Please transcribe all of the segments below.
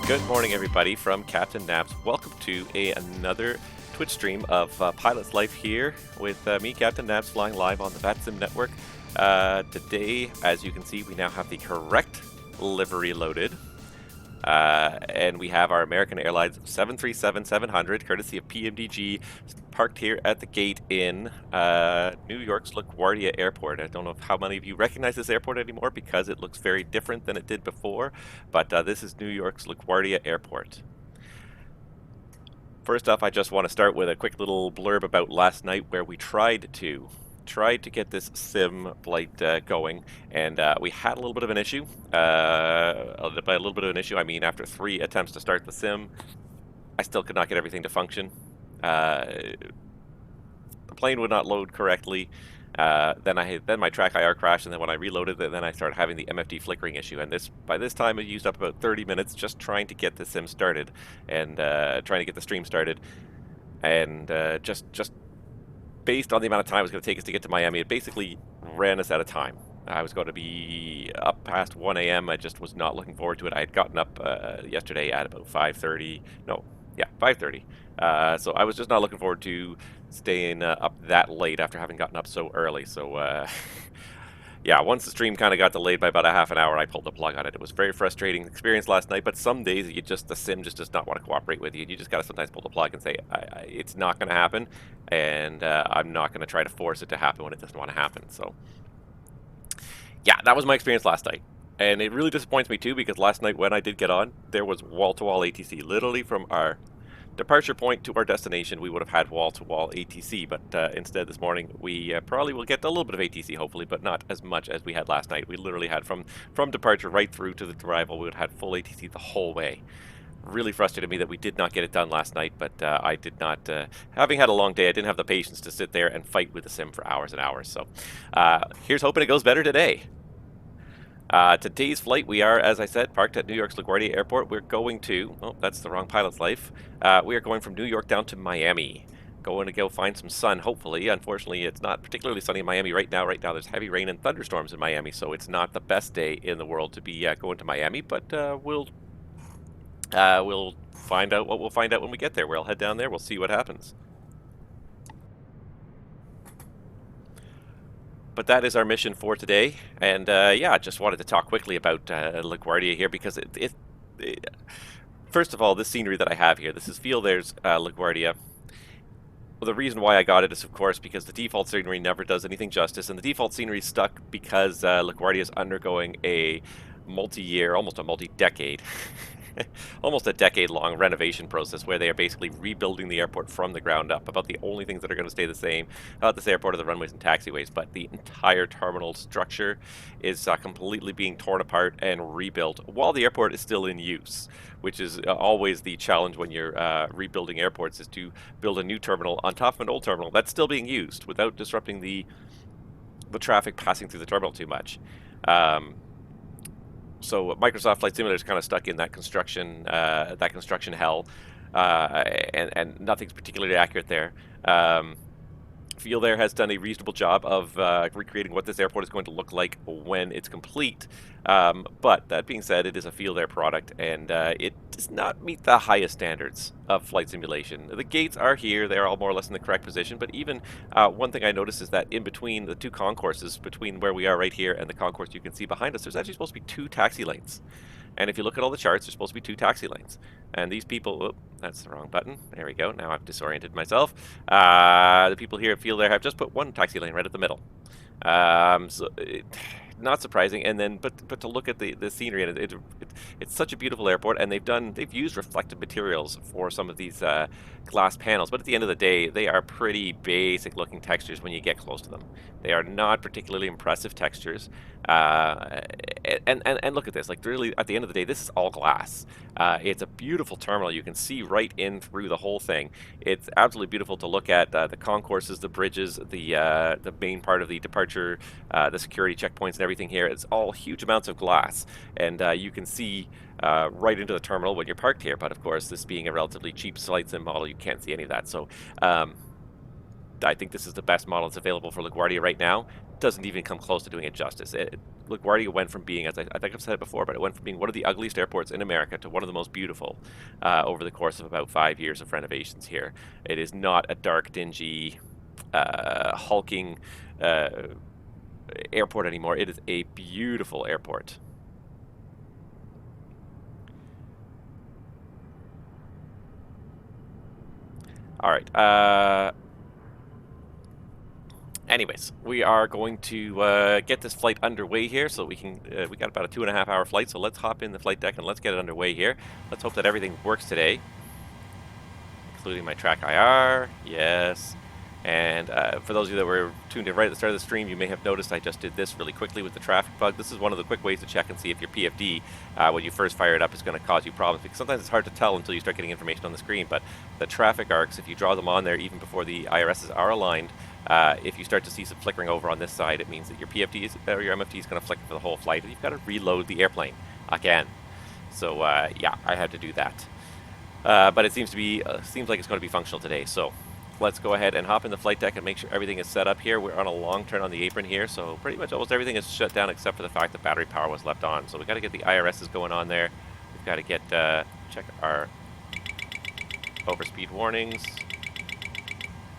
Good morning, everybody, from Captain Naps. Welcome to another Twitch stream of Pilot's Life here with me, Captain Naps, flying live on the VATSIM network. Today, as you can see, we now have the correct livery loaded. And we have our American Airlines 737-700, courtesy of PMDG, parked here at the gate in New York's LaGuardia Airport. I don't know how many of you recognize this airport anymore because it looks very different than it did before, but this is New York's LaGuardia Airport. First off, I just want to start with a quick little blurb about last night where we tried to get this sim flight going, and we had a little bit of an issue. By a little bit of an issue, I mean after 3 attempts to start the sim, I still could not get everything to function. The plane would not load correctly. Then my track IR crashed, and then when I reloaded it, then I started having the MFD flickering issue. And by this time, I used up about 30 minutes just trying to get the sim started and trying to get the stream started, and just based on the amount of time it was going to take us to get to Miami, it basically ran us out of time. I was going to be up past 1 a.m. I just was not looking forward to it. I had gotten up yesterday at about 5:30. No, yeah, 5:30. So I was just not looking forward to staying up that late after having gotten up so early. So yeah, once the stream kind of got delayed by about a half an hour, I pulled the plug on it. It was a very frustrating experience last night, but some days the sim just does not want to cooperate with you. You just got to sometimes pull the plug and say, it's not going to happen, and I'm not going to try to force it to happen when it doesn't want to happen. So yeah, that was my experience last night. And it really disappoints me too, because last night when I did get on, there was wall-to-wall ATC. Literally from our departure point to our destination, we would have had wall-to-wall ATC, but instead this morning we probably will get a little bit of ATC, hopefully, but not as much as we had last night. We literally had from departure right through to the arrival, we would have had full ATC the whole way. Really frustrated me that we did not get it done last night, but I did not, having had a long day, I didn't have the patience to sit there and fight with the sim for hours and hours. So here's hoping it goes better today. Today's flight, we are, as I said, parked at New York's LaGuardia Airport. We're going to, oh, that's the wrong Pilot's Life. We are going from New York down to Miami. Going to go find some sun, hopefully. Unfortunately, it's not particularly sunny in Miami right now. Right now, there's heavy rain and thunderstorms in Miami, so it's not the best day in the world to be going to Miami, but we'll find out what we'll find out when we get there. We'll head down there. We'll see what happens. But that is our mission for today, and yeah, I just wanted to talk quickly about LaGuardia here, because first of all, this scenery that I have here, this is FeelThere's LaGuardia. Well, the reason why I got it is, of course, because the default scenery never does anything justice, and the default scenery is stuck because LaGuardia is undergoing a multi-year, almost a multi-decade, almost a decade-long renovation process where they are basically rebuilding the airport from the ground up. About the only things that are going to stay the same about this airport are the runways and taxiways, but the entire terminal structure is completely being torn apart and rebuilt while the airport is still in use, which is always the challenge when you're rebuilding airports, is to build a new terminal on top of an old terminal that's still being used without disrupting the traffic passing through the terminal too much. So Microsoft Flight Simulator is kind of stuck in that construction hell, and nothing's particularly accurate there. FeelThere has done a reasonable job of recreating what this airport is going to look like when it's complete. But that being said, it is a FeelThere product, and it does not meet the highest standards of flight simulation. The gates are here. They're all more or less in the correct position, but even one thing I noticed is that in between the two concourses, between where we are right here and the concourse you can see behind us, there's actually supposed to be 2 taxi lanes. And if you look at all the charts, there's supposed to be 2 taxi lanes. And these people, oh, that's the wrong button. There we go. Now I've disoriented myself. The people here at FeelThere have just put 1 taxi lane right at the middle. Not surprising. And then, but to look at the scenery, and it's such a beautiful airport, and they've used reflective materials for some of these glass panels. But at the end of the day, they are pretty basic looking textures when you get close to them. They are not particularly impressive textures. And look at this. Like, really, at the end of the day, this is all glass. It's a beautiful terminal. You can see right in through the whole thing. It's absolutely beautiful to look at. The concourses, the bridges, the main part of the departure, the security checkpoints and everything here. It's all huge amounts of glass, and you can see right into the terminal when you're parked here. But of course, this being a relatively cheap flight sim model, you can't see any of that. So I think this is the best model that's available for LaGuardia right now. doesn't even come close to doing it justice. LaGuardia went from being, as I think I've said it before, but it went from being one of the ugliest airports in America to one of the most beautiful over the course of about 5 years of renovations here. It is not a dark, dingy, hulking airport anymore. It is a beautiful airport. All right. Anyways, we are going to get this flight underway here, so we can. We got about a 2.5-hour flight, so let's hop in the flight deck and let's get it underway here. Let's hope that everything works today, including my track IR. Yes. And for those of you that were tuned in right at the start of the stream, you may have noticed I just did this really quickly with the traffic bug. This is one of the quick ways to check and see if your PFD, when you first fire it up, is going to cause you problems, because sometimes it's hard to tell until you start getting information on the screen. But the traffic arcs, if you draw them on there even before the IRSs are aligned, if you start to see some flickering over on this side, it means that your PFD or your MFD is going to flicker for the whole flight, and you've got to reload the airplane again. So yeah, I had to do that. But it seems like it's going to be functional today. So let's go ahead and hop in the flight deck and make sure everything is set up here. We're on a long turn on the apron here, so pretty much almost everything is shut down except for the fact that battery power was left on. So we've got to get the IRSs going on there. We've got to get check our overspeed warnings,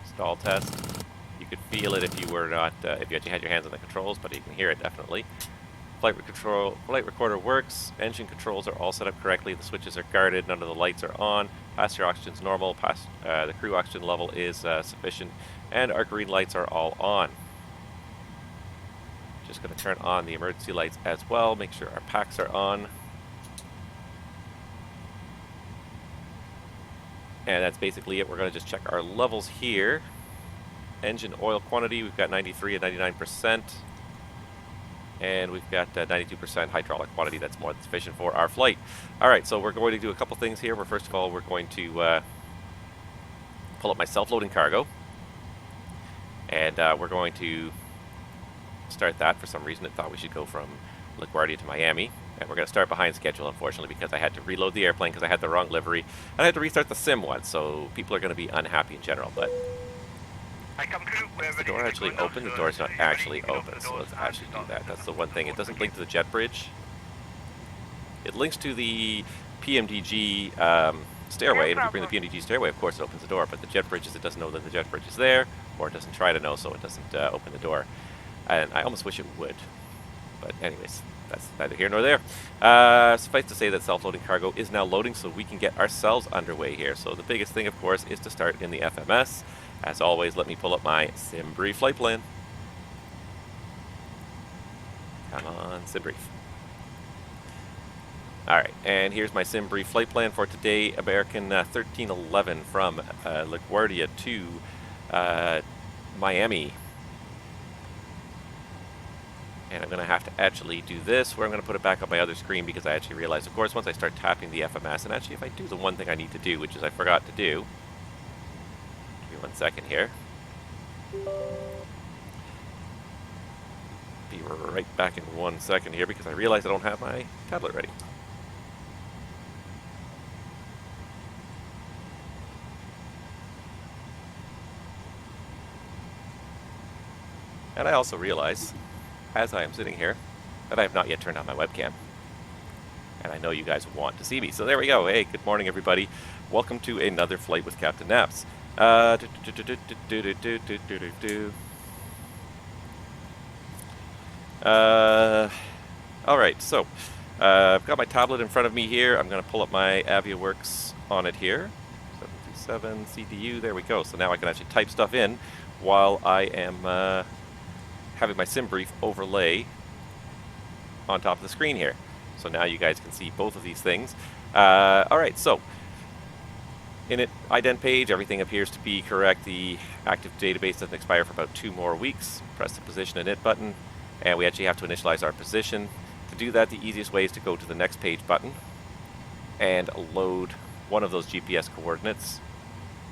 stall test. You could feel it if you were not if you actually had your hands on the controls, but you can hear it definitely. Flight recorder works. Engine controls are all set up correctly. The switches are guarded. None of the lights are on. Passenger oxygen's normal. The crew oxygen level is sufficient, and our green lights are all on. Just going to turn on the emergency lights as well. Make sure our packs are on. And that's basically it. We're going to just check our levels here. Engine oil quantity, we've got 93 and 99%. And we've got 92% hydraulic quantity. That's more than sufficient for our flight. All right, so we're going to do a couple things here. First of all, we're going to pull up my self-loading cargo. And we're going to start that. For some reason, it thought we should go from LaGuardia to Miami. And we're going to start behind schedule, unfortunately, because I had to reload the airplane because I had the wrong livery. And I had to restart the sim once, so people are going to be unhappy in general. But is the door actually open? The door's not actually open, so let's actually do that. That's the one thing. It doesn't link to the jet bridge. It links to the PMDG stairway, and if you bring the PMDG stairway, of course it opens the door, but the jet bridges, it doesn't know that the jet bridge is there, or it doesn't try to know, so it doesn't open the door. And I almost wish it would. But anyways, that's neither here nor there. Suffice to say that self-loading cargo is now loading, so we can get ourselves underway here. So the biggest thing, of course, is to start in the FMS. As always, let me pull up my SimBrief flight plan. Come on, SimBrief. Alright, and here's my SimBrief flight plan for today. American 1311 from LaGuardia to Miami. And I'm going to have to actually do this, where I'm going to put it back on my other screen, because I actually realized, of course, once I start tapping the FMS, and actually if I do the one thing I need to do, which is I forgot to do. 1 second here. Be right back in 1 second here, because I realize I don't have my tablet ready. And I also realize, as I am sitting here, that I have not yet turned on my webcam. And I know you guys want to see me. So there we go. Hey, good morning, everybody. Welcome to another flight with Captain Naps. Alright, so I've got my tablet in front of me here. I'm going to pull up my AviaWorks on it here. 727 CDU, there we go. So now I can actually type stuff in while I am having my SimBrief overlay on top of the screen here. So now you guys can see both of these things. Alright, so in it, ident page, everything appears to be correct. The active database doesn't expire for about 2 more weeks. Press the position init button, and we actually have to initialize our position. To do that, the easiest way is to go to the next page button and load one of those GPS coordinates.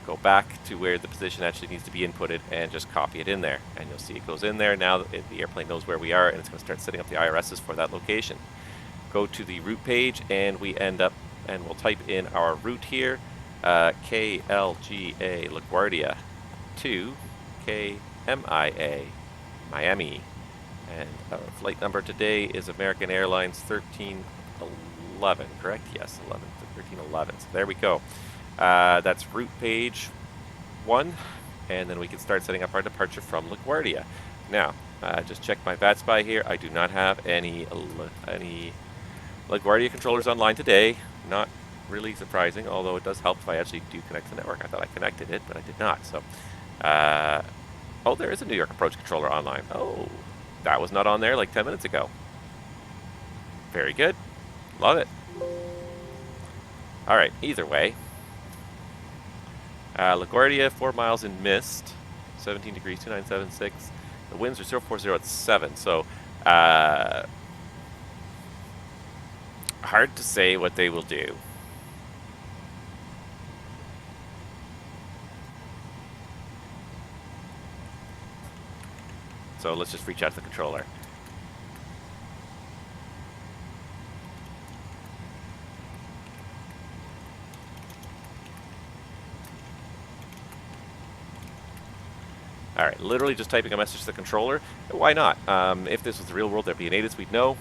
Go back to where the position actually needs to be inputted and just copy it in there. And you'll see it goes in there. Now the airplane knows where we are, and it's going to start setting up the IRSs for that location. Go to the route page, and we end up, and we'll type in our route here. KLGA LaGuardia to KMIA Miami. And our flight number today is American Airlines 1311, correct? Yes, 1311. So there we go. That's route page 1, and then we can start setting up our departure from LaGuardia. Now, just check my VATSIM here. I do not have any LaGuardia controllers online today. Not really surprising, although it does help if I actually do connect to the network. I thought I connected it, but I did not. So, oh, there is a New York approach controller online. Oh, that was not on there like 10 minutes ago. Very good. Love it. All right, either way. LaGuardia, 4 miles in mist, 17 degrees, 2976. The winds are 040 at 7, so hard to say what they will do. So let's just reach out to the controller. All right, literally just typing a message to the controller. Why not? If this was the real world, there'd be an ATIS, we'd know.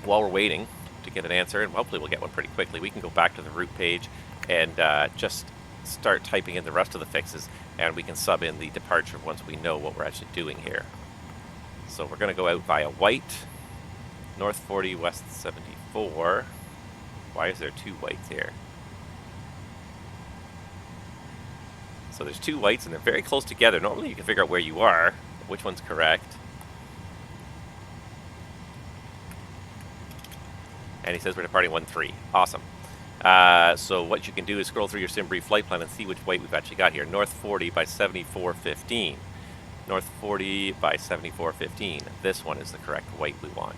While we're waiting to get an answer, and hopefully we'll get one pretty quickly, we can go back to the route page and just start typing in the rest of the fixes, and we can sub in the departure once we know what we're actually doing here. So we're going to go out via White, North 40, West 74. Why is there 2 whites here? So there's 2 whites, and they're very close together. Normally you can figure out where you are, which one's correct. And he says we're departing 1-3. Awesome. So what you can do is scroll through your SimBrief flight plan and see which white we've actually got here. North 40 by 7415. North 40 by 7415. This one is the correct white we want.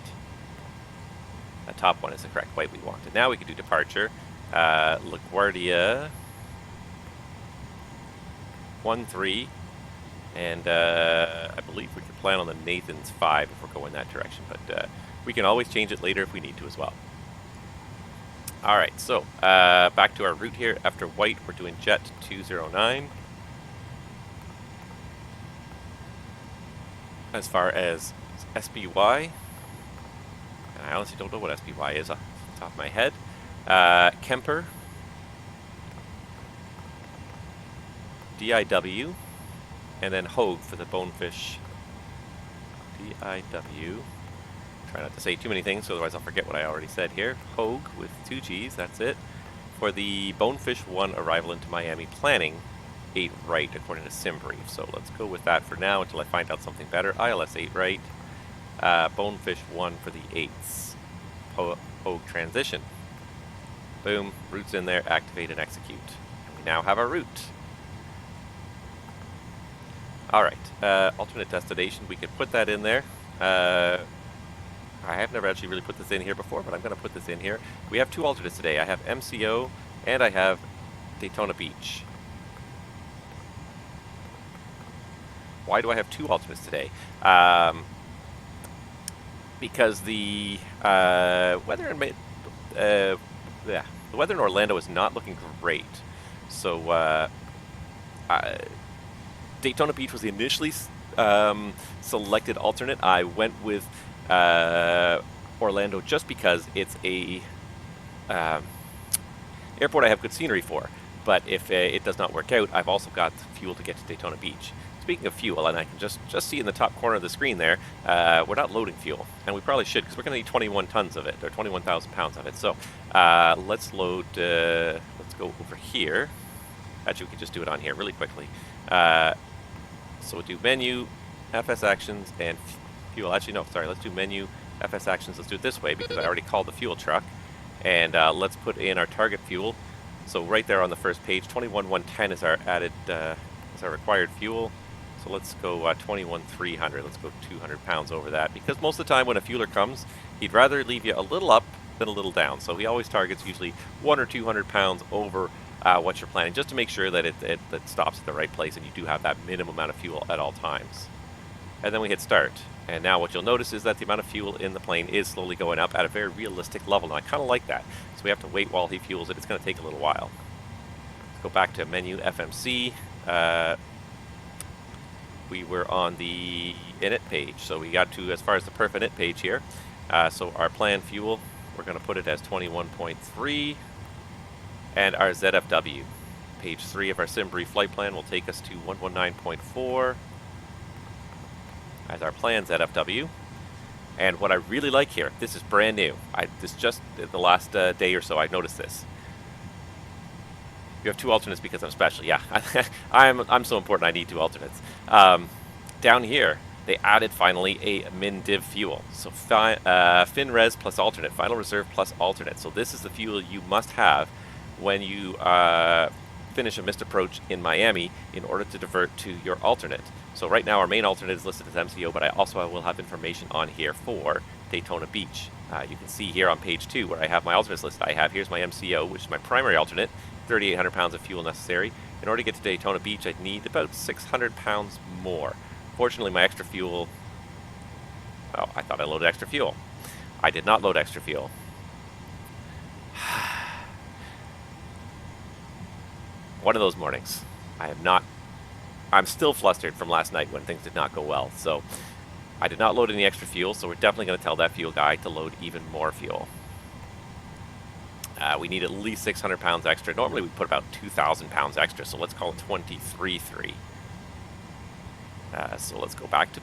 The top one is the correct white we want. And now we can do departure. LaGuardia 1-3. And I believe we can plan on the Nathan's 5 if we're going that direction. But we can always change it later if we need to as well. Alright, so back to our route here. After White, we're doing Jet 209. As far as SBY, I honestly don't know what SBY is off the top of my head. Kemper, DIW, and then Hogue for the Bonefish. DIW. Try not to say too many things, otherwise I'll forget what I already said here. Hogue with 2 G's, that's it. For the Bonefish 1 arrival into Miami, planning 8 right according to SimBrief. So let's go with that for now until I find out something better. ILS 8 right. Bonefish 1 for the 8s. Hogue transition. Boom, route's in there, activate and execute. And we now have our route. Alright, alternate destination, we could put that in there. I have never actually really put this in here before, but I'm going to put this in here. We have 2 alternates today. I have MCO and I have Daytona Beach. Why do I have 2 alternates today? Because the weather in Orlando is not looking great. So Daytona Beach was the initially selected alternate. I went with Orlando just because it's a airport I have good scenery for. But if it does not work out, I've also got fuel to get to Daytona Beach. Speaking of fuel, and I can just see in the top corner of the screen there, we're not loading fuel, and we probably should because we're going to need 21 tons of it, or 21,000 pounds of it. So let's load. Let's go over here. Actually, we can just do it on here really quickly. So we'll do menu, FS actions, and fuel. Actually, no, sorry. Let's do menu, FS actions. Let's do it this way because I already called the fuel truck. And let's put in our target fuel. So right there on the first page, 21,110 is our added, is our required fuel. So let's go 21,300. Let's go 200 pounds over that because most of the time when a fueler comes, he'd rather leave you a little up than a little down. So he always targets usually 100 or 200 pounds over what you're planning, just to make sure that it stops at the right place and you do have that minimum amount of fuel at all times. And then we hit start. And now what you'll notice is that the amount of fuel in the plane is slowly going up at a very realistic level. And I kind of like that. So we have to wait while he fuels it. It's going to take a little while. Let's go back to menu, FMC. we were on the init page. So we got to as far as the perf init page here. So our planned fuel, we're going to put it as 21.3. And our ZFW, page 3 of our sim brief flight plan, will take us to 119.4 as our planned ZFW. And what I really like here, this is brand new. This just the last day or so I noticed this. You have 2 alternates because I'm special. Yeah, I'm so important I need 2 alternates. Down here, they added finally a min div fuel. So fin res plus alternate, final reserve plus alternate. So this is the fuel you must have when you finish a missed approach in Miami in order to divert to your alternate. So right now our main alternate is listed as MCO, but I also will have information on here for Daytona Beach. You can see here on page 2 where I have my alternates listed. Here's my MCO, which is my primary alternate, 3,800 pounds of fuel necessary. In order to get to Daytona Beach, I'd need about 600 pounds more. Fortunately, my extra fuel, oh, I thought I loaded extra fuel. I did not load extra fuel. One of those mornings. I'm still flustered from last night when things did not go well. So I did not load any extra fuel, so we're definitely going to tell that fuel guy to load even more fuel. We need at least 600 pounds extra. Normally we put about 2,000 pounds extra, so let's call it 23.3. So let's go back to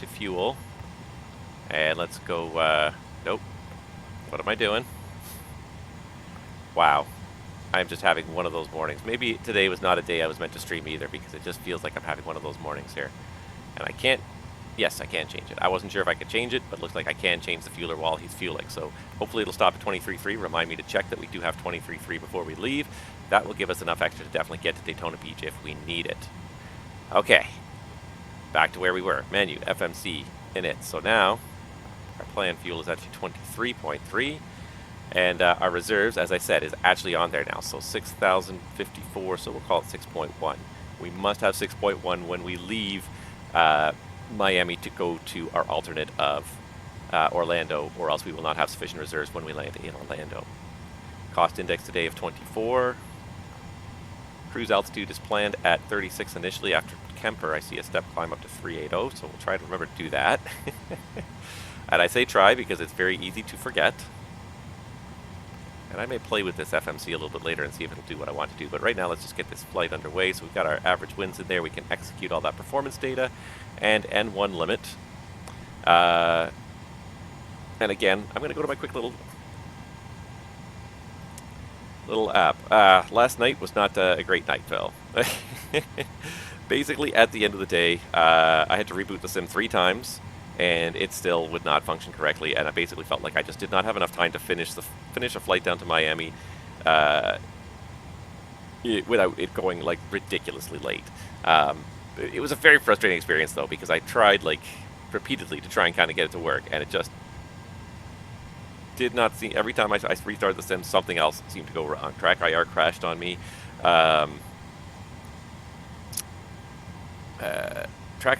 fuel, and let's go. Nope. What am I doing? Wow. I'm just having one of those mornings. Maybe today was not a day I was meant to stream either, because it just feels like I'm having one of those mornings here. And I can't, yes, I can change it. I wasn't sure if I could change it, but it looks like I can change the fueler while he's fueling. So hopefully it'll stop at 23.3. Remind me to check that we do have 23.3 before we leave. That will give us enough extra to definitely get to Daytona Beach if we need it. Okay, back to where we were. Menu, FMC, init. So now our planned fuel is actually 23.3. And our reserves, as I said, is actually on there now. So 6,054, so we'll call it 6.1. We must have 6.1 when we leave Miami to go to our alternate of Orlando, or else we will not have sufficient reserves when we land in Orlando. Cost index today of 24. Cruise altitude is planned at 36 initially. After Kemper, I see a step climb up to 380, so we'll try to remember to do that. And I say try because it's very easy to forget. And I may play with this FMC a little bit later and see if it'll do what I want to do. But right now, let's just get this flight underway. So we've got our average winds in there. We can execute all that performance data and N1 limit. And again, I'm going to go to my quick little app. Last night was not a great night, Phil. Basically, at the end of the day, I had to reboot the sim 3 times. And it still would not function correctly, and I basically felt like I just did not have enough time to finish a flight down to Miami without it going like ridiculously late. It was a very frustrating experience though, because I tried like repeatedly to try and kind of get it to work, and it just did not seem. Every time I restarted the sim, something else seemed to go wrong. Track IR crashed on me. Track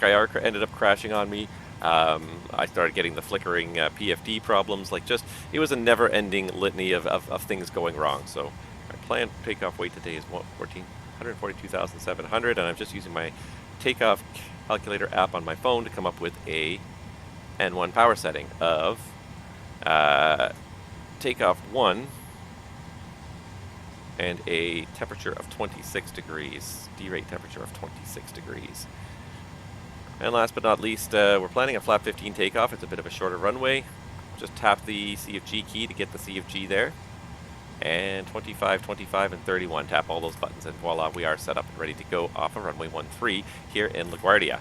IR ended up crashing on me. I started getting the flickering PFD problems. Like, just, it was a never-ending litany of things going wrong. So my planned takeoff weight today is 142,700, and I'm just using my takeoff calculator app on my phone to come up with a N1 power setting of takeoff 1 and a temperature of 26 degrees, D-rate temperature of 26 degrees. And last but not least, we're planning a flap 15 takeoff. It's a bit of a shorter runway. Just tap the CFG key to get the CFG there. And 25, 25, and 31. Tap all those buttons, and voila, we are set up and ready to go off of runway 13 here in LaGuardia.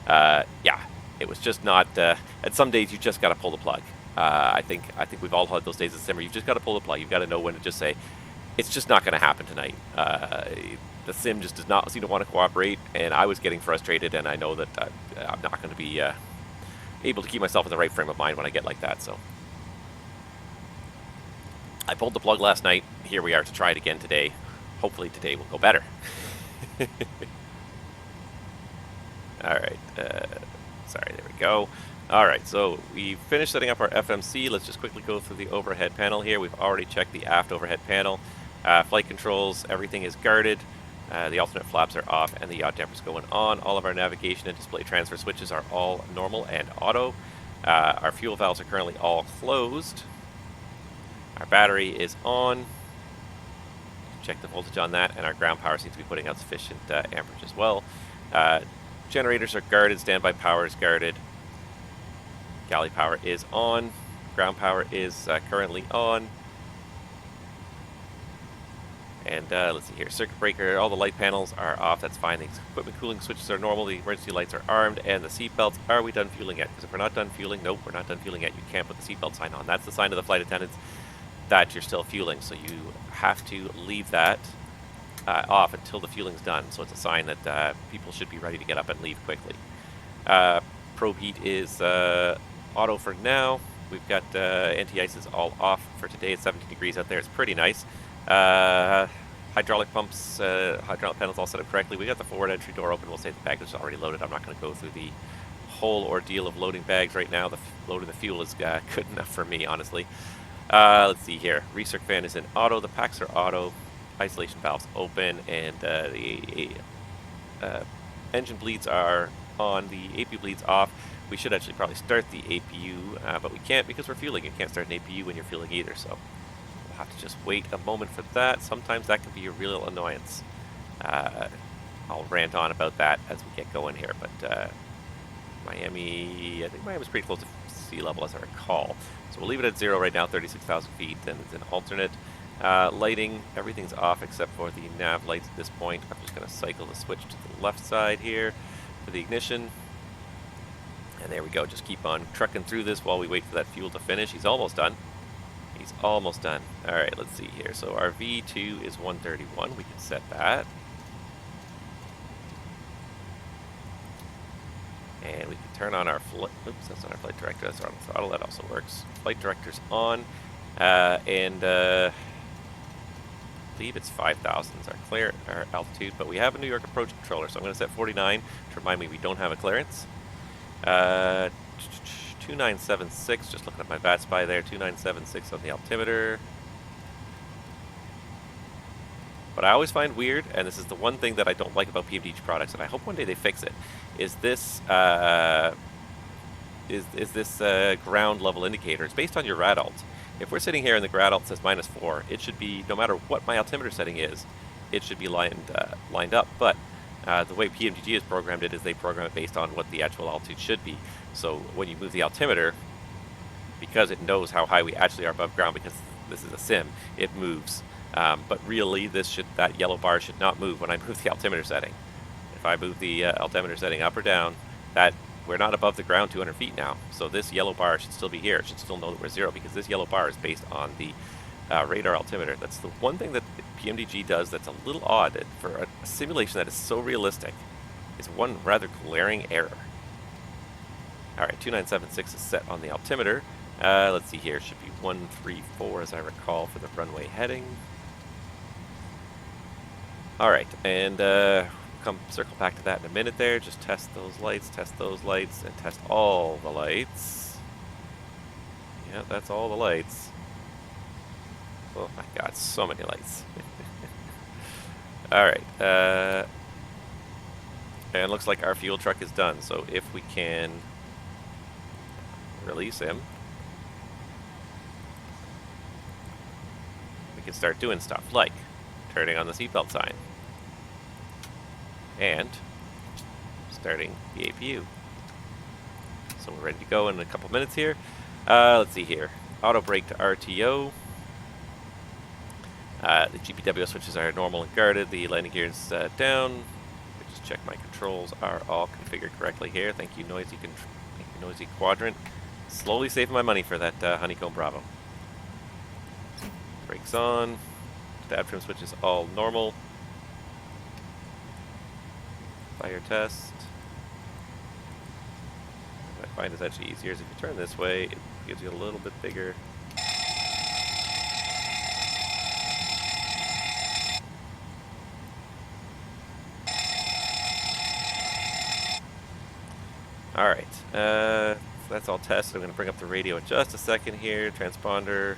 Yeah, it was just not. At some days, you just got to pull the plug. I think we've all had those days of summer. You've just got to pull the plug. You've got to know when to just say, it's just not going to happen tonight. The sim just does not seem to want to cooperate, and I was getting frustrated, and I know that I'm not going to be able to keep myself in the right frame of mind when I get like that. So I pulled the plug last night. Here we are to try it again today. Hopefully today will go better. All right. Sorry, there we go. All right, so we finished setting up our FMC. Let's just quickly go through the overhead panel here. We've already checked the aft overhead panel. Flight controls, everything is guarded. The alternate flaps are off and the yaw damper's going on. All of our navigation and display transfer switches are all normal and auto. Our fuel valves are currently all closed. Our battery is on. Check the voltage on that, and our ground power seems to be putting out sufficient amperage as well. Generators are guarded, standby power is guarded. Galley power is on. Ground power is currently on. And let's see here, circuit breaker, all the light panels are off, that's fine. The equipment cooling switches are normal, the emergency lights are armed, and the seat belts, are we done fueling yet? Because if we're not done fueling, nope, we're not done fueling yet. You can't put the seatbelt sign on. That's the sign of the flight attendants that you're still fueling, so you have to leave that off until the fueling's done. So it's a sign that people should be ready to get up and leave quickly. Probe heat is auto for now. We've got anti-ices all off for today. It's 17 degrees out there. It's pretty nice. Hydraulic pumps, hydraulic panels all set up correctly. We got the forward entry door open. We'll say the baggage is already loaded. I'm not going to go through the whole ordeal of loading bags right now. Loading the fuel is good enough for me, honestly. Let's see here. Recirc fan is in auto. The packs are auto. Isolation valves open, and the engine bleeds are on. The APU bleeds off. We should actually probably start the APU, but we can't because we're fueling. You can't start an APU when you're fueling either, so we'll have to just wait a moment for that. Sometimes that can be a real annoyance. I'll rant on about that as we get going here, but Miami, I think Miami's pretty close to sea level as I recall. So we'll leave it at 0 right now, 36,000 feet, and it's an alternate. Lighting, everything's off except for the nav lights at this point. I'm just going to cycle the switch to the left side here for the ignition. And there we go, just keep on trucking through this while we wait for that fuel to finish. He's almost done. He's almost done. Alright, let's see here. So our V2 is 131. We can set that. And we can turn on our flight. Oops, that's not our flight director. That's on throttle. That also works. Flight director's on. I believe it's 5,000 is our altitude. But we have a New York approach controller, so I'm going to set 49 to remind me we don't have a clearance. 2976, just looking at my VAT spy there, 2976 on the altimeter. What I always find weird, and this is the one thing that I don't like about PMDG products, and I hope one day they fix it, is this ground level indicator. It's based on your RADALT. If we're sitting here and the RADALT says -4, it should be, no matter what my altimeter setting is, it should be lined up. But the way PMDG has programmed it is they program it based on what the actual altitude should be. So when you move the altimeter, because it knows how high we actually are above ground, because this is a sim, it moves. But really, that yellow bar should not move when I move the altimeter setting. If I move the altimeter setting up or down, we're not above the ground 200 feet now. So this yellow bar should still be here. It should still know that we're 0, because this yellow bar is based on the radar altimeter. That's the one thing that PMDG does that's a little odd for a simulation that is so realistic. Is one rather glaring error. Alright, 2976 is set on the altimeter. Let's see here, should be 134 as I recall for the runway heading. Alright, and come circle back to that in a minute there. Just test those lights, and test all the lights. Yeah, that's all the lights. Oh my god, so many lights. Alright, and it looks like our fuel truck is done, so if we can release him, we can start doing stuff like turning on the seatbelt sign and starting the APU. So we're ready to go in a couple minutes here. Let's see here. Auto brake to RTO. The GPWO switches are normal and guarded. The landing gear is down. Let me just check my controls are all configured correctly here. Thank you, Noisy Quadrant. Slowly saving my money for that Honeycomb Bravo. Brakes on. Stab trim switch is all normal. Fire test. What I find is actually easier is if you turn this way, it gives you a little bit bigger. Alright, that's all tested. I'm going to bring up the radio in just a second here. Transponder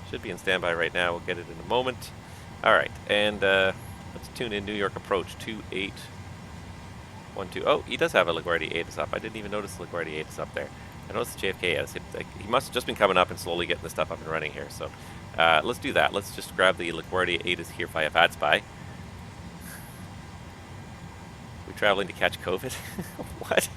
should be in standby right now. We'll get it in a moment. Alright, and Let's tune in New York approach 2812. Oh, he does have a LaGuardia 8 is up. I didn't even notice the LaGuardia 8 is up there. I noticed the JFK is. He must have just been coming up and slowly getting the stuff up and running here. So let's do that. Let's just grab the LaGuardia 8 is here via VATSIM. We traveling to catch COVID? What?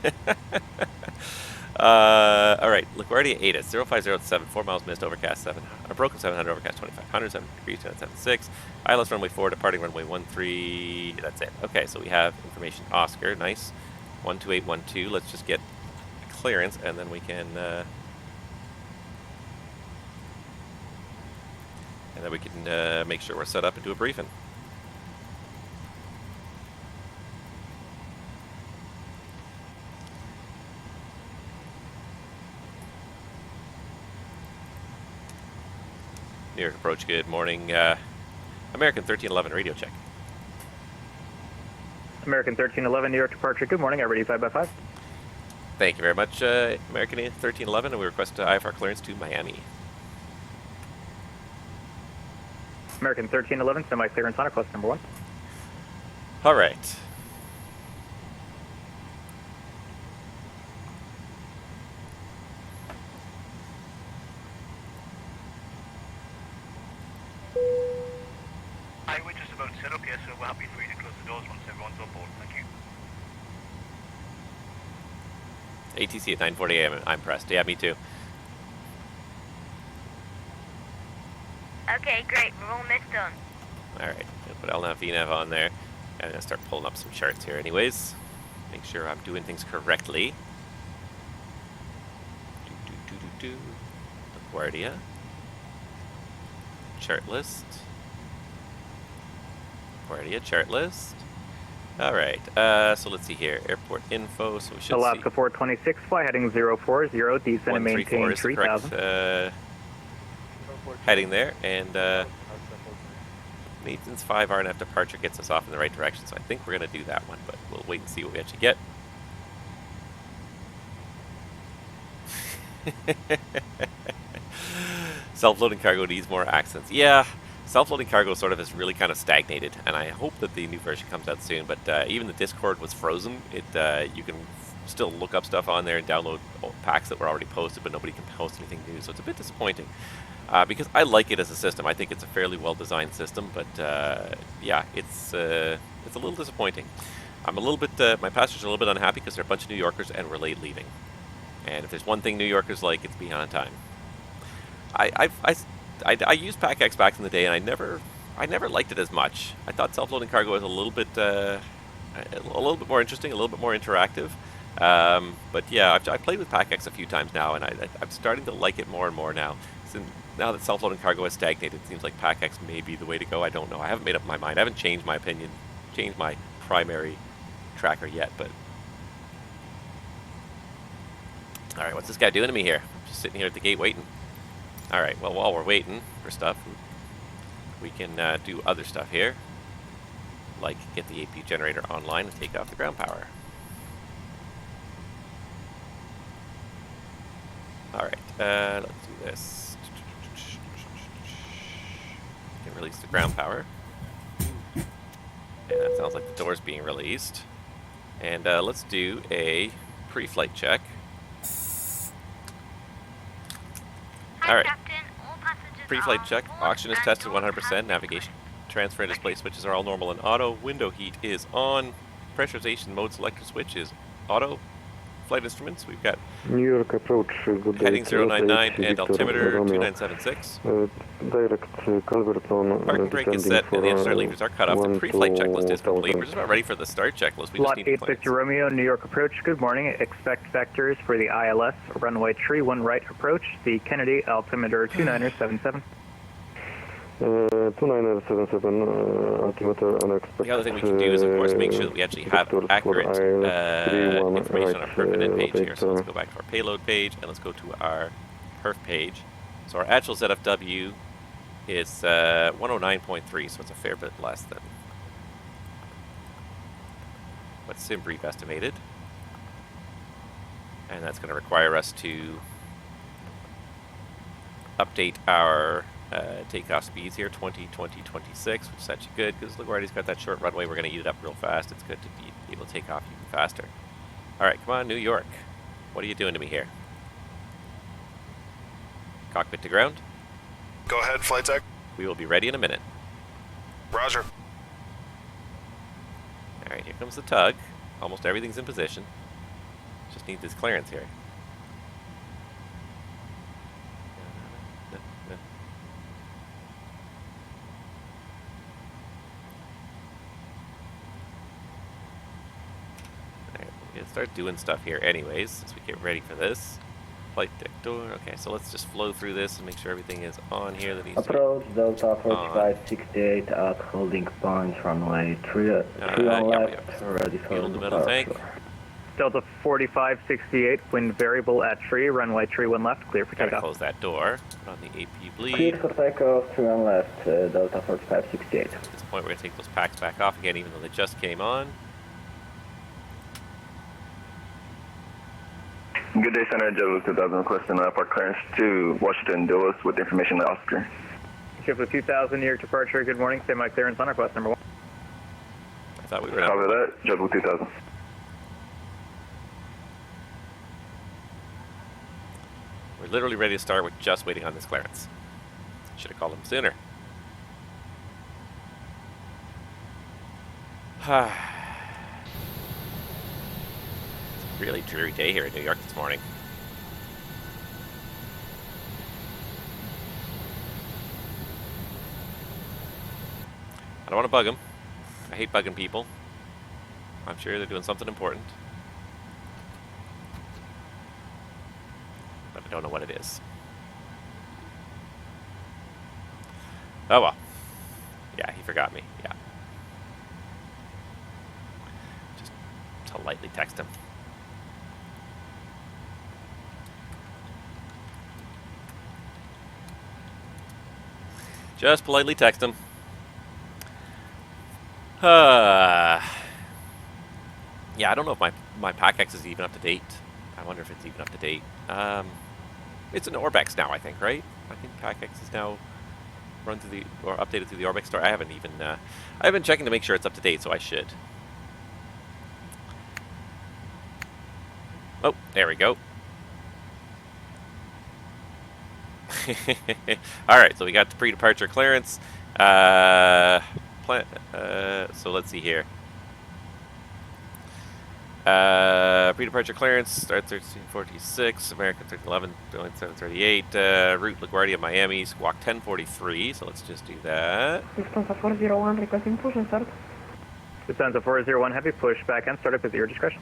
Alright, LaGuardia 8 is 0507, 4 miles missed, overcast 7, broken 700, overcast 2500, 7 degrees, 276, ILS runway 4, departing runway 13, that's it. Okay, so we have information Oscar, nice, 12812, let's just get clearance, and then we can, make sure we're set up and do a briefing. New York approach, good morning. American 1311, radio check. American 1311, New York departure, good morning, ready 5x5. Thank you very much, American 1311, and we request IFR clearance to Miami. American 1311, semi-clearance on request number 1. All right. We're just about set up here, so we're happy for you to close the doors once everyone's on board. Thank you. ATC at 9:40 a.m. I'm pressed. Yeah, me too. Okay, great. We're almost done. All right. I'll put LNAV, VNAV on there. And I'm going to start pulling up some charts here anyways. Make sure I'm doing things correctly. LaGuardia. Chart list. LaGuardia chart list. All right. So let's see here. Airport info. So we should Alaska see 426, fly heading 040, descend and maintain 3000. Heading there, and Nathan's 5 RNF departure gets us off in the right direction, so I think we're going to do that one, but we'll wait and see what we actually get. Self-loading cargo needs more accents. Yeah, self-loading cargo sort of has really kind of stagnated, and I hope that the new version comes out soon, but even the Discord was frozen. You can still look up stuff on there and download packs that were already posted, but nobody can post anything new, so it's a bit disappointing. Because I like it as a system. I think it's a fairly well-designed system, but yeah, it's a little disappointing. I'm a little bit, my passengers are a little bit unhappy because they're a bunch of New Yorkers and we're late leaving. And if there's one thing New Yorkers like, it's being on time. I used PackX back in the day, and I never liked it as much. I thought self-loading cargo was a little bit more interesting, a little bit more interactive. But yeah, I've played with PackX a few times now, and I'm starting to like it more and more now. So now that self-loading cargo has stagnated, it seems like PackX may be the way to go. I don't know. I haven't made up my mind. I haven't changed my opinion, changed my primary tracker yet, but... Alright, what's this guy doing to me here? I'm just sitting here at the gate waiting. Alright, well, while we're waiting for stuff, we can do other stuff here. Like get the APU generator online and take off the ground power. Alright, let's do this. Can release the ground power. And that sounds like the door's being released. And let's do a pre-flight check. Alright. Pre-flight check. Oxygen is tested 100%. Navigation, transfer, and display switches are all normal and auto. Window heat is on. Pressurization mode selector switch is auto. Flight instruments, we've got New York approach, good heading day, 099 and Victor altimeter Romeo. 2976. Direct convert on Parking brake is set and the engine start levers are cut off. The pre-flight checklist is complete. We're just about ready for the start checklist. We just Lot need 8 planes. Victor Romeo, New York approach, good morning. Expect vectors for the ILS, runway 31 right approach, the Kennedy, altimeter 2977. 2977, altimeter unexpected. The other thing we can do is, of course, make sure that we actually have accurate information on our perf and end page here. So let's go back to our payload page and let's go to our perf page. So our actual ZFW is 109.3, so it's a fair bit less than what SimBrief estimated. And that's going to require us to update our takeoff speeds here, 20, 20, 26, which is actually good because LaGuardia's got that short runway. We're going to eat it up real fast. It's good to be able to take off even faster. All right, come on, New York. What are you doing to me here? Cockpit to ground. Go ahead, flight deck. We will be ready in a minute. Roger. All right, here comes the tug. Almost everything's in position. Just need this clearance here. Alright, we're gonna start doing stuff here anyways, as we get ready for this. Flight deck door. Okay, so let's just flow through this and make sure everything is on here that needs Approach Delta on. 4568 at holding point, runway 3 on yeah, left, ready for fuel in the middle tank. departure. Delta 4568, wind variable at tree, runway 31 left, clear for Gotta takeoff. close that door. Put on the APU bleed. Clear for takeoff, 3 on left, Delta 4568. At this point, we're gonna take those packs back off again, even though they just came on. Good day, Center. JetBlue 2000 requesting park clearance to Washington Dulles with information to Oscar. JetBlue 2000, New York departure, good morning. Stay my clearance on request number 1. I thought we were Copy that. JetBlue 2000. We're literally ready to start. We're just waiting on this clearance. Should have called him sooner. Really dreary day here in New York this morning. I don't want to bug them. I hate bugging people. I'm sure they're doing something important. But I don't know what it is. Oh well. Yeah, he forgot me. Yeah. Just politely text him. Just politely text him. Yeah, I don't know if my PACX is even up to date. I wonder if it's even up to date. It's an Orbex now, I think, right? I think PACX is now run through or updated through the Orbex store. I haven't even I've been checking to make sure it's up to date, so I should. Oh, there we go. All right, so we got the pre-departure clearance. So let's see here. Pre-departure clearance, start 1346, American 1311, going 738, route LaGuardia, Miami, squawk 1043, so let's just do that. Lufthansa 401, requesting push and start. Lufthansa 401, heavy push, back end, startup at your discretion.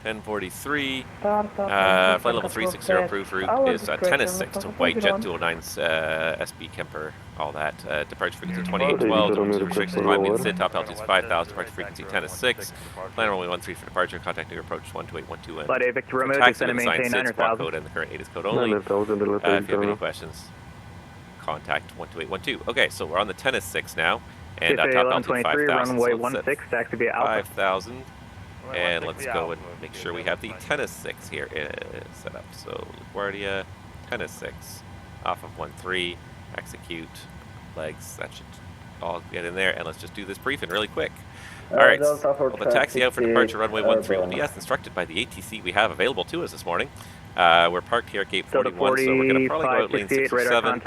1043, Start, flight level 360 approved route is 10 is 6 to White Jet 209's SB Kemper, all that. Departure frequency 2812, restrictions 5 minutes, top altitude 5000, departure frequency 10 is 6. Plan runway 13 for departure, contact New approach 12812. Flight A Victor Romeo, taxi descend and with maintain assigned squawk 900,000. code and the current 8 is code only. If you have any questions, contact 12812. Okay, so we're on the 10 is 6 now, and top altitude 5000. Runway So 16, taxi via Alpha. 5000. And let's go and make sure we have the tennis 6 here set up. So LaGuardia, tennis 6, off of 13, execute, legs, that should all get in there. And let's just do this briefing really quick. All right, well, the taxi out for departure runway 13 will be as instructed by the ATC we have available to us this morning. We're parked here at gate 41, so we're going to probably go out lane 6 or 7.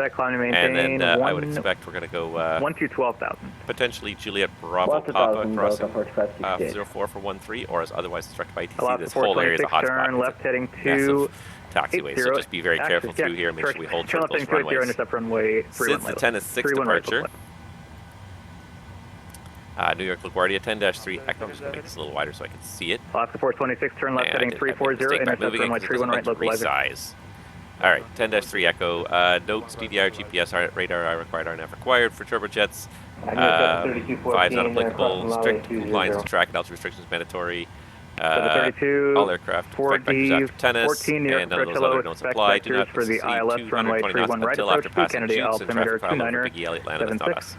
And then I would expect we're going to go 12,000. potentially Juliet Bravo Papa crossing 04 for 13, or as otherwise instructed by ATC. This whole area is a hotspot. Turn left heading to taxiway, so just be very careful through here and make sure we hold turn short left those heading to runways. intercept runway 31. Since the 10 is 6 departure, New York LaGuardia 10-3 Echo. I'm just going to make this a little wider so I can see it. Alaska 426, turn left heading 340, intercept runway 31 right, localizer. Resize. All right, 10-3 Echo. Notes, DDR, GPS, radar are required, are not required for turbojets. 5's not applicable. Strict compliance to track and altitude restrictions mandatory. All aircraft flight vectors after tennis, and none of those other notes apply. Do not for the ILS runway 31 right until after approach, passing Kennedy chutes and altimeter traffic file over Big E, Elliott Land, that's not 2976. us.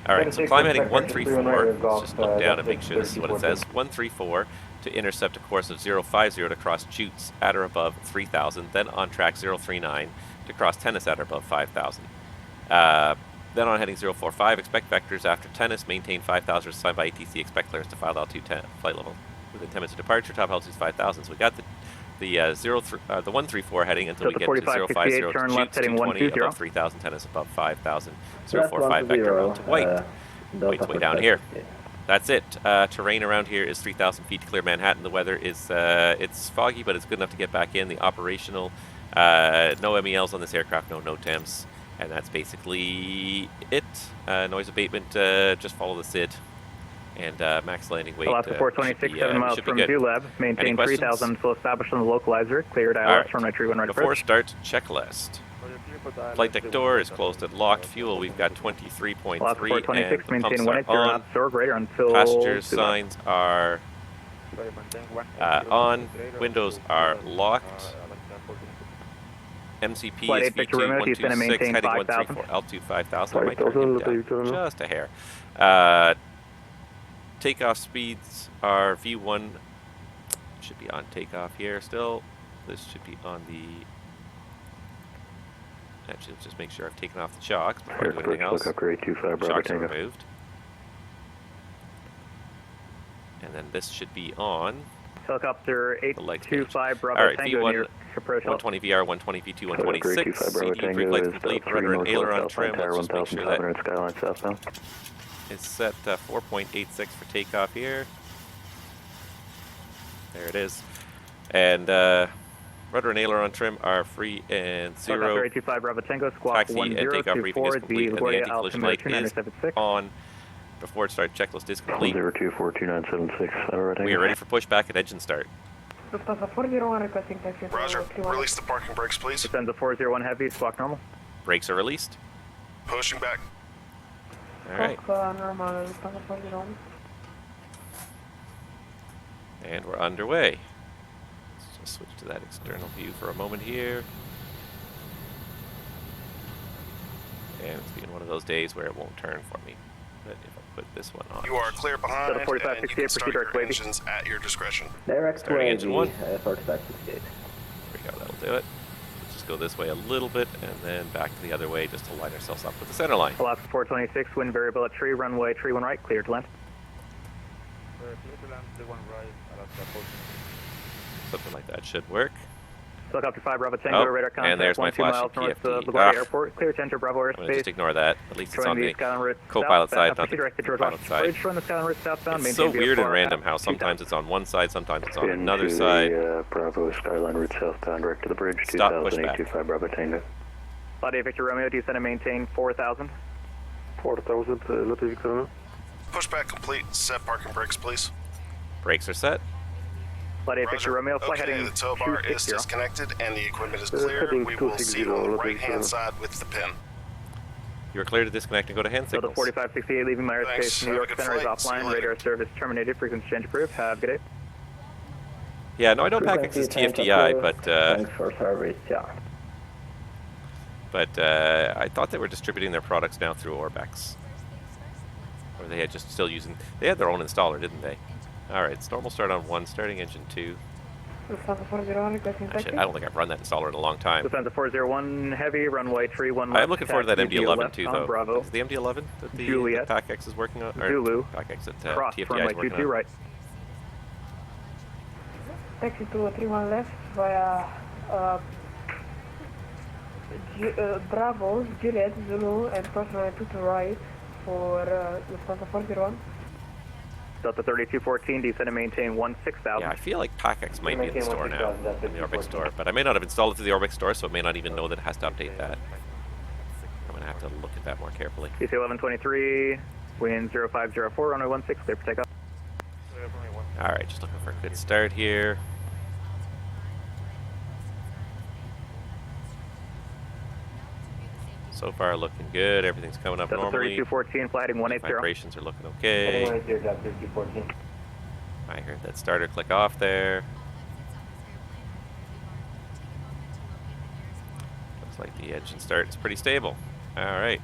All right, so climb heading 134. Let's just look down and make sure this is what it says. 134. to intercept a course of 050 to cross Chutes at or above 3000, then on track 039 to cross Tennis at or above 5000. Then on heading 045, expect vectors after Tennis, maintain 5000 assigned by ATC, expect clearance to file altitude 10, flight level within 10 minutes of departure, top altitude is 5000. So we got the 134 heading until we get to 050 to turn Chutes, left heading 220 120. above 3000, Tennis above 5000, Left 045 vector around to white. White's way down here. 58. That's it. Terrain around here is 3,000 feet to clear Manhattan. The weather is, it's foggy, but it's good enough to get back in. The operational, no MELs on this aircraft, no NOTAMs. And that's basically it. Noise abatement, just follow the SID. And max landing weight. Alaska 426, 7 miles from Dulab. Maintain 3,000 until established on the localizer. Cleared ILS from runway 31 right Before approach. start, checklist. Flight deck door is closed and locked. Fuel, we've got 23.3. Alaska 426, and maintain pumps 180 are on. knots or greater until Passenger Dulab. signs are on. Windows are locked. MCP Flight is 8 Victor Romeo, V2 descend and 126, maintain heading 5,000. 134, altitude 5,000. I might 5,000, turn him Lieutenant down Colonel. just a hair. Takeoff speeds are V1. Should be on takeoff here still. This should be on the... Actually, let's just make sure I've taken off the shocks before I do anything else. Helicopter 825 Bravo Shocks are Tango. removed. And then this should be on. Helicopter The leg 825 Bravo Alright, Tango V1, near approach. 120 VR, 120 V2, 126. Bravo CD3 Tango flights is complete. 3 Rudder and northwest aileron Alpine trim. Tower Let's just make sure that 1,500 Skyline southbound. it's set 4.86 for takeoff here. There it is. And rudder and aileron trim are free and Helicopter 0. 825 Bravo Tango, squawk Taxi and takeoff briefing is 1024, complete, the and the LaGuardia anti-collision altimeter light is 2976. on. Before it starts, checklist is complete. 0242976 Bravo Tango. We are ready for pushback and engine start. Lufthansa 401 requesting taxi. Roger. Release the parking brakes, please. Descends 401 heavy, squawk normal. Brakes are released. Pushing back. All right. Normal, Lufthansa 401. And we're underway. Let's just switch to that external view for a moment here. And it's been one of those days where it won't turn for me. But if I put this one on. You are clear behind, Delta 45, and you 68, can start proceed your direct wavy. engines at your discretion. Direct Starting engine wavy, 1. 4568. There we go, that'll do it. Let's just go this way a little bit and then back the other way just to line ourselves up with the center line. Alaska 426, wind variable at tree, runway tree 1 right, clear to land. Something like that should work. Helicopter 5 Bravo Tango, radar contact and there's my 12 miles flashing north of PFD. LaGuardia Airport, clear to enter Bravo I'm going to just airspace. ignore that. At least it's Join on the the Skyline route co-pilot south, side, not proceed the directed towards pilot Washington side. Bridge, join the Skyline route southbound, It's so maintain weird and VFR random at how 2000. sometimes it's on one side, sometimes it's on Into another side. the Bravo Skyline route southbound, direct to the bridge. Stop, 2825 Bravo Tango. Flight 8 Victor Romeo, descend and maintain 4,000. 4000, Lieutenant Colonel. Pushback complete. Set parking brakes, please. Brakes are set. Flight 8 Victor Roger. Romeo, flight Okay, heading the tow bar is 260. disconnected and the equipment is clear. heading We will see you on the 260, right-hand side with the pin. You're clear to disconnect and go to hand Delta signals. 4568, leaving my Thanks. airspace. New Have a York good Center is flight. See you offline. later. Radar service terminated. Frequency change approved. Have a good day. Yeah, no, I know PACX is TFDI, Thanks for service, yeah. but I thought they were distributing their products now through Orbex. Or they had just still using, they had their own installer, didn't they? Alright, it's normal start on 1, starting engine 2. Lufthansa 401 requesting taxi. Actually, I don't think I've run that installer in a long time. Lufthansa 401 heavy, runway tree 1 I'm looking forward to that taxi MD-11 left too, on though. Bravo. Is the MD-11 that the Juliet. PACX is working on? Or Zulu. PACX that Cross, TFDI runway is working 22 on. right. Taxi to 31 left via Bravo, Juliet, Zulu, and cross runway 22 right for Lufthansa 401. Delta 3214, descend and maintain 16,000. Yeah, I feel like PACX might be in the store now, in the Orbex store. But I may not have installed it through the Orbex store, so it may not even know that it has to update that. I'm going to have to look at that more carefully. DC 1123, wind 0504, runway 16, clear for takeoff. Alright, just looking for a good start here. So far looking good, everything's coming up Delta normally. 3214, flight heading 180. Vibrations are looking okay. I heard that starter click off there. Looks like the engine start is pretty stable. Alright.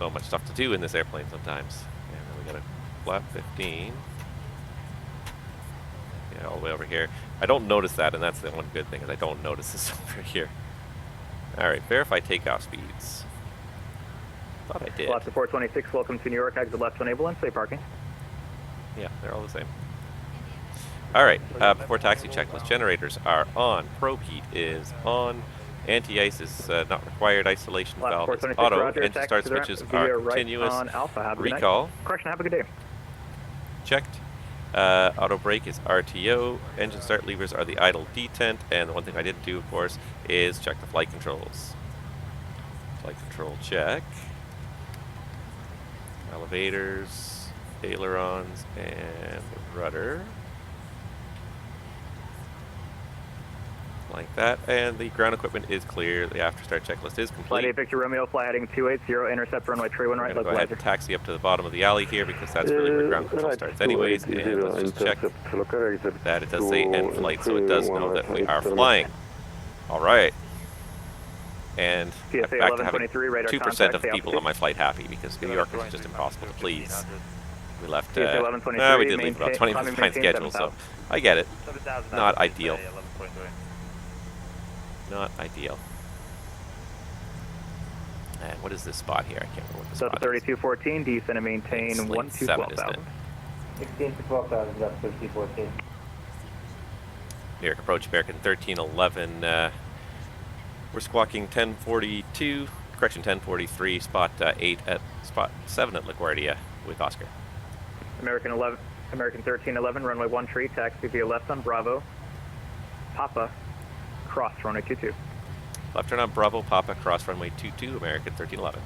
So much stuff to do in this airplane sometimes. And then we got a flap 15. Yeah, all the way over here. I don't notice that, and that's the one good thing is I don't notice this over here. Alright, verify takeoff speeds. Thought I did. Lots of 426, welcome to New York, exit left enable and safe parking. Yeah, they're all the same. Alright, before taxi checklist, generators are on, probe heat is on, anti-ice is not required, isolation valve is auto, Roger, engine start switches are right continuous, on Alpha. Have a good night. recall, Correction, have a good day. checked, auto brake is RTO, engine start levers are the idle detent, and the one thing I didn't do, of course, is check the flight controls. Flight control check, elevators, ailerons, and rudder. Like that, and the ground equipment is clear. The after start checklist is complete. Flight 8 Victor Romeo, fly heading 280, intercept runway tree 1 right, We're gonna go ahead and taxi up to the bottom of the alley here because that's really where ground control starts anyways, and let's just check that it does say end flight, so it does know that we are flying. Alright. And I'm back to having 2% of people on my flight happy because New York is just impossible to please. We left, we did leave about 20 minutes behind schedule, so I get it. Not ideal. Not ideal. And what is this spot here? I can't remember what the spot is. 3214, descend and maintain 1 to 12,000. 16 to 12,000, that's 3214. New York approach, American 1311. We're squawking 1042, correction 1043, spot 8 at spot 7 at LaGuardia with Oscar. American 1311, runway 1 tree, taxi via left on Bravo, Papa, cross runway 22. Left turn on Bravo, Papa, cross runway 22, American 1311.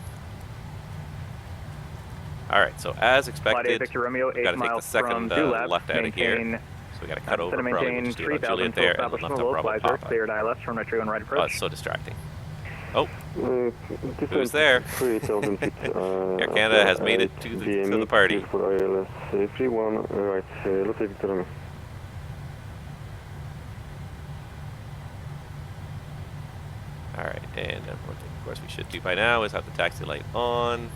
Alright, so as expected, Victor Romeo, we've got to take the second left out of here. So we got to cut over probably, we'll just do it on Juliet there, and then left on Bravo, Papa. Cleared ILS, runway 31 right approach. Oh, it's so distracting. Oh, who's there? Air Canada has made it to the party. Alright, and one thing of course we should do by now is have the taxi light on.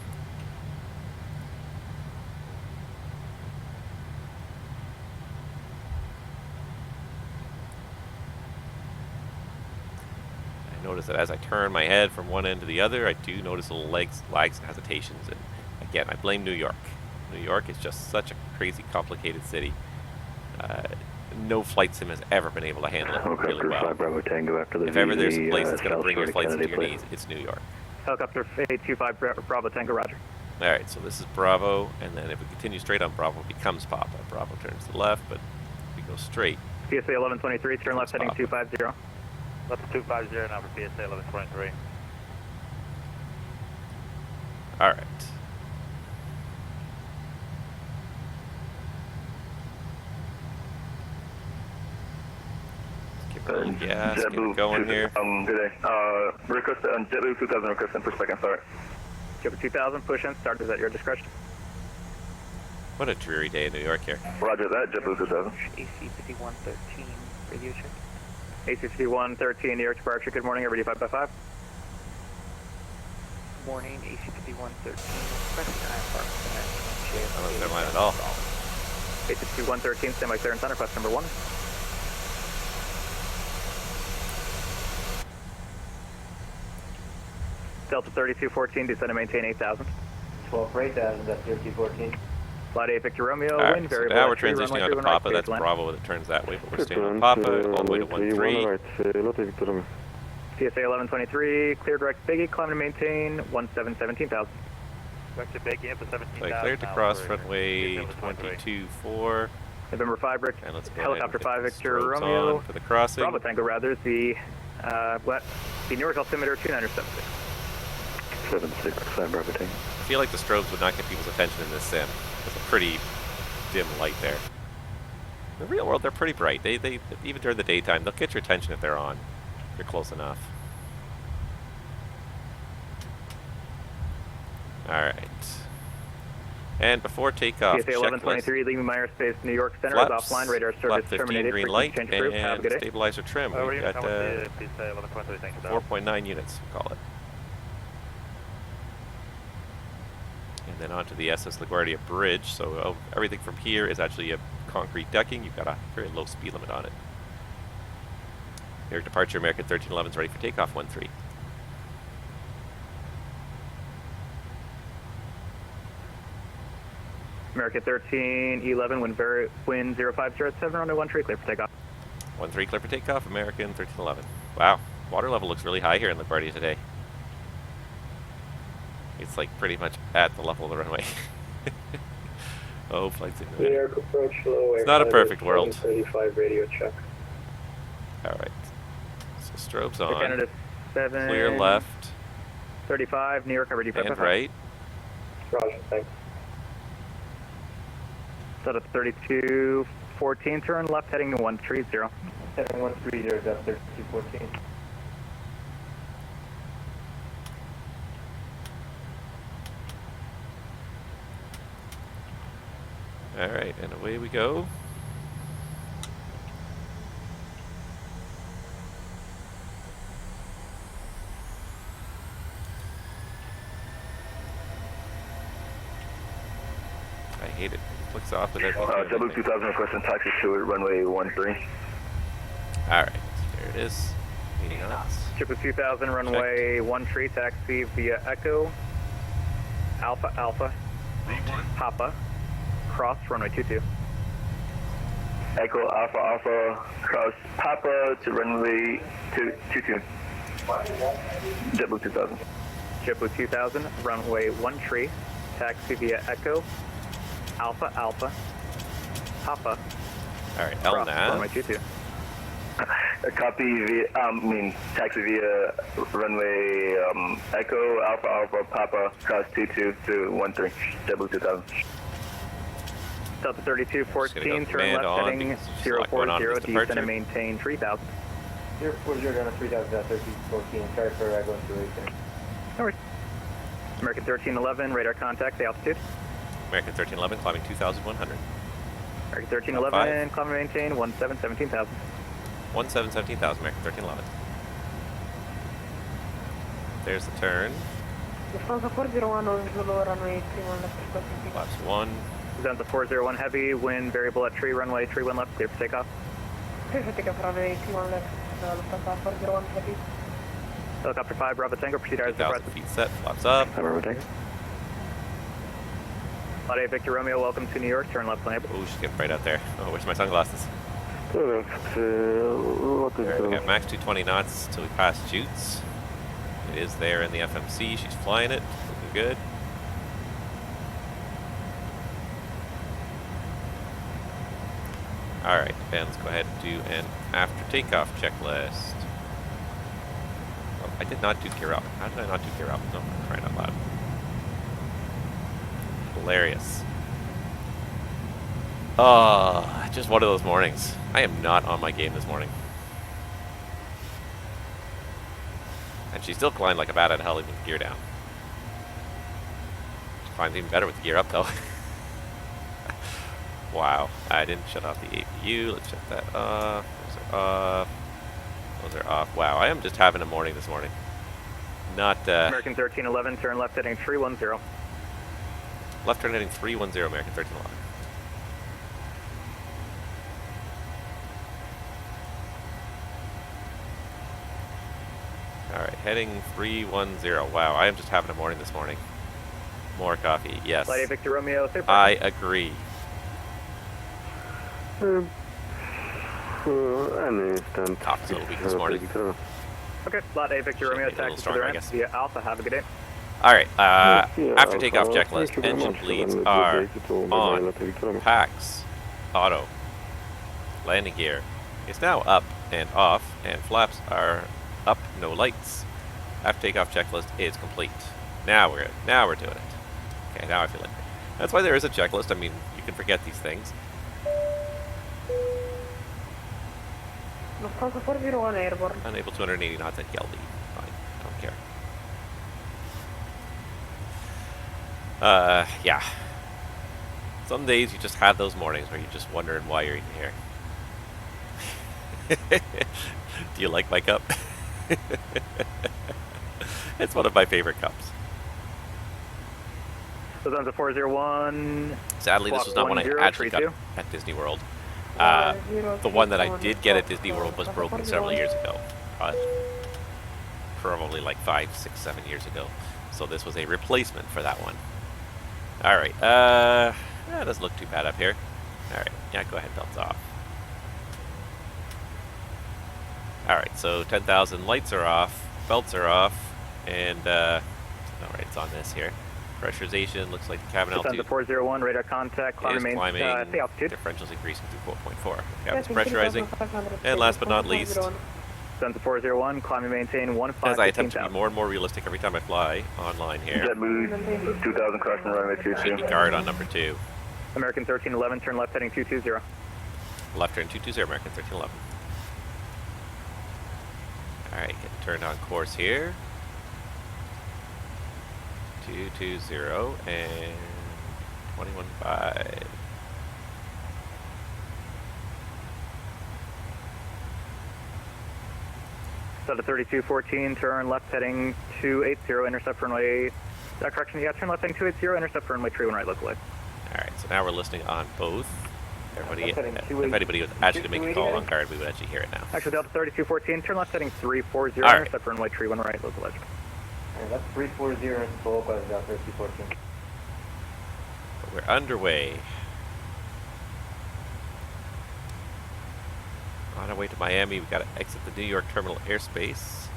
I notice that as I turn my head from one end to the other, I do notice little lags and hesitations, and again, I blame New York. New York is just such a crazy, complicated city. No flight sim has ever been able to handle it really well. If ever there's a place that's going to bring your flights into your knees, it's New York. Helicopter 825 Bravo Tango, roger. Alright, so this is Bravo, and then if we continue straight on Bravo, it becomes Papa. Bravo turns to the left, but if we go straight. PSA 1123, turn left heading 250. Left 250 now for PSA 1123. Alright. Gas, get it going here. Good day. Request on JetBlue 2000, request and push back and start. JetBlue 2000, push and start is at your discretion. What a dreary day in New York here. Roger that, JetBlue 2000. AC 5113, radio check. AC 5113, New York departure, good morning, everybody 5x5. Morning, AC 5113, requesting IFR. I don't know their line at all. AC 5113, stand by clearance on request number 1. Delta 3214, descend and maintain 8,000. 12 for 8,000, that's 3214. Flight 8 Victor Romeo, All right, wind so variable. now we're transitioning onto Papa. That's Bravo that turns that way, but we're staying on Papa all the way to 13. PSA 1123, clear direct Biggie, climb and maintain 17,000. Vector Biggie for 17,000. So cleared to cross runway 22-4. November 5, Rick. And let's go Helicopter 5 Victor strobes Romeo. on for the crossing. Bravo Tango, rather, the New York altimeter 2976. 76, Bravo Tango. I feel like the strobes would not get people's attention in this sim. It's a pretty dim light there. In the real world, they're pretty bright. They even during the daytime, they'll get your attention if they're on. If you're close enough. Alright. And before takeoff, PSA 1123, leaving my airspace, New York Center, is offline, radar service terminated, green light, change approved, have a good day. stabilizer trim. We've got 4.9 units, we'll call it. And then onto the SS LaGuardia Bridge. So everything from here is actually a concrete decking. You've got a very low speed limit on it. New York departure, American 1311 is ready for takeoff, 13. American 1311, wind 050 runway 13, clear for takeoff. 13 clear for takeoff, American 1311. Wow, water level looks really high here in LaGuardia today. It's like pretty much at the level of the runway. Oh, flight signal. New York approach low. It's not a perfect world. 35 radio check. Alright. So strobes on. Canada 7. Clear left. 35, New York, cover deep. And right. Roger, thanks. Set up 32, 14, turn left heading to 130. Heading 130, up 3214. Alright, and away we go. I hate it. It flicks off without me doing Taboo 2000 requesting taxi to runway 13. Alright, there it is. Meeting us. Taboo 2000, runway 13, taxi via Echo, Alpha Alpha, Papa, cross runway 22. Echo Alpha Alpha cross Papa to runway 22. JetBlue 2000. JetBlue 2000, runway 13, taxi via Echo, Alpha Alpha, Papa, Alright, cross LNAV. runway 22. Copy via, taxi via runway Echo Alpha Alpha Papa cross 22 to 13. JetBlue 2000. Delta 32, 14, go turn command left on heading because there's a lot going on 040, with this descend departure. and maintain 3000. 040 down to 3000, 1314. Sorry for going through racing. No worries. American 1311, radar contact, the altitude. American 1311 climbing 2,100. American 1311, climb and maintain 17,000. 17,000, American 1311. There's the turn. Lufthansa 401 on Zulu, runway 31 left, requesting Flaps 1. Present the 401 heavy, wind variable at tree, runway 31 left, clear for takeoff. clear for takeoff, runway 31 left, Lufthansa 401 heavy. Helicopter 5, Bravo Tango, proceed as 2,000 requested. feet set, flaps up. Bravo Tango. Lot A, Victor Romeo, welcome to New York, turn left lane. Oh, she's getting right out there. Oh, where's my sunglasses? Correct. Alright, we got max 220 knots till we pass Jutes. It is there in the FMC. She's flying it. Looking good. Alright, Ben, let's go ahead and do an after takeoff checklist. Oh, I did not do gear up. How did I not do gear up? No, I'm crying out loud. Hilarious. Oh, just one of those mornings. I am not on my game this morning. And she still climbed like a bat out of hell even with gear down. She climbs even better with the gear up though. Wow. I didn't shut off the APU. Let's shut that off. Those are off. Those are off. Wow, I am just having a morning this morning. Not, American 1311, turn left heading 310. left turn heading 310, American 1311. Alright, heading 310. Wow, I am just having a morning this morning. More coffee, yes. Light A, Victor Romeo, clear for I agree. Coffee's a little weak this morning. Okay, Lot A, Victor Romeo, Should've been a little taxi to the stronger, I ramp guess. via Alpha, have a good day. Alright, after takeoff checklist. Engine bleeds are on. Packs. Auto. Landing gear is now up and off, and flaps are up, no lights. After takeoff checklist is complete. Now we're doing it. Okay, now I feel it. That's why there is a checklist. I mean, you can forget these things. Lufthansa 401 airborne. Unable 280 knots at Geldy. Fine, I don't care. Yeah. Some days you just have those mornings where you're just wondering why you're even here. Do you like my cup? It's one of my favorite cups. Lufthansa 401. Sadly, this was not one I actually got at Disney World. The one that I did get at Disney World was broken several years ago. Probably like 5, 6, 7 years ago. So this was a replacement for that one. Alright, that doesn't look too bad up here. Alright, yeah, go ahead, belts off. Alright, so 10,000 lights are off, belts are off, and, alright, it's on this here. Pressurization, looks like the cabin altitude 401, radar contact, climb remains, climbing, altitude. differentials increasing to 4.4. Cabin's pressurizing, and last but not least, Lufthansa 401, climb and maintain 15. as I attempt to be more and more realistic every time I fly online here. JetBlue 2000 crossing runway 22. Should be guard on number 2. American 1311, turn left heading 220. Left turn 220, American 1311. Alright, getting turned on course here. 220 and 21.5. Delta 3214, turn left heading 280, intercept runway. Correction, yeah, turn left heading 280, intercept runway 31 right locally. Alright, so now we're listening on both. Everybody, if anybody was actually to make a call on guard, we would actually hear it now. Actually, Delta 3214, turn left heading 340, All right. intercept runway 31 right local edge. That's 340 and slow by Delta 3214. We're underway. On our way to Miami, we've got to exit the New York Terminal airspace.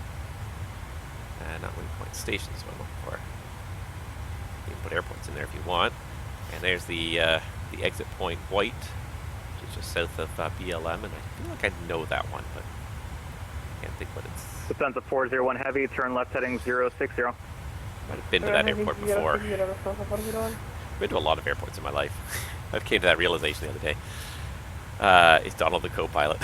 Not waypoint stations is what I'm looking for. You can put airports in there if you want. And there's the exit point white, which is just south of BLM, and I feel like I know that one, but I can't think what it's. Lufthansa 401 heavy, turn left heading 060. Might have been to that airport before. I've been to a lot of airports in my life. I came to that realization the other day. Is Donald the co-pilot?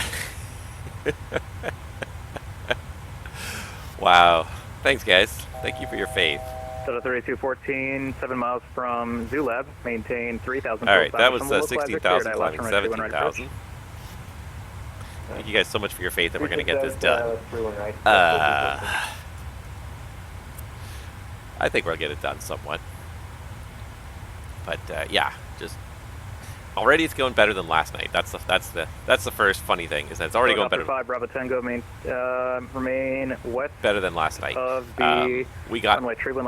Wow. Thanks, guys. Thank you for your faith. Delta 3214, 7 miles from Zulab, maintain 3,000. All right, that was 16,000 climbing 17,000. Thank you guys so much for your faith that we're going to get this done. I think we'll get it done somewhat. But yeah, just already it's going better than last night. That's the first funny thing is that it's already going better. 5 Bravo Tango, remain west. Better than last night. Of the we got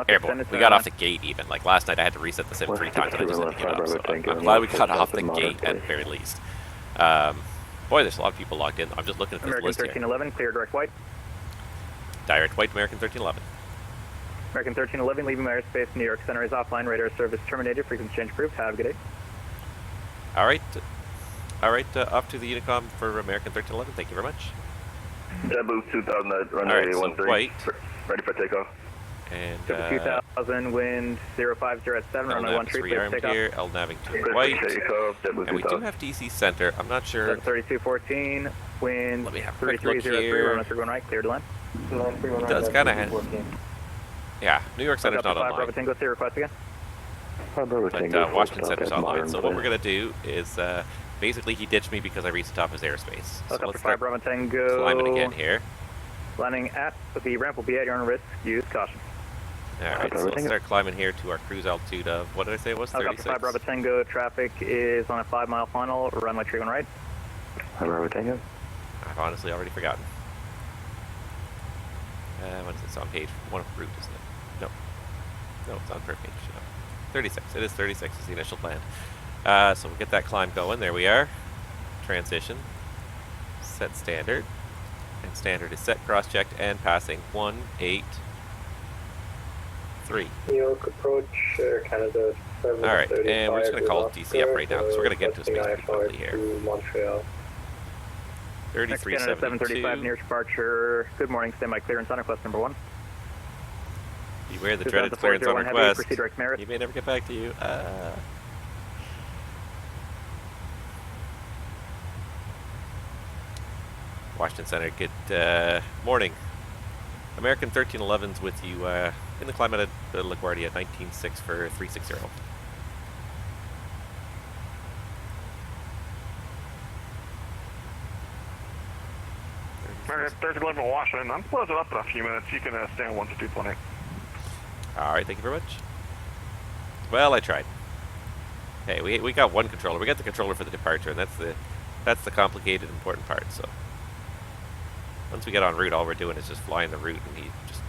airborne. We got off the gate even. Like last night, I had to reset the sim 3 times and I just had to give up. So I'm glad we got off the gate at the very least. Boy, there's a lot of people logged in. I'm just looking at this American list here. 1311, clear direct white. Direct white, American 1311. American 1311, leaving my airspace. New York Center is offline. Radar service terminated. Frequency change approved. Have a good day. All right, off to the Unicom for American 1311. Thank you very much. JetBlue 2000 at runway 13. White. Ready for takeoff. And 2000, wind 050 at 7, runway 13, clear rearm takeoff. here, LNAVing to white. And we do have DC center. I'm not sure. 3214, wind Let me have a quick look 3303, here. runway 31 right, clear to land. It does kind of. Yeah, New York Center's not online. Bravo Tango, clear request again. But Washington Center's online. So what we're going to do is basically he ditched me because I reached the top of his airspace. So let's start Bravo Tango. climbing again here. Landing at the ramp will be at your own risk. Use caution. Alright, so let's start climbing here to our cruise altitude of, what did I say it was, 36? 5 Bravo Tango, traffic is on a 5-mile final, runway 31 right. Bravo Tango. I've honestly already forgotten. What is this on page 1 of route, isn't it? No, it's on per page. No. 36, it is 36 is the initial plan. So we'll get that climb going, there we are. Transition. Set standard. And standard is set, cross-checked, and passing 183. New York approach, Canada 7. Alright, and we're just going to call DC up right now, because we're going to get to space pretty quickly here. Montreal. 3372. 735 near departure. Good morning, standby clearance on request number 1. Beware the dreaded clearance on request. Merit. He may never get back to you. Washington Center, good morning. American 1311's with you in the climate at LaGuardia, 19.6 for 360. American 1311 Washington. I'm closing up in a few minutes. You can stay on 122.8. All right, thank you very much. Well, I tried. Hey, we got one controller. We got the controller for the departure, and that's the complicated, important part. So once we get en route, all we're doing is just flying the route, and he just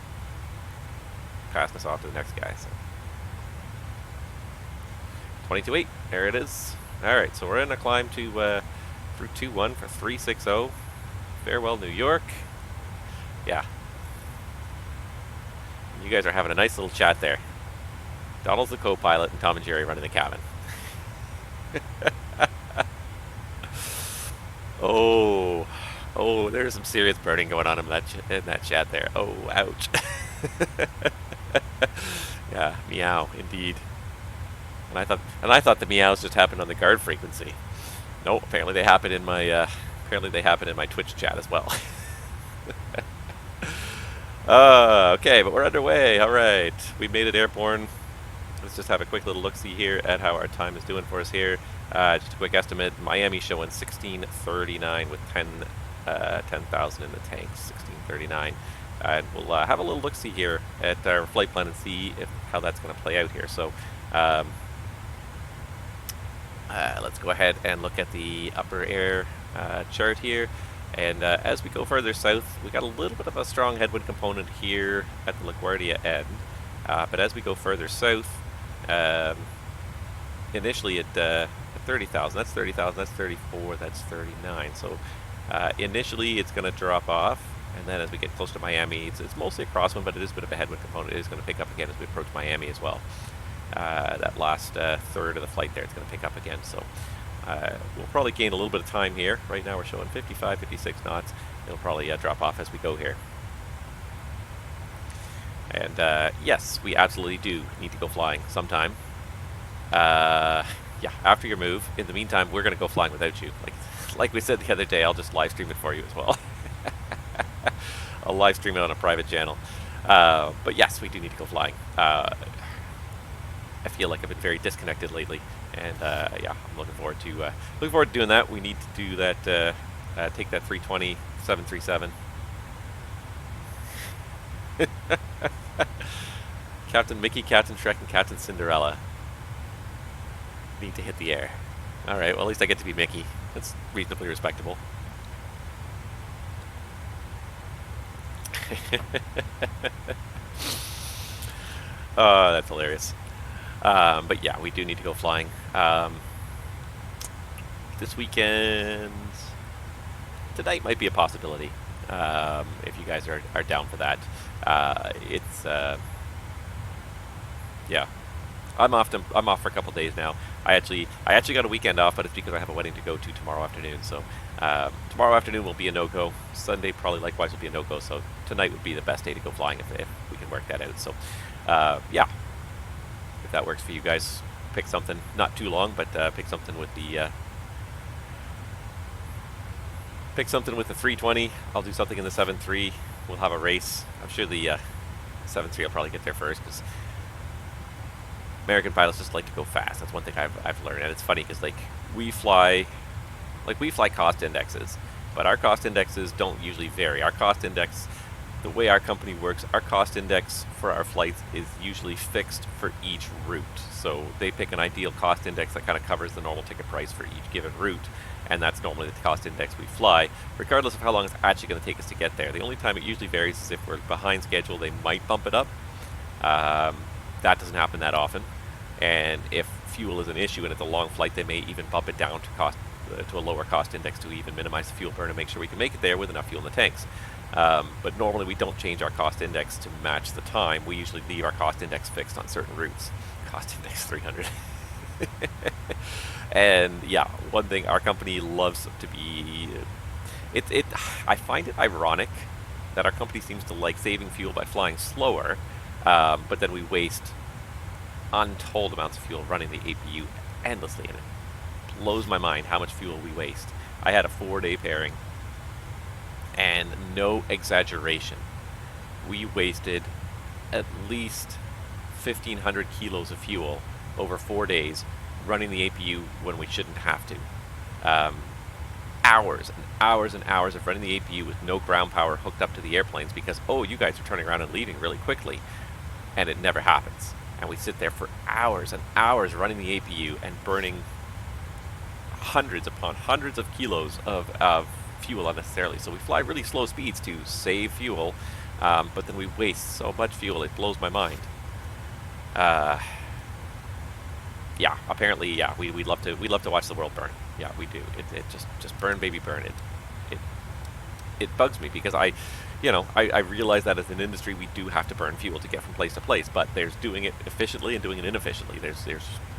passing us off to the next guy. So 22.8, there it is. All right, so we're in a climb to through 2-1 for 360. Farewell, New York. Yeah. You guys are having a nice little chat there. Donald's the co-pilot, and Tom and Jerry running the cabin. Oh, there's some serious burning going on in that chat there. Oh, ouch. Yeah, meow, indeed. And I thought the meows just happened on the guard frequency. No, apparently they happen in my Twitch chat as well. Okay, but we're underway. All right, we made it airborne. Let's just have a quick little look-see here at how our time is doing for us here. Just a quick estimate. Miami showing 1639 with 10,000 in the tanks. 1639, and we'll have a little look-see here at our flight plan and see how that's going to play out here. So. Let's go ahead and look at the upper air chart here. And as we go further south, we got a little bit of a strong headwind component here at the LaGuardia end. But as we go further south, initially at 30,000, that's 30,000, that's 34, that's 39. So initially it's going to drop off. And then as we get close to Miami, it's mostly a crosswind, but it is a bit of a headwind component. It is going to pick up again as we approach Miami as well. That last third of the flight there, it's going to pick up again. So we'll probably gain a little bit of time here. Right now we're showing 55, 56 knots. It'll probably drop off as we go here. And yes, we absolutely do need to go flying sometime. Yeah, after your move. In the meantime, we're going to go flying without you. Like we said the other day, I'll just live stream it for you as well. I'll live stream it on a private channel. But yes, we do need to go flying. I feel like I've been very disconnected lately, and yeah, I'm looking forward to doing that. We need to do that. Take that 320 737. Captain Mickey, Captain Shrek, and Captain Cinderella need to hit the air. All right. Well, at least I get to be Mickey. That's reasonably respectable. Oh, that's hilarious. But yeah, we do need to go flying. This weekend, tonight might be a possibility. If you guys are down for that. Yeah, I'm off for a couple days now. I actually got a weekend off, but it's because I have a wedding to go to tomorrow afternoon. So tomorrow afternoon will be a no-go. Sunday probably likewise will be a no-go. So tonight would be the best day to go flying if we can work that out. So yeah, if that works for you guys, pick something not too long, but pick something with the 320. I'll do something in the 7.3. We'll have a race. I'm sure the 7.3 will probably get there first because American pilots just like to go fast. That's one thing I've learned, and it's funny because we fly cost indexes, but our cost indexes don't usually vary. Our cost index, the way our company works, our cost index for our flights is usually fixed for each route. So they pick an ideal cost index that kind of covers the normal ticket price for each given route, and that's normally the cost index we fly, regardless of how long it's actually going to take us to get there. The only time it usually varies is if we're behind schedule. They might bump it up. That doesn't happen that often. And if fuel is an issue and it's a long flight, they may even bump it down to a lower cost index to even minimize the fuel burn and make sure we can make it there with enough fuel in the tanks. But normally we don't change our cost index to match the time. We usually leave our cost index fixed on certain routes. Cost index 300. And yeah, one thing our company loves to be... I find it ironic that our company seems to like saving fuel by flying slower, but then we waste untold amounts of fuel running the APU endlessly, and it blows my mind how much fuel we waste. I had a 4-day pairing, and no exaggeration, we wasted at least 1,500 kilos of fuel over 4 days running the APU when we shouldn't have to. Hours and hours and hours of running the APU with no ground power hooked up to the airplanes because, oh, you guys are turning around and leaving really quickly, and it never happens. and we sit there for hours and hours running the APU and burning hundreds upon hundreds of kilos of fuel unnecessarily. So we fly really slow speeds to save fuel, but then we waste so much fuel, it blows my mind. Yeah, apparently, yeah, we love to watch the world burn. Yeah, we do. It just burn, baby, burn. It bugs me because I realize that as an industry we do have to burn fuel to get from place to place, but there's doing it efficiently and doing it inefficiently. There's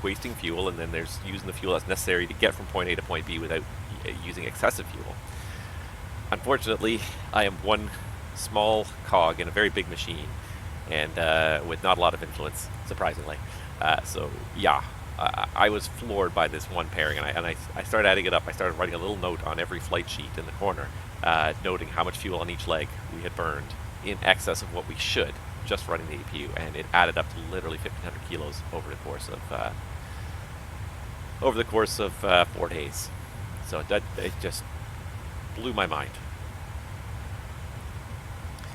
wasting fuel, and then there's using the fuel that's necessary to get from point A to point B without using excessive fuel. Unfortunately, I am one small cog in a very big machine, and with not a lot of influence, surprisingly. So yeah, I was floored by this one pairing, and I started adding it up. I started writing a little note on every flight sheet in the corner, noting how much fuel on each leg we had burned in excess of what we should just running the APU, and it added up to literally 1,500 kilos over the course of 4 days. So it just blew my mind.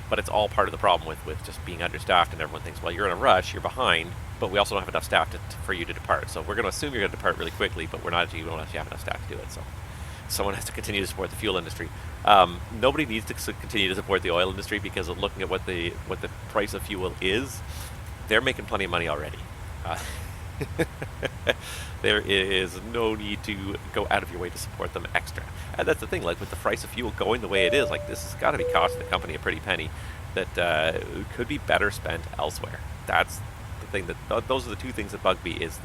But it's all part of the problem with just being understaffed, and everyone thinks, well, you're in a rush, you're behind, but we also don't have enough staff for you to depart. So we're going to assume you're going to depart really quickly, but we don't actually have enough staff to do it. So someone has to continue to support the fuel industry. Nobody needs to continue to support the oil industry, because of looking at what the price of fuel is, they're making plenty of money already. There is no need to go out of your way to support them extra. And that's the thing, like with the price of fuel going the way it is, like this has got to be costing the company a pretty penny that could be better spent elsewhere. That's the thing those are the two things that bug me, is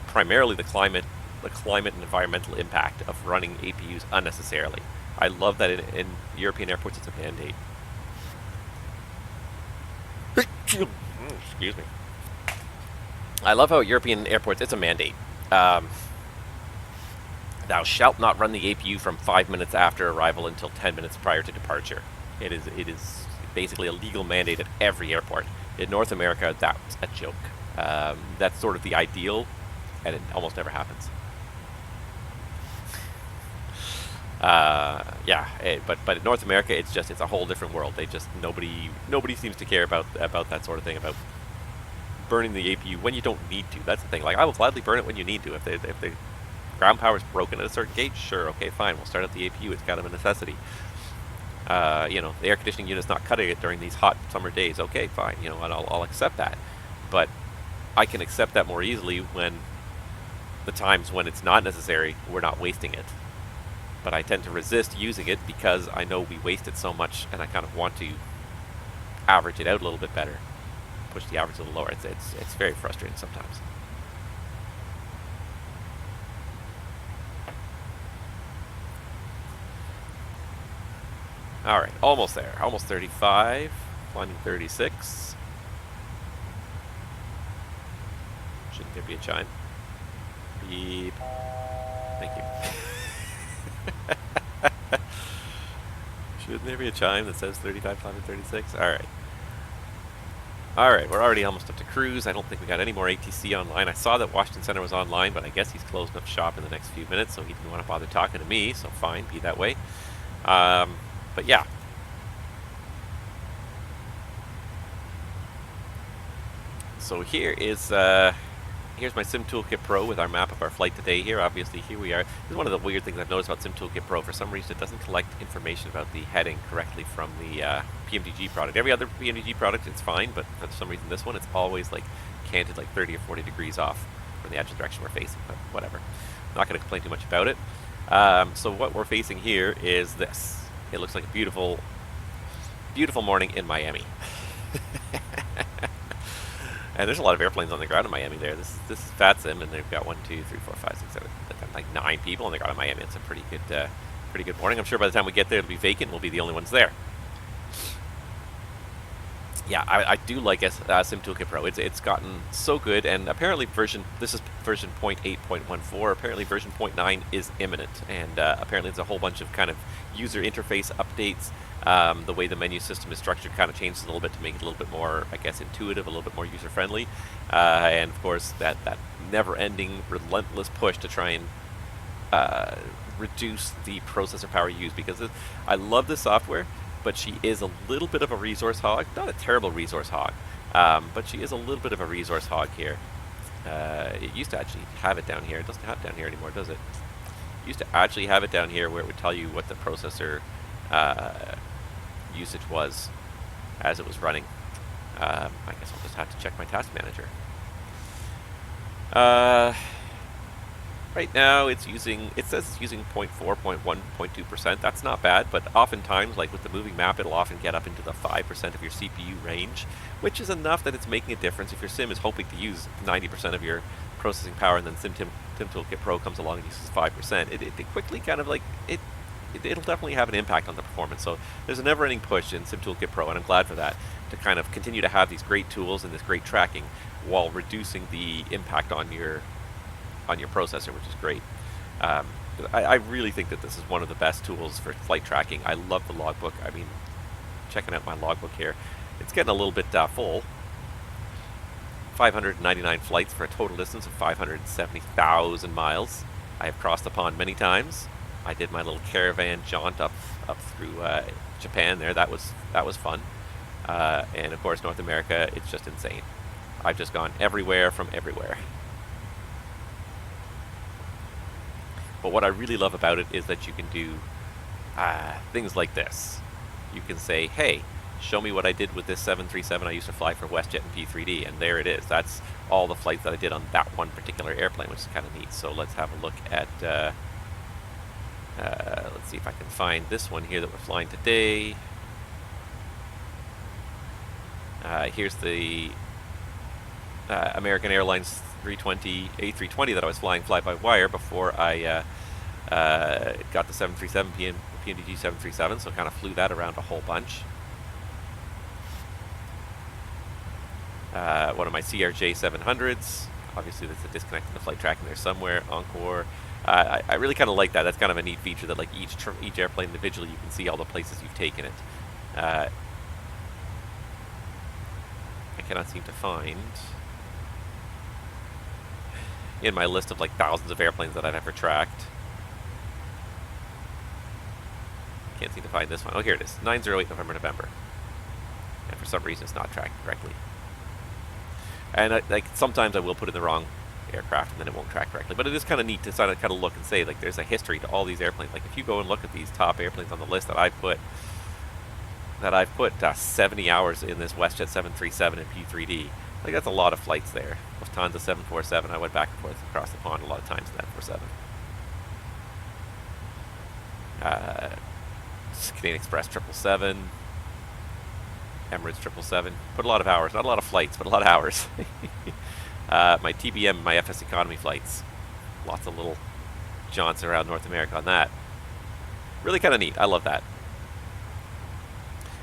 primarily the climate and environmental impact of running APUs unnecessarily. I love that in European airports it's a mandate. Excuse me. I love how at European airports it's a mandate. Thou shalt not run the APU from 5 minutes after arrival until 10 minutes prior to departure. It is basically a legal mandate at every airport. In North America, that's a joke. That's sort of the ideal, and it almost never happens. But in North America, it's a whole different world. Nobody seems to care about that sort of thing, about burning the APU when you don't need to. That's the thing. Like, I will gladly burn it when you need to. If the ground power is broken at a certain gauge, sure, okay, fine, we'll start up the APU. It's kind of a necessity. The air conditioning unit's not cutting it during these hot summer days. Okay, fine, and I'll accept that. But I can accept that more easily when the times when it's not necessary, we're not wasting it. But I tend to resist using it because I know we waste it so much, and I kind of want to average it out a little bit better. Push the average a little lower. It's very frustrating sometimes. Alright, almost there. Almost 35. Climbing 36. Shouldn't there be a chime? Beep. Thank you. Shouldn't there be a chime that says 35, climbing 36? Alright. Alright, we're already almost up to cruise. I don't think we got any more ATC online. I saw that Washington Center was online, but I guess he's closing up shop in the next few minutes, so he didn't want to bother talking to me, so fine, be that way. But yeah. So here is here's my SimToolKitPro with our map of our flight today here. Obviously, here we are. This is one of the weird things I've noticed about SimToolKitPro. For some reason, it doesn't collect information about the heading correctly from the PMDG product. Every other PMDG product, it's fine, but for some reason, this one, it's always like canted like 30 or 40 degrees off from the actual direction we're facing, but whatever. I'm not going to complain too much about it. So what we're facing here is this. It looks like a beautiful, beautiful morning in Miami. And there's a lot of airplanes on the ground in Miami there. This is VATSIM, and they've got 1, 2, 3, 4, 5, 6, 7, like 9 people on the ground in Miami. It's a pretty good morning. I'm sure by the time we get there, it'll be vacant. We'll be the only ones there. Yeah, I do like SimToolKitPro. It's gotten so good, and apparently this is version 0.8.14. Apparently version 0.9 is imminent, and apparently there's a whole bunch of kind of user interface updates. The way the menu system is structured kind of changes a little bit to make it a little bit more, I guess, intuitive, a little bit more user-friendly. And of course, that never-ending, relentless push to try and reduce the processor power used, because I love this software, but she is a little bit of a resource hog. Not a terrible resource hog, but she is a little bit of a resource hog here. It used to actually have it down here. It doesn't have it down here anymore, does it? It used to actually have it down here where it would tell you what the processor usage was as it was running. I guess I'll just have to check my task manager. Right now it says it's using 0.4, 0.1, 0.2%. That's not bad, but oftentimes, like with the moving map, it'll often get up into the 5% of your CPU range, which is enough that it's making a difference if your sim is hoping to use 90% of your processing power, and then SimToolKitPro comes along and uses 5%. It quickly kind of like, it'll definitely have an impact on the performance. So there's a never-ending push in SimToolKitPro, and I'm glad for that, to kind of continue to have these great tools and this great tracking while reducing the impact on your processor, which is great. I really think that this is one of the best tools for flight tracking. I love the logbook. I mean, checking out my logbook here, it's getting a little bit full. 599 flights for a total distance of 570,000 miles. I have crossed the pond many times. I did my little caravan jaunt up through Japan there. That was fun. And of course, North America, it's just insane. I've just gone everywhere from everywhere. But what I really love about it is that you can do things like this. You can say, hey, show me what I did with this 737 I used to fly for WestJet and P3D, and there it is. That's all the flights that I did on that one particular airplane, which is kind of neat. So let's have a look at, let's see if I can find this one here that we're flying today. Here's the American Airlines A320 that I was flying fly-by-wire before I got the 737 PNDG 737, so kind of flew that around a whole bunch. One of my CRJ 700s. Obviously, there's a disconnect in the flight tracking there somewhere. Encore. I really kind of like that. That's kind of a neat feature that, like, each airplane individually, you can see all the places you've taken it. I cannot seem to find in my list of like thousands of airplanes that I've ever tracked. Can't seem to find this one. Oh, here it is. 908 November. And for some reason, it's not tracked correctly. And like sometimes I will put in the wrong aircraft and then it won't track correctly. But it is kind of neat to kind of look and say, like, there's a history to all these airplanes. Like if you go and look at these top airplanes on the list that I've put 70 hours in this WestJet 737 and P3D. Like, that's a lot of flights there. Lufthansa 747, I went back and forth across the pond a lot of times in that 47. Canadian Express 777, Emirates 777. Put a lot of hours, not a lot of flights, but a lot of hours. My TBM, my FS economy flights. Lots of little jaunts around North America on that. Really kind of neat. I love that.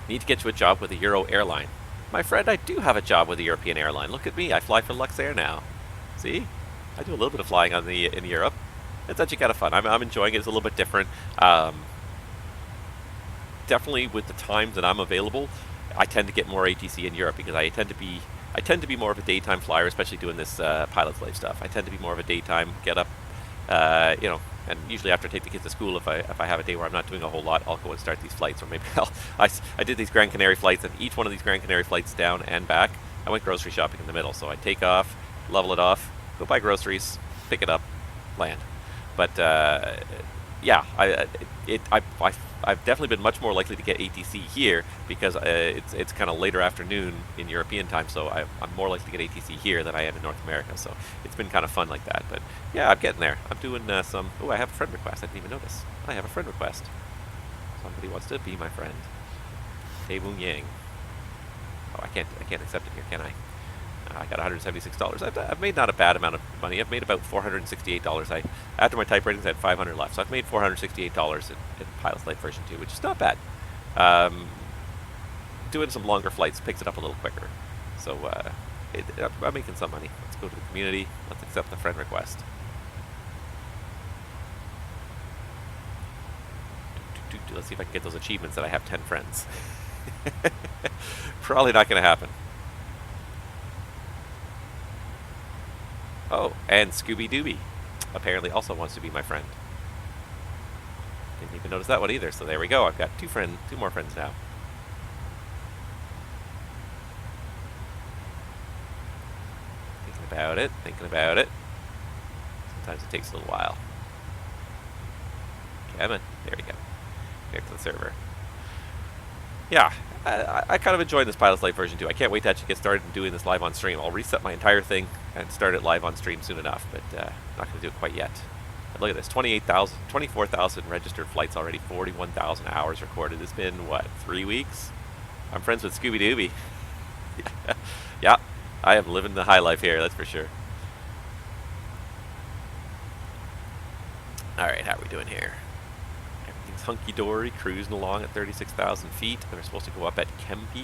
Need to get you a job with a Euro airline. My friend, I do have a job with a European airline. Look at me, I fly for Luxair now. See? I do a little bit of flying on in Europe. It's actually kind of fun. I'm enjoying it. It's a little bit different. Definitely with the times that I'm available, I tend to get more ATC in Europe because I tend to be more of a daytime flyer, especially doing this pilot slave stuff. I tend to be more of a daytime get up, you know, and usually after I take the kids to school, if I have a day where I'm not doing a whole lot, I'll go and start these flights, or maybe I did these Gran Canaria flights, and each one of these Gran Canaria flights down and back, I went grocery shopping in the middle. So I take off, level it off, go buy groceries, pick it up, land. But yeah, I've definitely been much more likely to get ATC here because it's kind of later afternoon in European time, so I'm more likely to get ATC here than I am in North America. So it's been kind of fun like that. But yeah, I'm getting there. I'm doing some. Oh, I have a friend request. I didn't even notice. I have a friend request. Somebody wants to be my friend. Taboo Yang. Oh, I can't accept it here, can I? I got $176. I've made not a bad amount of money. I've made about $468. After my type ratings, I had 500 left, so I've made $468 in Pilot's Light version 2, which is not bad. Doing some longer flights picks it up a little quicker, so I'm making some money. Let's go to the community. Let's accept the friend request. Let's see if I can get those achievements that I have 10 friends. Probably not going to happen. Oh, and Scooby Dooby apparently also wants to be my friend. Didn't even notice that one either, so there we go. I've got two more friends now. about it, thinking about it. Sometimes it takes a little while. Come on, there we go. Back to the server. Yeah, I kind of enjoyed this Pilot's Lite version 2. I can't wait to actually get started in doing this live on stream. I'll reset my entire thing and start it live on stream soon enough, but not going to do it quite yet. But look at this, 24,000 registered flights already, 41,000 hours recorded. It's been, what, 3 weeks? I'm friends with Scooby Dooby. Yeah, I am living the high life here, that's for sure. Alright, how are we doing here? Everything's hunky-dory, cruising along at 36,000 feet. And we're supposed to go up at Kempe.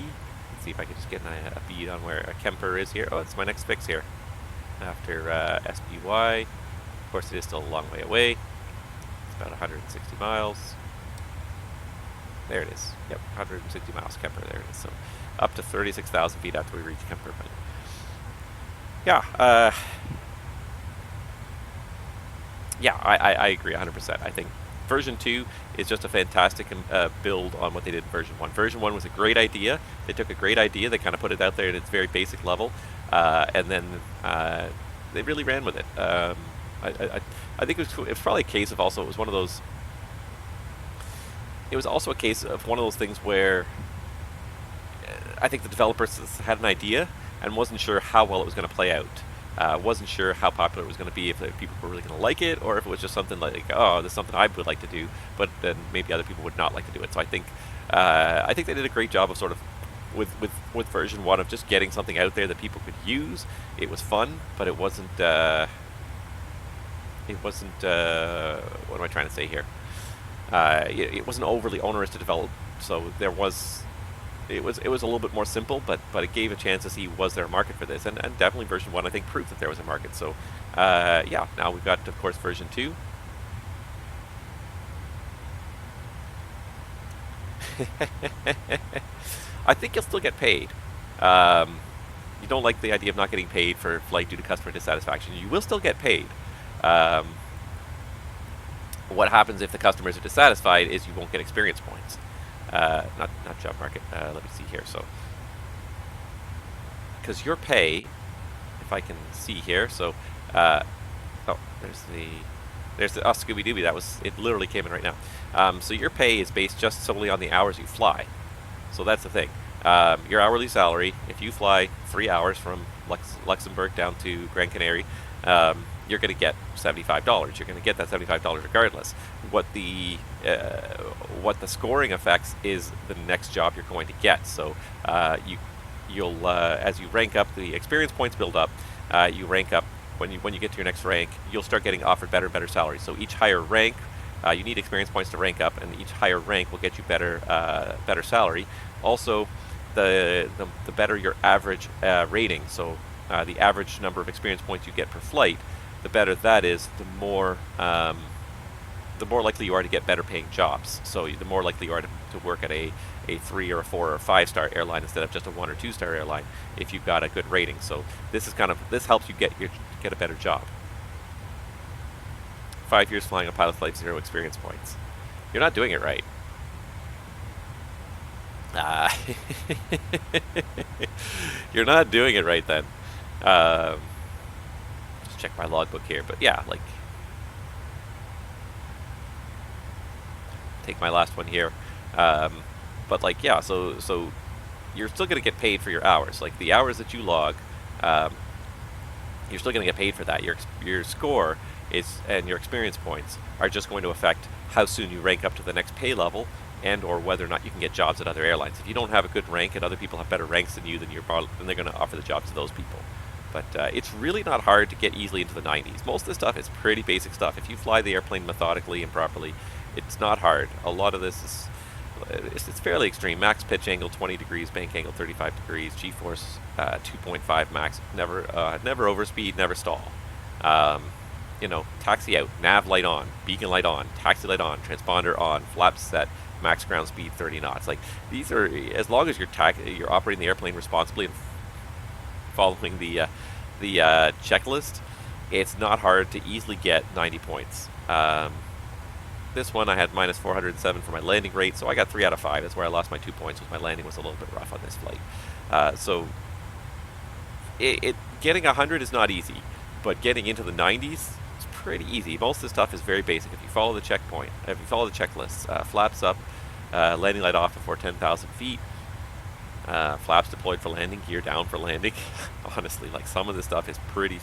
Let's see if I can just get a bead on where a Kemper is here. Oh, it's my next fix here. After SPY. Of course, it is still a long way away. It's about 160 miles. There it is. Yep, 160 miles, Kemper. There it is. So up to 36,000 feet after we reach Kemper. But yeah, yeah, I agree 100%. I think version 2 is just a fantastic build on what they did in version 1. Version 1 was a great idea. They took a great idea, they kind of put it out there at its very basic level, and then they really ran with it. I think it was probably a case of also, it was one of those, it was also a case of one of those things where I think the developers had an idea and wasn't sure how well it was going to play out. Wasn't sure how popular it was going to be, if people were really going to like it, or if it was just something like, oh, this is something I would like to do, but then maybe other people would not like to do it. So I think they did a great job of sort of with version 1 of just getting something out there that people could use. It was fun, but it wasn't. What am I trying to say here? It wasn't overly onerous to develop, so there was. It was a little bit more simple, but it gave a chance to see was there a market for this, and definitely version 1 I think proved that there was a market. So yeah, now we've got of course version 2. I think you'll still get paid. You don't like the idea of not getting paid for flight due to customer dissatisfaction. You will still get paid. What happens if the customers are dissatisfied is you won't get experience points. Not job market. Let me see here. So, because your pay, if I can see here, so oh, there's the Scooby Dooby. That was, it literally came in right now. So your pay is based just solely on the hours you fly. So that's the thing. Your hourly salary, if you fly 3 hours from Luxembourg down to Gran Canaria, you're going to get $75. You're going to get that $75 regardless. What the scoring affects is the next job you're going to get. So you'll as you rank up, the experience points build up. You rank up when you get to your next rank. You'll start getting offered better and better salaries. So each higher rank, you need experience points to rank up, and each higher rank will get you better salary. Also, the better your average rating. So the average number of experience points you get per flight, the better that is, the more likely you are to get better paying jobs. So the more likely you are to work at a 3 or a 4 or a 5-star airline instead of just a 1 or 2-star airline if you've got a good rating. So this helps you get a better job. 5 years flying a pilot flight, 0 experience points. You're not doing it right. You're not doing it right then. Just check my logbook here, but yeah, like, take my last one here. But like, yeah, so you're still going to get paid for your hours. Like the hours that you log, you're still going to get paid for that. Your score is, and your experience points are just going to affect how soon you rank up to the next pay level, and or whether or not you can get jobs at other airlines. If you don't have a good rank and other people have better ranks than you, then they're going to offer the jobs to those people. But it's really not hard to get easily into the 90s. Most of this stuff is pretty basic stuff. If you fly the airplane methodically and properly, it's not hard. A lot of this is it's fairly extreme. Max pitch angle 20 degrees, bank angle 35 degrees, G-force 2.5 max. Never overspeed, never stall. You know, taxi out, nav light on, beacon light on, taxi light on, transponder on, flaps set, max ground speed 30 knots. Like, these are, as long as you're operating the airplane responsibly and following the checklist, it's not hard to easily get 90 points. This one I had minus 407 for my landing rate, so I got 3 out of 5. That's where I lost my 2 points, because my landing was a little bit rough on this flight. So getting 100 is not easy, but getting into the 90s is pretty easy. Most of the stuff is very basic. If you follow the checkpoint, if you follow the checklists, flaps up, landing light off before 10,000 feet, flaps deployed for landing, gear down for landing. Honestly, like some of this stuff is pretty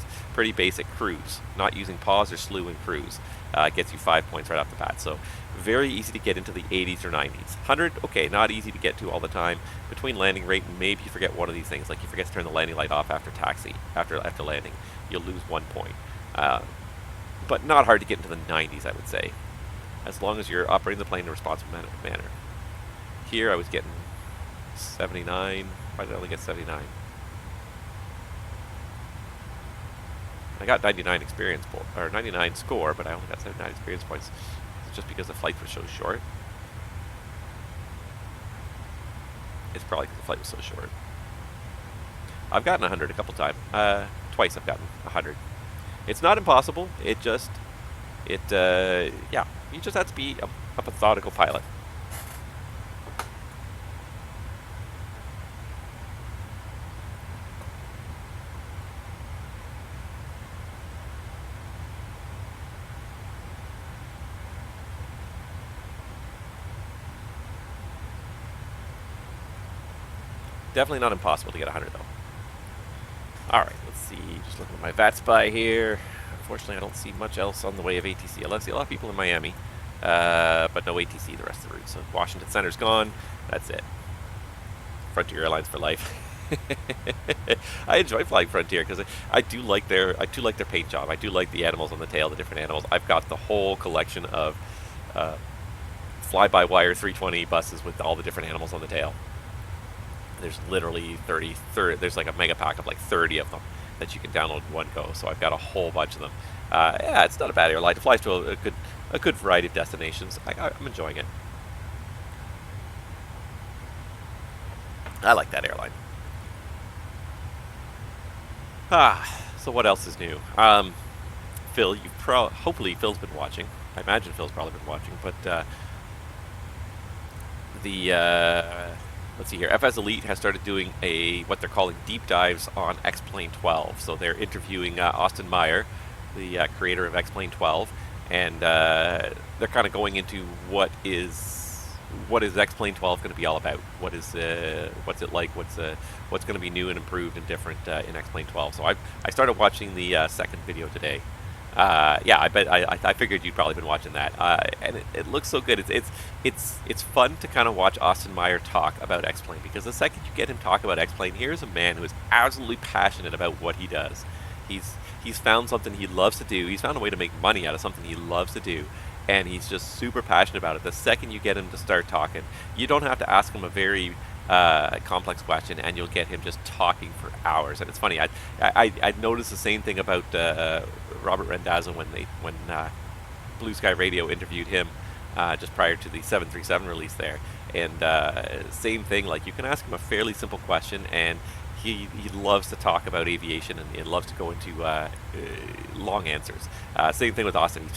basic cruise. Not using pause or slew in cruise gets you 5 points right off the bat. So very easy to get into the 80s or 90s. 100, okay, not easy to get to all the time. Between landing rate and maybe you forget one of these things, like you forget to turn the landing light off after taxi, after landing, you'll lose 1 point. But not hard to get into the 90s, I would say, as long as you're operating the plane in a responsible manner. Here I was getting 79. Why did I only get 79? I got 99 experience or 99 score, but I only got 79 experience points. It's just because the flight was so short. It's probably because the flight was so short. I've gotten 100 a couple times. Twice I've gotten 100. It's not impossible. Yeah, you just have to be a methodical pilot. Definitely not impossible to get 100 though. Alright, let's see. Just looking at my VATSPy here. Unfortunately, I don't see much else on the way of ATC. I see a lot of people in Miami, but no ATC the rest of the route. So Washington Center's gone. That's it. Frontier Airlines for life. I enjoy flying Frontier because I do like their paint job. I do like the animals on the tail, the different animals. I've got the whole collection of fly-by-wire 320 buses with all the different animals on the tail. There's literally 30, there's like a mega pack of like 30 of them that you can download in one go. So I've got a whole bunch of them. Yeah, it's not a bad airline. It flies to a good variety of destinations. I'm enjoying it. I like that airline. So what else is new? Phil, hopefully Phil's been watching. I imagine Phil's probably been watching, but let's see here. FSElite has started doing what they're calling deep dives on X-Plane 12. So they're interviewing Austin Meyer, the creator of X-Plane 12, and they're kind of going into what is X-Plane 12 going to be all about? What's it like? What's going to be new and improved and different in X-Plane 12? So I started watching the second video today. Yeah, I figured you'd probably been watching that, and it looks so good. It's fun to kind of watch Austin Meyer talk about X-Plane, because the second you get him talk about X-Plane, here's a man who is absolutely passionate about what he does. He's found something he loves to do. He's found a way to make money out of something he loves to do, and he's just super passionate about it. The second you get him to start talking, you don't have to ask him a very complex question, and you'll get him just talking for hours. And it's funny, I noticed the same thing about Robert Rendazzo when Blue Sky Radio interviewed him just prior to the 737 release there. And same thing, like you can ask him a fairly simple question, and he loves to talk about aviation, and he loves to go into long answers. Same thing with Austin.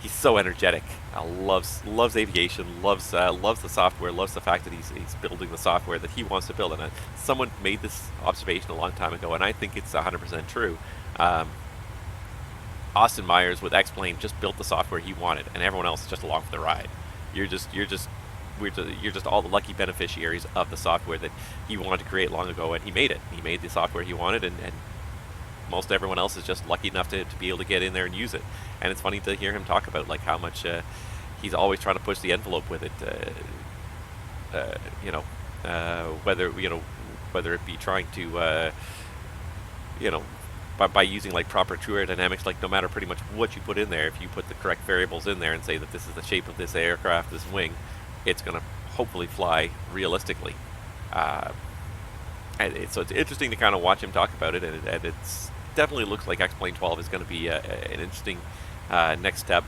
He's so energetic. Loves aviation. Loves the software. Loves the fact that he's building the software that he wants to build. And someone made this observation a long time ago, and I think it's 100% true. Austin Myers with X-Plane just built the software he wanted, and everyone else is just along for the ride. You're just all the lucky beneficiaries of the software that he wanted to create long ago, and he made it. He made the software he wanted, and most everyone else is just lucky enough to be able to get in there and use it. And it's funny to hear him talk about like how much he's always trying to push the envelope with it. Whether it be trying to by using like proper true aerodynamics, like no matter pretty much what you put in there, if you put the correct variables in there and say that this is the shape of this aircraft, this wing, it's going to hopefully fly realistically. So it's interesting to kind of watch him talk about it, and it's definitely looks like X-Plane 12 is going to be an interesting next step.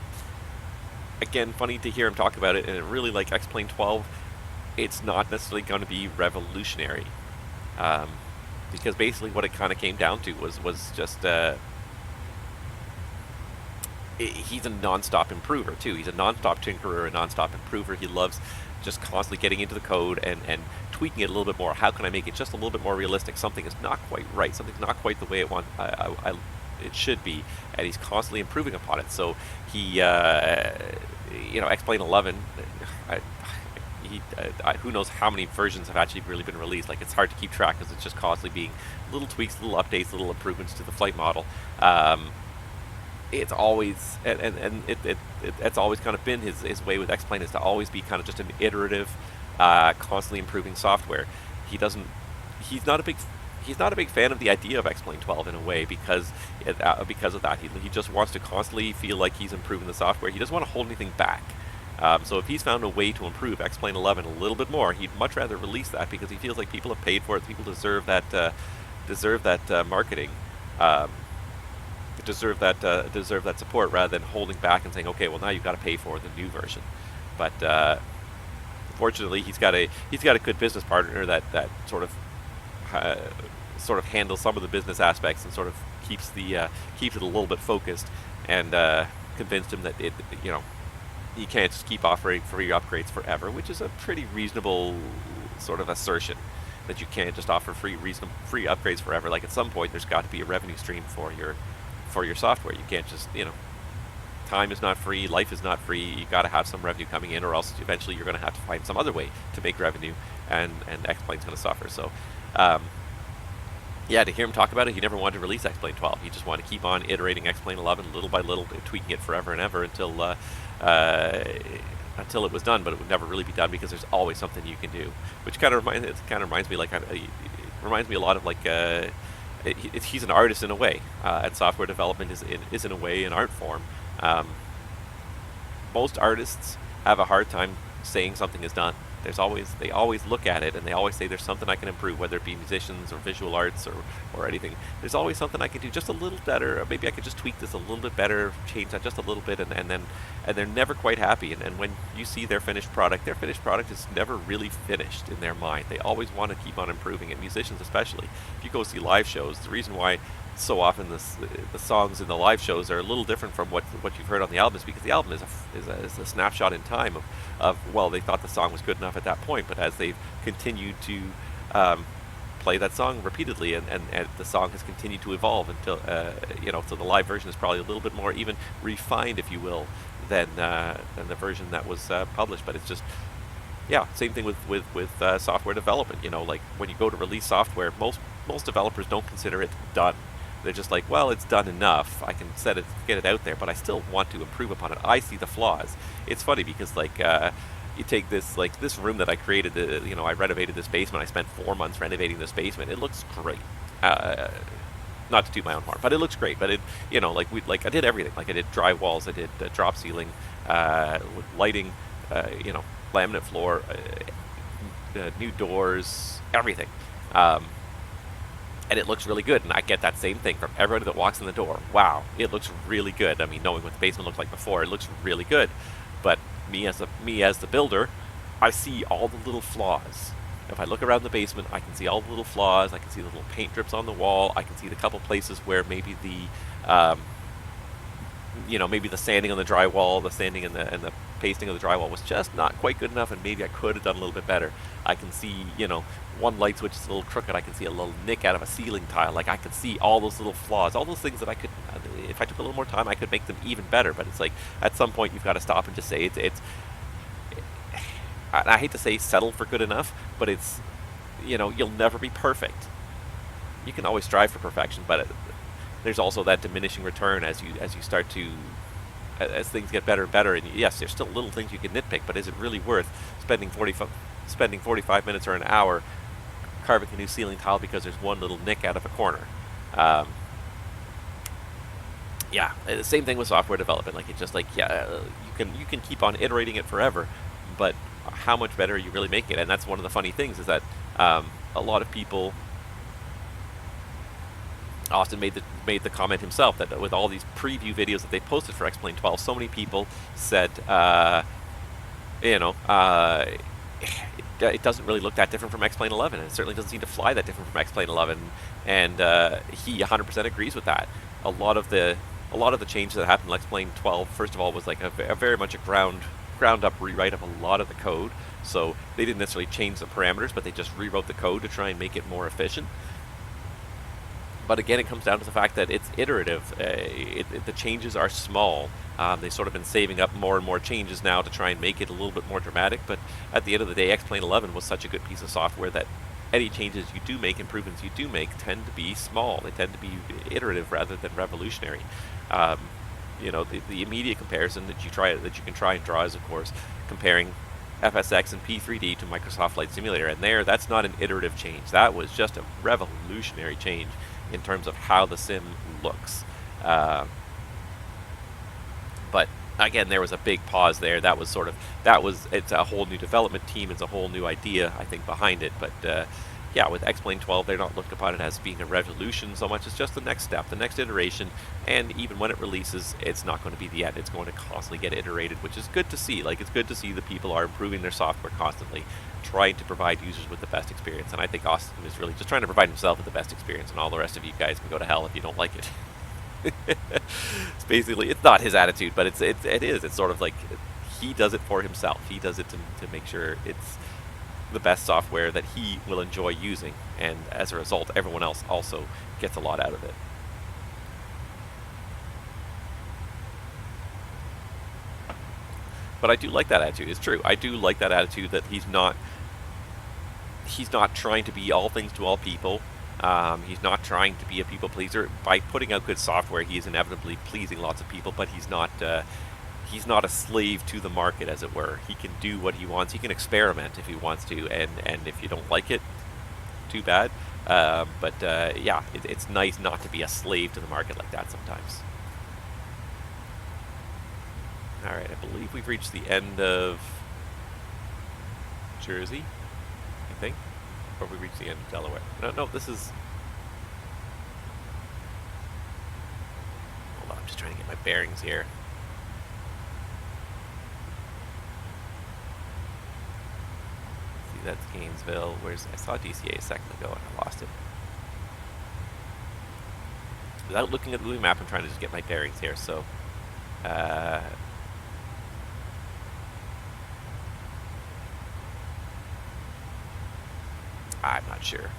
Again, funny to hear him talk about it, and really like X-Plane 12, it's not necessarily going to be revolutionary. Because basically what it kind of came down to was just he's a non-stop improver too. He's a non-stop tinkerer, a non-stop improver. He loves just constantly getting into the code and tweaking it a little bit more. How can I make it just a little bit more realistic? Something is not quite right. Something's not quite the way it should be, and he's constantly improving upon it. So he, you know, X-Plane 11, who knows how many versions have actually really been released. Like, it's hard to keep track because it's just constantly being little tweaks, little updates, little improvements to the flight model. It's always, it's always kind of been his way with X-Plane, is to always be kind of just an iterative, constantly improving software. He's not a big fan of the idea of X-Plane 12 in a way, because of that. He just wants to constantly feel like he's improving the software. He doesn't want to hold anything back. So if he's found a way to improve X-Plane 11 a little bit more, he'd much rather release that, because he feels like people have paid for it. People deserve that marketing, deserve that support, rather than holding back and saying, okay, well, now you've got to pay for the new version. But fortunately, he's got a good business partner that sort of handles some of the business aspects and sort of keeps it a little bit focused, and convinced him that you can't just keep offering free upgrades forever, which is a pretty reasonable sort of assertion, that you can't just offer free upgrades forever. Like, at some point, there's got to be a revenue stream for your software. You can't just, time is not free, life is not free. You got to have some revenue coming in, or else eventually you're going to have to find some other way to make revenue, and X-Plane's going to suffer. So, yeah, to hear him talk about it, he never wanted to release X-Plane 12. He just wanted to keep on iterating X-Plane 11 little by little, tweaking it forever and ever until it was done. But it would never really be done, because there's always something you can do, which kind of reminds me, like, it reminds me a lot of, like, he's an artist in a way, and software development is in a way an art form. Most artists have a hard time saying something is done. They always look at it and they always say there's something I can improve, whether it be musicians or visual arts or anything. There's always something I can do just a little better, or maybe I could just tweak this a little bit better, change that just a little bit, and they're never quite happy. And when you see their finished product is never really finished in their mind. They always want to keep on improving, and musicians especially. If you go see live shows, the reason why so often the songs in the live shows are a little different from what you've heard on the album is because the album is a snapshot in time of well, they thought the song was good enough at that point, but as they've continued to play that song repeatedly, and the song has continued to evolve until so the live version is probably a little bit more even refined, if you will, than the version that was published. But it's just, yeah, same thing with software development. Like, when you go to release software, most developers don't consider it done. They're just like, well, it's done enough. I can get it out there, but I still want to improve upon it. I see the flaws. It's funny because, like, you take this room that I created. I renovated this basement. I spent 4 months renovating this basement. It looks great. Not to toot my own horn, but it looks great. But it, I did everything. Like, I did drywalls. I did drop ceiling, lighting. Laminate floor, new doors, everything. And it looks really good, and I get that same thing from everybody that walks in the door. Wow, it looks really good. I mean, knowing what the basement looked like before, it looks really good. But me as the builder, I see all the little flaws. If I look around the basement, I can see all the little flaws. I can see the little paint drips on the wall. I can see the couple places where maybe maybe the sanding on the drywall, the sanding and the pasting of the drywall was just not quite good enough, and maybe I could have done a little bit better. I can see, one light switch is a little crooked. I can see a little nick out of a ceiling tile. Like, I could see all those little flaws, all those things that I could, if I took a little more time, I could make them even better. But it's like, at some point, you've got to stop and just say, I hate to say settle for good enough, but it's, you'll never be perfect. You can always strive for perfection, but there's also that diminishing return as you start to, as things get better and better. And yes, there's still little things you can nitpick, but is it really worth spending 45 minutes or an hour carving a new ceiling tile because there's one little nick out of a corner? Yeah, the same thing with software development. Like, it's just like, yeah, you can keep on iterating it forever, but how much better are you really making it? And that's one of the funny things, is that a lot of people, Austin made the comment himself that with all these preview videos that they posted for X-Plane 12, so many people said, it doesn't really look that different from X-Plane 11. And it certainly doesn't seem to fly that different from X-Plane 11. And he 100% agrees with that. A lot of the changes that happened in X-Plane 12, first of all, was like a very much a ground ground up rewrite of a lot of the code. So they didn't necessarily change the parameters, but they just rewrote the code to try and make it more efficient. But again, it comes down to the fact that it's iterative. The changes are small. They've sort of been saving up more and more changes now to try and make it a little bit more dramatic. But at the end of the day, X-Plane 11 was such a good piece of software that any changes you do make, improvements you do make, tend to be small. They tend to be iterative rather than revolutionary. You know, the immediate comparison that you can try and draw is, of course, comparing FSX and P3D to Microsoft Flight Simulator. And that's not an iterative change. That was just a revolutionary change in terms of how the sim looks. But again, there was a big pause there. It's a whole new development team. It's a whole new idea, I think, behind it. But yeah, with X-Plane 12, they're not looked upon it as being a revolution so much. It's just the next step, the next iteration. And even when it releases, it's not going to be the end. It's going to constantly get iterated, which is good to see. Like, it's good to see that people are improving their software constantly, trying to provide users with the best experience. And I think Austin is really just trying to provide himself with the best experience, and all the rest of you guys can go to hell if you don't like it. It's basically, it's not his attitude, but it is. It's sort of like he does it for himself. He does it to make sure it's the best software that he will enjoy using, and as a result, everyone else also gets a lot out of it. But I do like that attitude. It's true. I do like that attitude that he's not trying to be all things to all people. He's not trying to be a people pleaser. By putting out good software, he is inevitably pleasing lots of people, but he's not a slave to the market, as it were. He can do what he wants. He can experiment if he wants to, and if you don't like it, too bad. Yeah, it's nice not to be a slave to the market like that sometimes. Alright, I believe we've reached the end of Jersey, I think. Or we reached the end of Delaware. No, this is... Hold on, I'm just trying to get my bearings here. See, that's Gainesville. I saw DCA a second ago and I lost it. Without looking at the Google map, I'm trying to just get my bearings here, so... I'm not sure.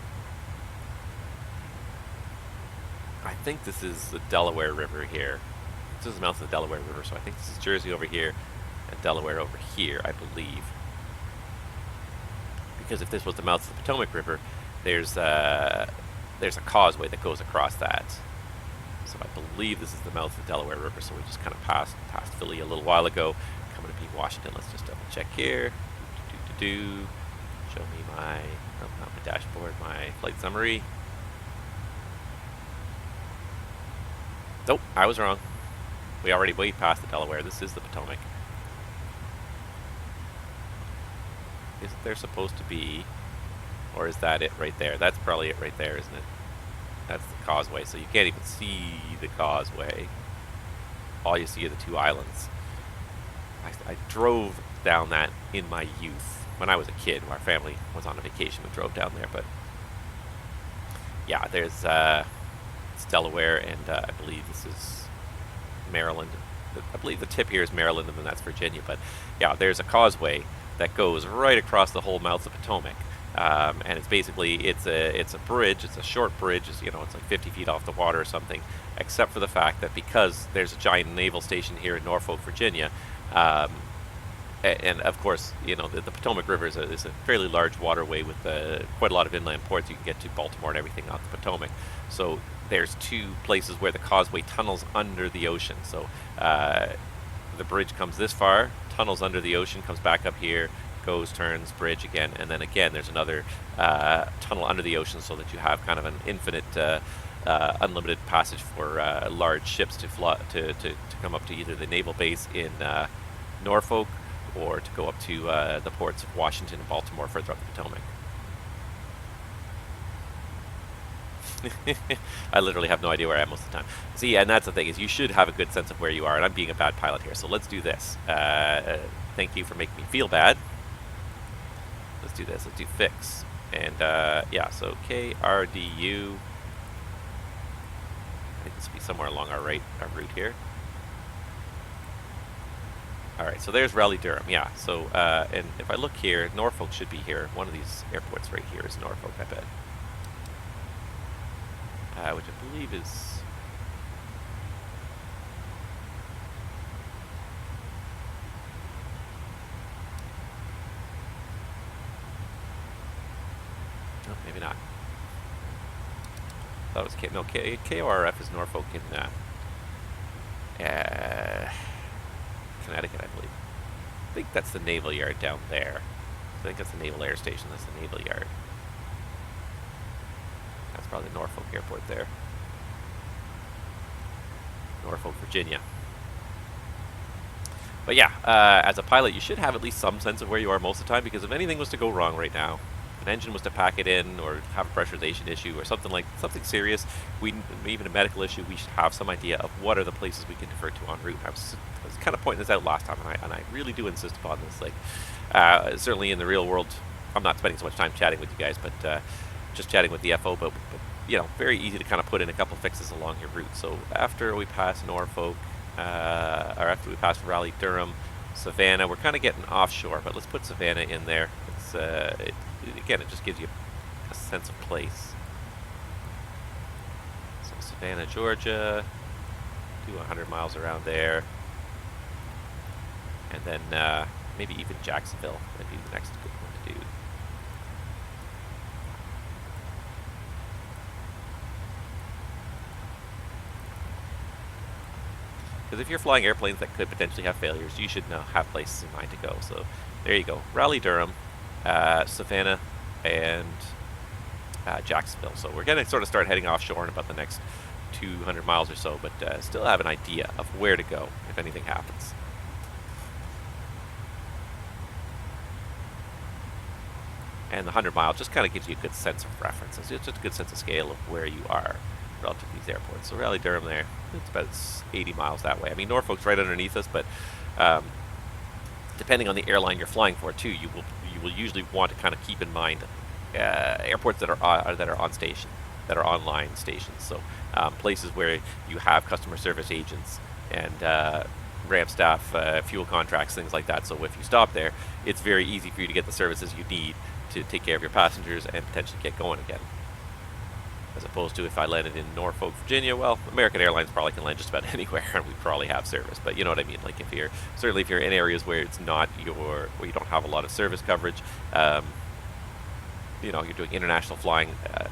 I think this is the Delaware River here. This is the mouth of the Delaware River, so I think this is Jersey over here and Delaware over here, I believe. Because if this was the mouth of the Potomac River, there's a causeway that goes across that. So I believe this is the mouth of the Delaware River, so we just kind of passed Philly a little while ago. Coming to be Washington, let's just double check here. Show me my, oh, not my dashboard, my flight summary. Nope, I was wrong. We already way past the Delaware. This is the Potomac. Isn't there supposed to be, or is that it right there? That's probably it right there, isn't it? That's the causeway, so you can't even see the causeway. All you see are the two islands. I drove down that in my youth. When I was a kid, our family was on a vacation, we drove down there, but yeah, there's it's Delaware, and I believe this is Maryland. I believe the tip here is Maryland, and then that's Virginia, but yeah, there's a causeway that goes right across the whole mouth of Potomac, and it's basically, it's a bridge, it's a short bridge, it's like 50 feet off the water or something, except for the fact that because there's a giant naval station here in Norfolk, Virginia, and of course, the Potomac River is a fairly large waterway with quite a lot of inland ports. You can get to Baltimore and everything off the Potomac. So there's two places where the causeway tunnels under the ocean. So the bridge comes this far, tunnels under the ocean, comes back up here, goes, turns, bridge again, and then again there's another tunnel under the ocean, so that you have kind of an infinite, unlimited passage for large ships to come up to either the naval base in Norfolk, or to go up to the ports of Washington and Baltimore further up the Potomac. I literally have no idea where I am most of the time. See, and that's the thing, is you should have a good sense of where you are, and I'm being a bad pilot here, so let's do this. Thank you for making me feel bad. Let's do this. Let's do fix. And yeah, so KRDU. I think this will be somewhere along our route here. Alright, so there's Raleigh Durham, yeah. So, and if I look here, Norfolk should be here. One of these airports right here is Norfolk, I bet. Which I believe is... No, maybe not. I thought it was KORF is Norfolk in Connecticut, I believe. I think that's the naval yard down there. I think that's the Naval Air Station. That's the naval yard. That's probably Norfolk Airport there. Norfolk, Virginia. But yeah, as a pilot, you should have at least some sense of where you are most of the time, because if anything was to go wrong right now, an engine was to pack it in, or have a pressurization issue, or something serious, even a medical issue, we should have some idea of what are the places we can defer to en route. I was kind of pointing this out last time, and I really do insist upon this. Like, certainly in the real world, I'm not spending so much time chatting with you guys, but just chatting with the FO, but you know, very easy to kind of put in a couple fixes along your route. So after we pass Norfolk, or after we pass Raleigh Durham, Savannah, we're kind of getting offshore, but let's put Savannah in there. It's again, it just gives you a sense of place. So Savannah, Georgia, do 100 miles around there, and then maybe even Jacksonville would be the next good one to do. Because if you're flying airplanes that could potentially have failures, you should have places in mind to go. So there you go. Raleigh Durham, Savannah, and Jacksonville. So we're going to sort of start heading offshore in about the next 200 miles or so, but still have an idea of where to go if anything happens. And the 100 miles just kind of gives you a good sense of reference. It's just a good sense of scale of where you are relative to these airports. So Raleigh Durham there, it's about 80 miles that way. I mean, Norfolk's right underneath us, but depending on the airline you're flying for too, you will usually want to kind of keep in mind airports that are on station, that are online stations. So places where you have customer service agents and ramp staff, fuel contracts, things like that. So if you stop there, it's very easy for you to get the services you need to take care of your passengers and potentially get going again. As opposed to if I landed in Norfolk, Virginia, well, American Airlines probably can land just about anywhere and we probably have service. But you know what I mean? Like if you're in areas where it's not where you don't have a lot of service coverage, you know, you're doing international flying,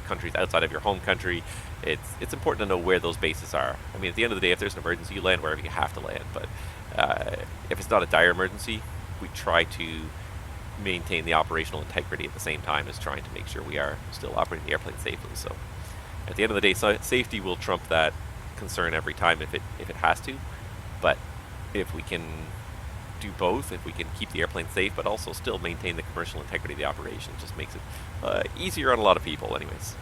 countries outside of your home country, it's important to know where those bases are. I mean, at the end of the day, if there's an emergency, you land wherever you have to land. But if it's not a dire emergency, we try to maintain the operational integrity at the same time as trying to make sure we are still operating the airplane safely. So at the end of the day, safety will trump that concern every time if it has to. But if we can do both, if we can keep the airplane safe but also still maintain the commercial integrity of the operation, it just makes it easier on a lot of people anyways.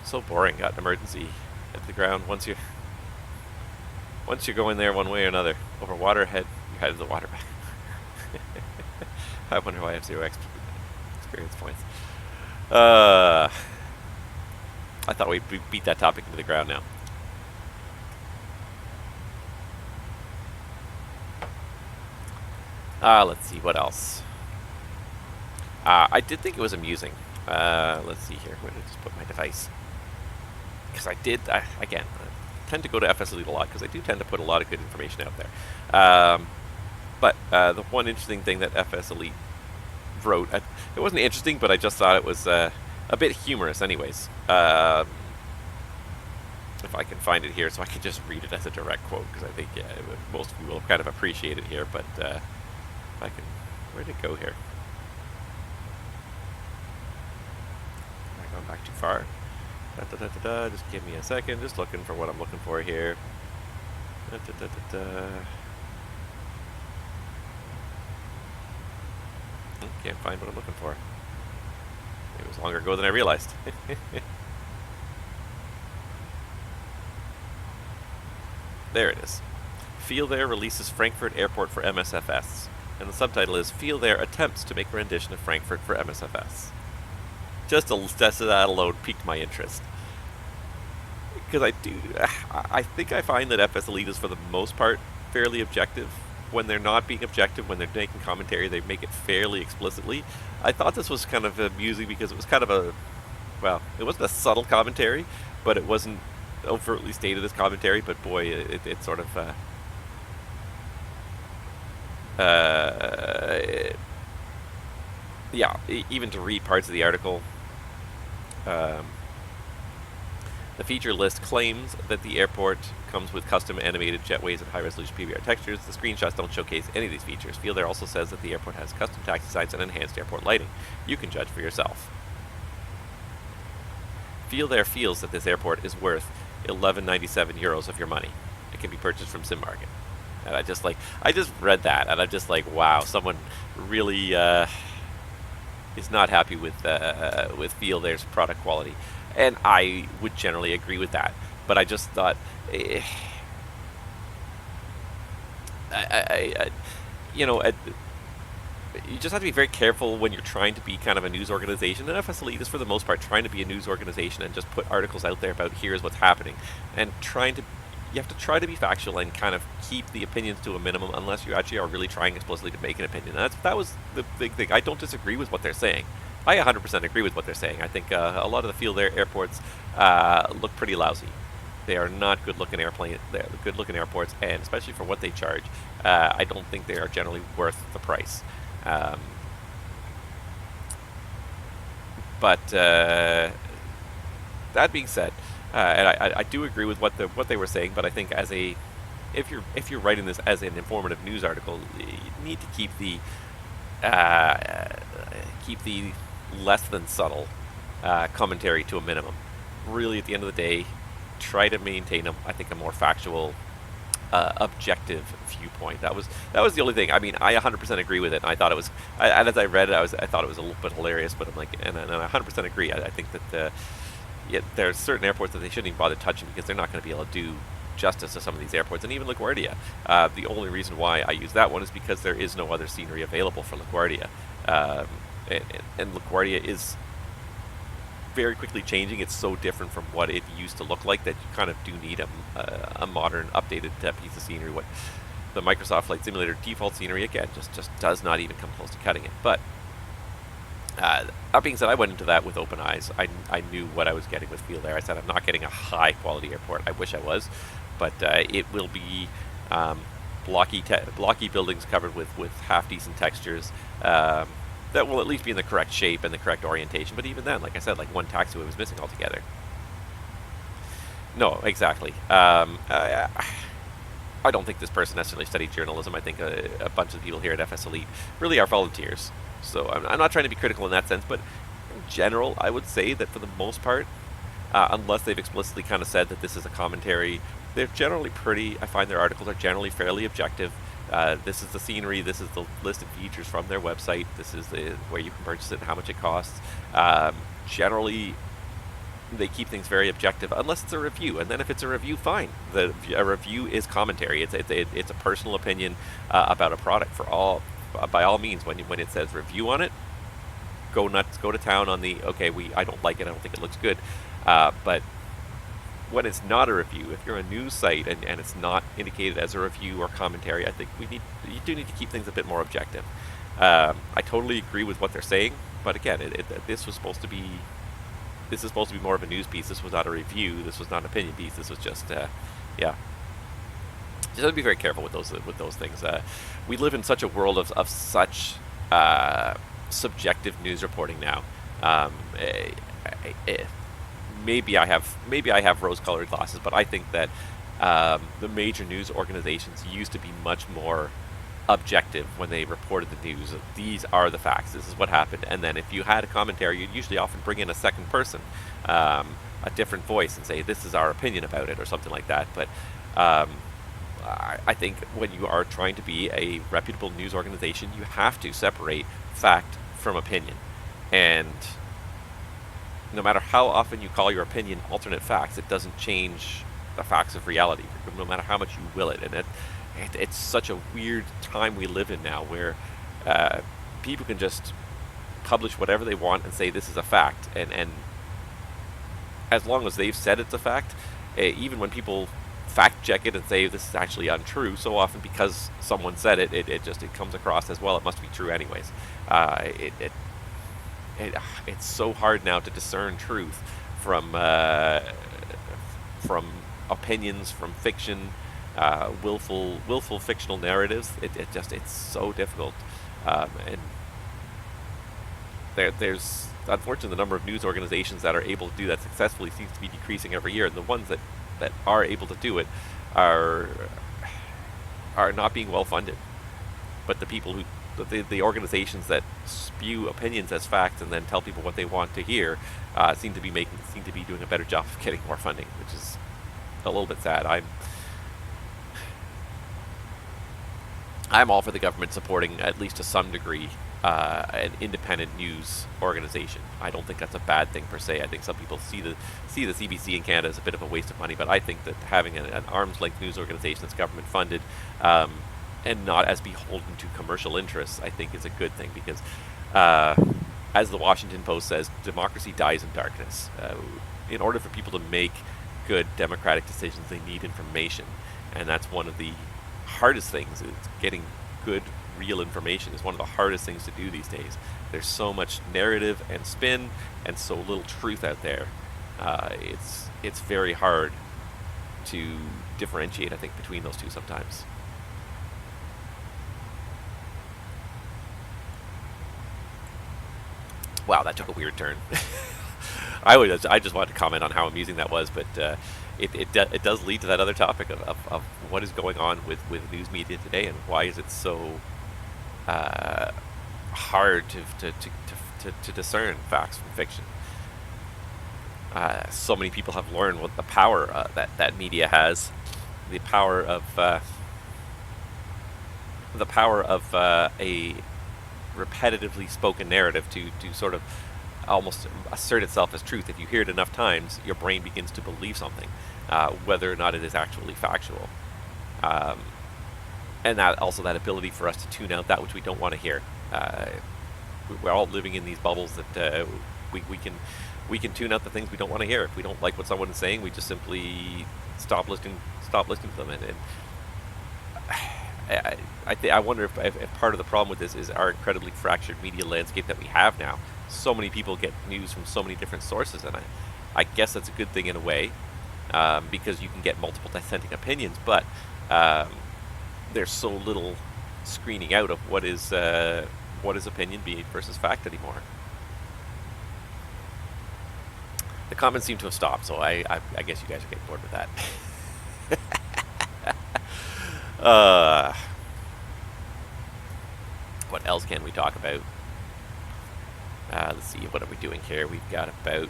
So boring, got an emergency at the ground. Once you're going there one way or another, over water head, you're headed to the water back. I wonder why I have 0 experience points. I thought we beat that topic into the ground now. Let's see, what else? I did think it was amusing. Let's see here. Where did I just put my device? Because I tend to go to FSElite a lot because I do tend to put a lot of good information out there. But the one interesting thing that FSElite wrote, it wasn't interesting, but I just thought it was a bit humorous anyways. If I can find it here so I can just read it as a direct quote, because I think most of you will kind of appreciate it here, but if I can, where did it go here? Am I going back too far? Just give me a second, just looking for what I'm looking for here. Can't find what I'm looking for. It was longer ago than I realized. There it is. FeelThere releases Frankfurt Airport for MSFS. And the subtitle is FeelThere attempts to make a rendition of Frankfurt for MSFS. Just that alone piqued my interest. because I think I find that FSElite is for the most part fairly objective. When they're not being objective, when they're making commentary, they make it fairly explicitly. I thought this was kind of amusing because it was kind of a, well, it wasn't a subtle commentary, but it wasn't overtly stated as commentary, but boy, it sort of, yeah, even to read parts of the article, the feature list claims that the airport comes with custom animated jetways and high-resolution PBR textures. The screenshots don't showcase any of these features. FeelThere also says that the airport has custom taxi signs and enhanced airport lighting. You can judge for yourself. FeelThere feels that this airport is worth 11.97 euros of your money. It can be purchased from SimMarket. And I just read that, and I'm just like, wow, someone really is not happy with FeelThere's product quality. And I would generally agree with that, but I just thought, you know, you just have to be very careful when you're trying to be kind of a news organization. And FSElite is for the most part trying to be a news organization and just put articles out there about here's what's happening, and you have to try to be factual and kind of keep the opinions to a minimum unless you actually are really trying explicitly to make an opinion. And that was the big thing. I don't disagree with what they're saying. I 100% agree with what they're saying. I think a lot of the FeelThere airports look pretty lousy. They are not good-looking airports, and especially for what they charge, I don't think they are generally worth the price. But that being said, and I do agree with what they were saying, but I think if you're writing this as an informative news article, you need to keep the less than subtle commentary to a minimum. Really, at the end of the day, try to maintain I think a more factual, objective viewpoint. That was the only thing. I mean, I 100% agree with it, and I thought it was. And as I read it, I thought it was a little bit hilarious. But I'm like, and I 100% agree. I think that there's certain airports that they shouldn't even bother touching because they're not going to be able to do justice to some of these airports, and even LaGuardia. The only reason why I use that one is because there is no other scenery available for LaGuardia. And LaGuardia is very quickly changing. It's so different from what it used to look like that you kind of do need a modern, updated piece of scenery. What the Microsoft Flight Simulator default scenery, again, just does not even come close to cutting it. But that being said, I went into that with open eyes. I knew what I was getting with FeelThere. I said I'm not getting a high-quality airport. I wish I was, but it will be blocky buildings covered with half-decent textures. That will at least be in the correct shape and the correct orientation. But even then, like I said, like one taxiway was missing altogether. No, exactly. I don't think this person necessarily studied journalism. I think a bunch of people here at FSElite really are volunteers. So I'm not trying to be critical in that sense, but in general, I would say that for the most part, unless they've explicitly kind of said that this is a commentary, they're generally I find their articles are generally fairly objective. This is the scenery, this is the list of features from their website, this is where you can purchase it and how much it costs. Generally, they keep things very objective, unless it's a review. And then if it's a review, fine. A review is commentary. It's a personal opinion about a product. By all means, when it says review on it, go nuts, go to town on the, okay, I don't like it, I don't think it looks good. But when it's not a review, if you're a news site and it's not indicated as a review or commentary, I think you do need to keep things a bit more objective. I totally agree with what they're saying, but again, this is supposed to be more of a news piece. This was not a review. This was not an opinion piece. This was just, yeah. Just have to be very careful with those things. We live in such a world of such subjective news reporting now. Maybe I have rose-colored glasses, but I think that the major news organizations used to be much more objective when they reported the news. These are the facts. This is what happened. And then if you had a commentary, you'd usually often bring in a second person, a different voice, and say, this is our opinion about it, or something like that. But I think when you are trying to be a reputable news organization, you have to separate fact from opinion. And no matter how often you call your opinion alternate facts, it doesn't change the facts of reality, no matter how much you will it. And it's such a weird time we live in now, where people can just publish whatever they want and say this is a fact, and as long as they've said it's a fact, even when people fact check it and say this is actually untrue, so often because someone said it, it comes across as, well, it must be true anyways. It's so hard now to discern truth from opinions, from fiction, willful fictional narratives. It's so difficult, and there's unfortunately the number of news organizations that are able to do that successfully seems to be decreasing every year, and the ones that are able to do it are not being well funded. But the people who the organizations that spew opinions as facts and then tell people what they want to hear seem to be doing a better job of getting more funding, which is a little bit sad. I'm all for the government supporting, at least to some degree, an independent news organization. I don't think that's a bad thing per se. I think some people see the CBC in Canada as a bit of a waste of money, but I think that having an arm's length news organization that's government funded and not as beholden to commercial interests, I think is a good thing, because as the Washington Post says, democracy dies in darkness. In order for people to make good democratic decisions, they need information, and that's one of the hardest things. Is getting good real information is one of the hardest things to do these days. There's so much narrative and spin and so little truth out there. It's very hard to differentiate, I think, between those two sometimes. Wow, that took a weird turn. I just wanted to comment on how amusing that was, but it does lead to that other topic of what is going on with news media today, and why is it so hard to discern facts from fiction. So many people have learned what the power that media has, the power of a repetitively spoken narrative to sort of almost assert itself as truth. If you hear it enough times, your brain begins to believe something, whether or not it is actually factual. And that ability for us to tune out that which we don't want to hear. We're all living in these bubbles that we can tune out the things we don't want to hear. If we don't like what someone is saying, we just simply stop listening to them. I wonder if part of the problem with this is our incredibly fractured media landscape that we have now. So many people get news from so many different sources, and I guess that's a good thing in a way, because you can get multiple dissenting opinions, but there's so little screening out of what is opinion versus fact anymore. The comments seem to have stopped, so I guess you guys are getting bored with that. What else can we talk about? Let's see, what are we doing here? We've got about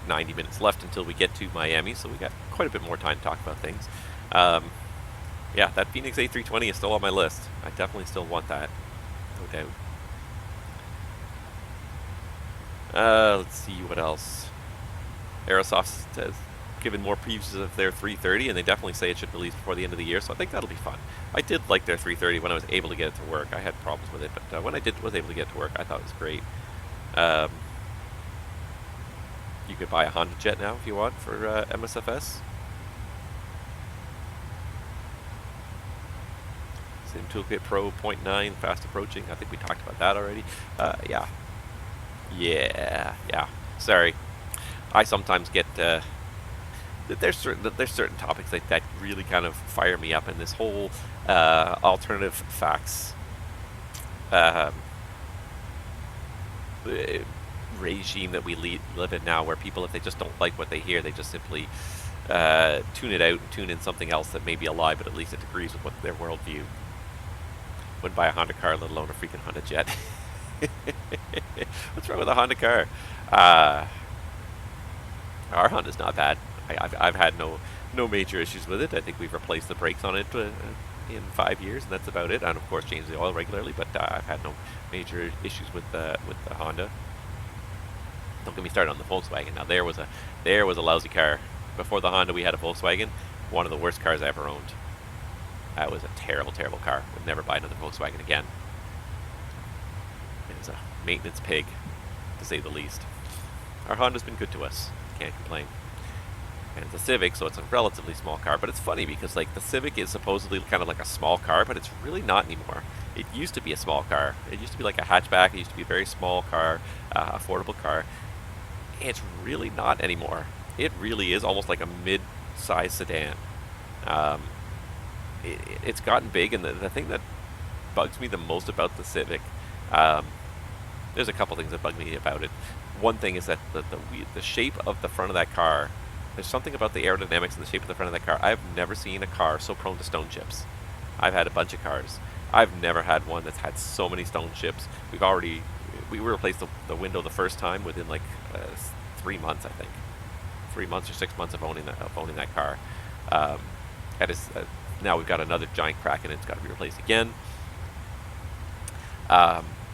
90 minutes left until we get to Miami, so we got quite a bit more time to talk about things. Yeah, that Phoenix A320 is still on my list. I definitely still want that, no doubt. Let's see what else. Aerosoft has given more previews of their 330, and they definitely say it should release before the end of the year, so I think that'll be fun. I did like their 330 when I was able to get it to work. I had problems with it, but when I was able to get it to work, I thought it was great. You could buy a HondaJet now if you want for MSFS. SimToolKitPro 0.9, fast approaching. I think we talked about that already. Yeah. Sorry. I sometimes get... There's certain topics that really kind of fire me up, and this whole alternative facts regime that we live in now, where people, if they just don't like what they hear, they just simply tune it out and tune in something else that may be a lie, but at least it agrees with what their worldview. Wouldn't buy a HondaCar, let alone a freaking HondaJet. What's wrong with a HondaCar? Our Honda's not bad. I've had no major issues with it. I think we've replaced the brakes on it in 5 years, and that's about it. And of course, changed the oil regularly, but I've had no major issues with the Honda. Don't get me started on the Volkswagen. Now there was a lousy car. Before the Honda, we had a Volkswagen, one of the worst cars I ever owned. That was a terrible, terrible car. Would never buy another Volkswagen again. It was a maintenance pig, to say the least. Our Honda's been good to us. Can't complain. And it's a Civic, so it's a relatively small car. But it's funny because like the Civic is supposedly kind of like a small car, but it's really not anymore. It used to be a small car. It used to be like a hatchback. It used to be a very small car, affordable car. It's really not anymore. It really is almost like a mid-size sedan. It's gotten big, and the thing that bugs me the most about the Civic, there's a couple things that bug me about it. One thing is that the shape of the front of that car, there's something about the aerodynamics and the shape of the front of that car. I've never seen a car so prone to stone chips. I've had a bunch of cars. I've never had one that's had so many stone chips. We replaced the window the first time within like 3 months, I think. 3 months or 6 months of owning that car. Now we've got another giant crack in it. It's got to be replaced again.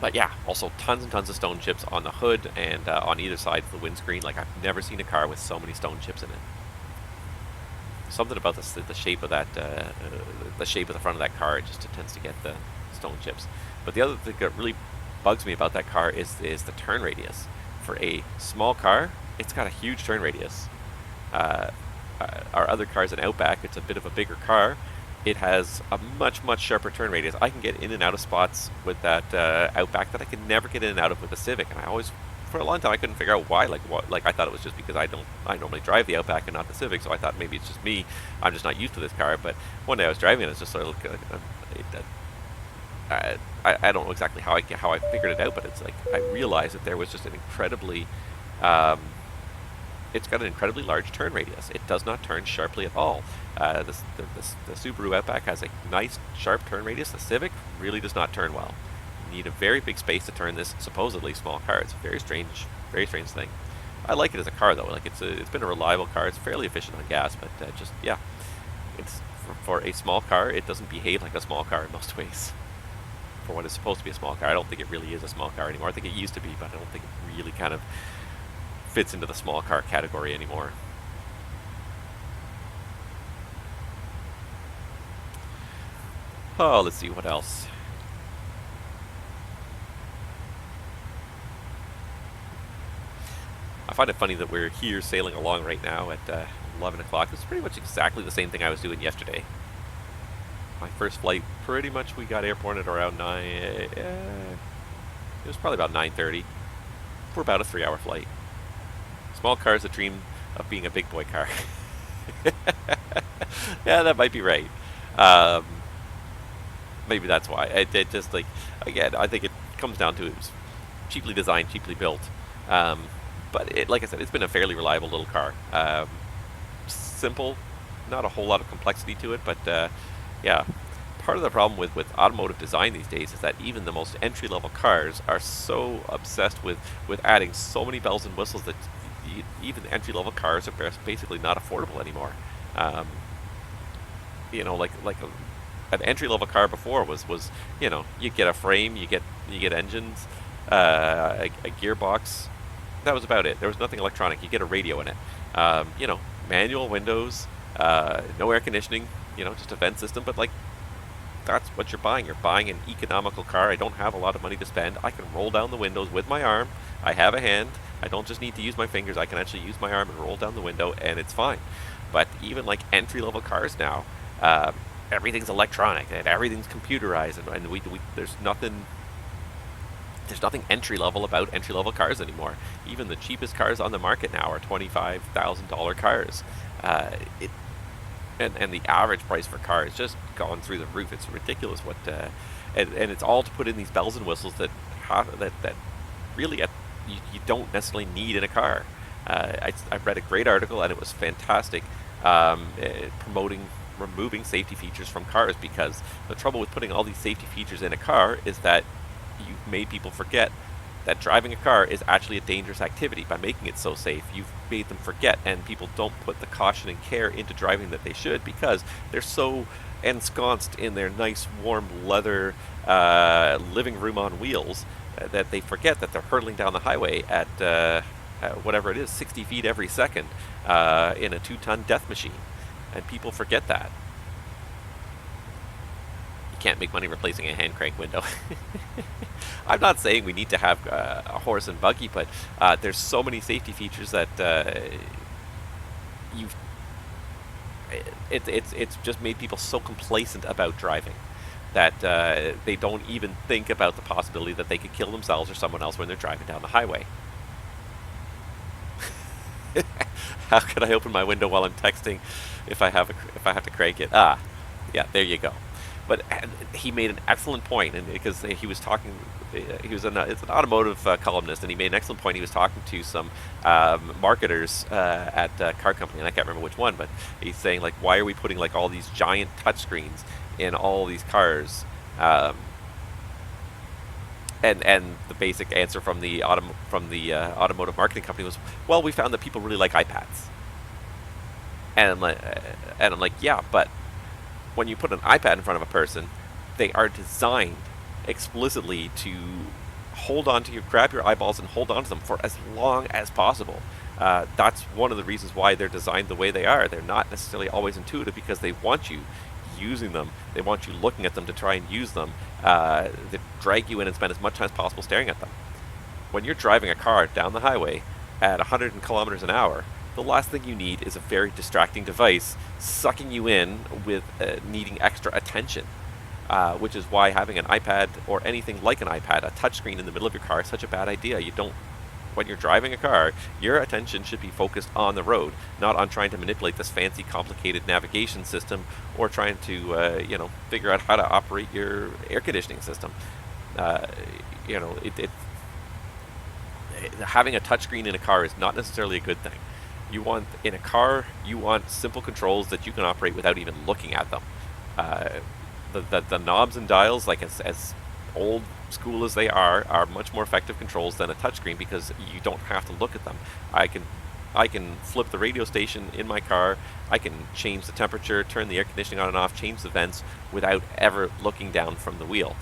But yeah, also tons and tons of stone chips on the hood and on either side of the windscreen. Like, I've never seen a car with so many stone chips in it. Something about the shape of that, the shape of the front of that car, it just tends to get the stone chips. But the other thing that really bugs me about that car is the turn radius. For a small car, it's got a huge turn radius. Our other car's an Outback. It's a bit of a bigger car. It has a much, much sharper turn radius. I can get in and out of spots with that Outback that I could never get in and out of with the Civic. And I always, for a long time, I couldn't figure out why. Like I thought it was just because I normally drive the Outback and not the Civic. So I thought maybe it's just me. I'm just not used to this car. But one day I was driving it, it's just sort of I don't know exactly how I figured it out, but it's like I realized that there was just an incredibly it's got an incredibly large turn radius. It does not turn sharply at all. The Subaru Outback has a nice sharp turn radius. The Civic really does not turn well. You need a very big space to turn this supposedly small car. It's a very strange thing. I like it as a car though. Like it's been a reliable car. It's fairly efficient on gas, but it's for a small car. It doesn't behave like a small car in most ways. For what is supposed to be a small car, I don't think it really is a small car anymore. I think it used to be, but I don't think it really kind of fits into the small car category anymore. Oh, let's see what else. I find it funny that we're here sailing along right now at 11 o'clock. It's pretty much exactly the same thing I was doing yesterday. My first flight, pretty much we got airborne at around 9. It was probably about 9:30 for about a 3-hour flight. Small car is a dream of being a big boy car. Yeah, that might be right. Maybe that's why. It just like, again, I think it comes down to it's cheaply designed, cheaply built. But like I said, it's been a fairly reliable little car. Simple, not a whole lot of complexity to it, but yeah. Part of the problem with automotive design these days is that even the most entry-level cars are so obsessed with adding so many bells and whistles that even the entry-level cars are basically not affordable anymore. You know, like an entry-level car before was you know, you get a frame, you get engines, a gearbox. That was about it. There was nothing electronic. You get a radio in it. You know, manual windows, no air conditioning. You know, just a vent system. But like, that's what you're buying. You're buying an economical car. I don't have a lot of money to spend. I can roll down the windows with my arm. I have a hand. I don't just need to use my fingers. I can actually use my arm and roll down the window, and it's fine. But even like entry-level cars now, everything's electronic and everything's computerized, and there's nothing entry-level about entry-level cars anymore. Even the cheapest cars on the market now are $25,000 cars. And the average price for cars just gone through the roof. It's ridiculous what, and it's all to put in these bells and whistles that really you don't necessarily need in a car. I read a great article and it was fantastic, promoting removing safety features from cars, because the trouble with putting all these safety features in a car is that you've made people forget that driving a car is actually a dangerous activity. By making it so safe, you've made them forget, and people don't put the caution and care into driving that they should, because they're so ensconced in their nice warm leather living room on wheels that they forget that they're hurtling down the highway at whatever it is, 60 feet every second in a 2-ton death machine, and people forget that. you can't make money replacing a hand crank window. I'm not saying we need to have a horse and buggy, but there's so many safety features that it's just made people so complacent about driving that they don't even think about the possibility that they could kill themselves or someone else when they're driving down the highway. How could I open my window while I'm texting if I have to crank it? Ah, yeah, there you go. But he made an excellent point, and because he was talking, it's an automotive columnist, and he made an excellent point. He was talking to some marketers at a car company, and I can't remember which one, but he's saying, like, why are we putting like all these giant touchscreens in all these cars? And the basic answer from the automotive marketing company was, well, we found that people really like iPads. And I'm like, yeah, but when you put an iPad in front of a person, they are designed explicitly to grab your eyeballs and hold on to them for as long as possible. That's one of the reasons why they're designed the way they are. They're not necessarily always intuitive because they want you using them. They want you looking at them to try and use them. They drag you in and spend as much time as possible staring at them. When you're driving a car down the highway at 100 kilometers an hour, the last thing you need is a very distracting device sucking you in with needing extra attention, which is why having an iPad or anything like an iPad, a touchscreen in the middle of your car, is such a bad idea. When you're driving a car, your attention should be focused on the road, not on trying to manipulate this fancy, complicated navigation system or trying to, figure out how to operate your air conditioning system. Having a touchscreen in a car is not necessarily a good thing. In a car, you want simple controls that you can operate without even looking at them. The knobs and dials, like as old school as they are much more effective controls than a touchscreen because you don't have to look at them. I can flip the radio station in my car. I can change the temperature, turn the air conditioning on and off, change the vents without ever looking down from the wheel,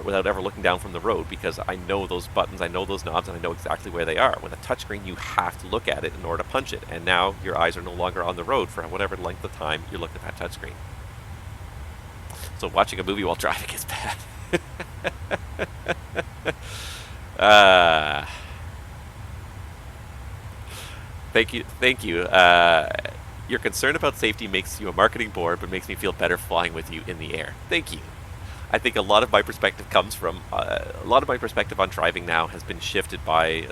without ever looking down from the road, because I know those buttons, I know those knobs, and I know exactly where they are. With a touchscreen, you have to look at it in order to punch it, and now your eyes are no longer on the road for whatever length of time you're looking at that touchscreen. So watching a movie while driving is bad. Thank you. Your concern about safety makes you a marketing board, but makes me feel better flying with you in the air. Thank you. I think a lot of my perspective comes from a lot of my perspective on driving now has been shifted by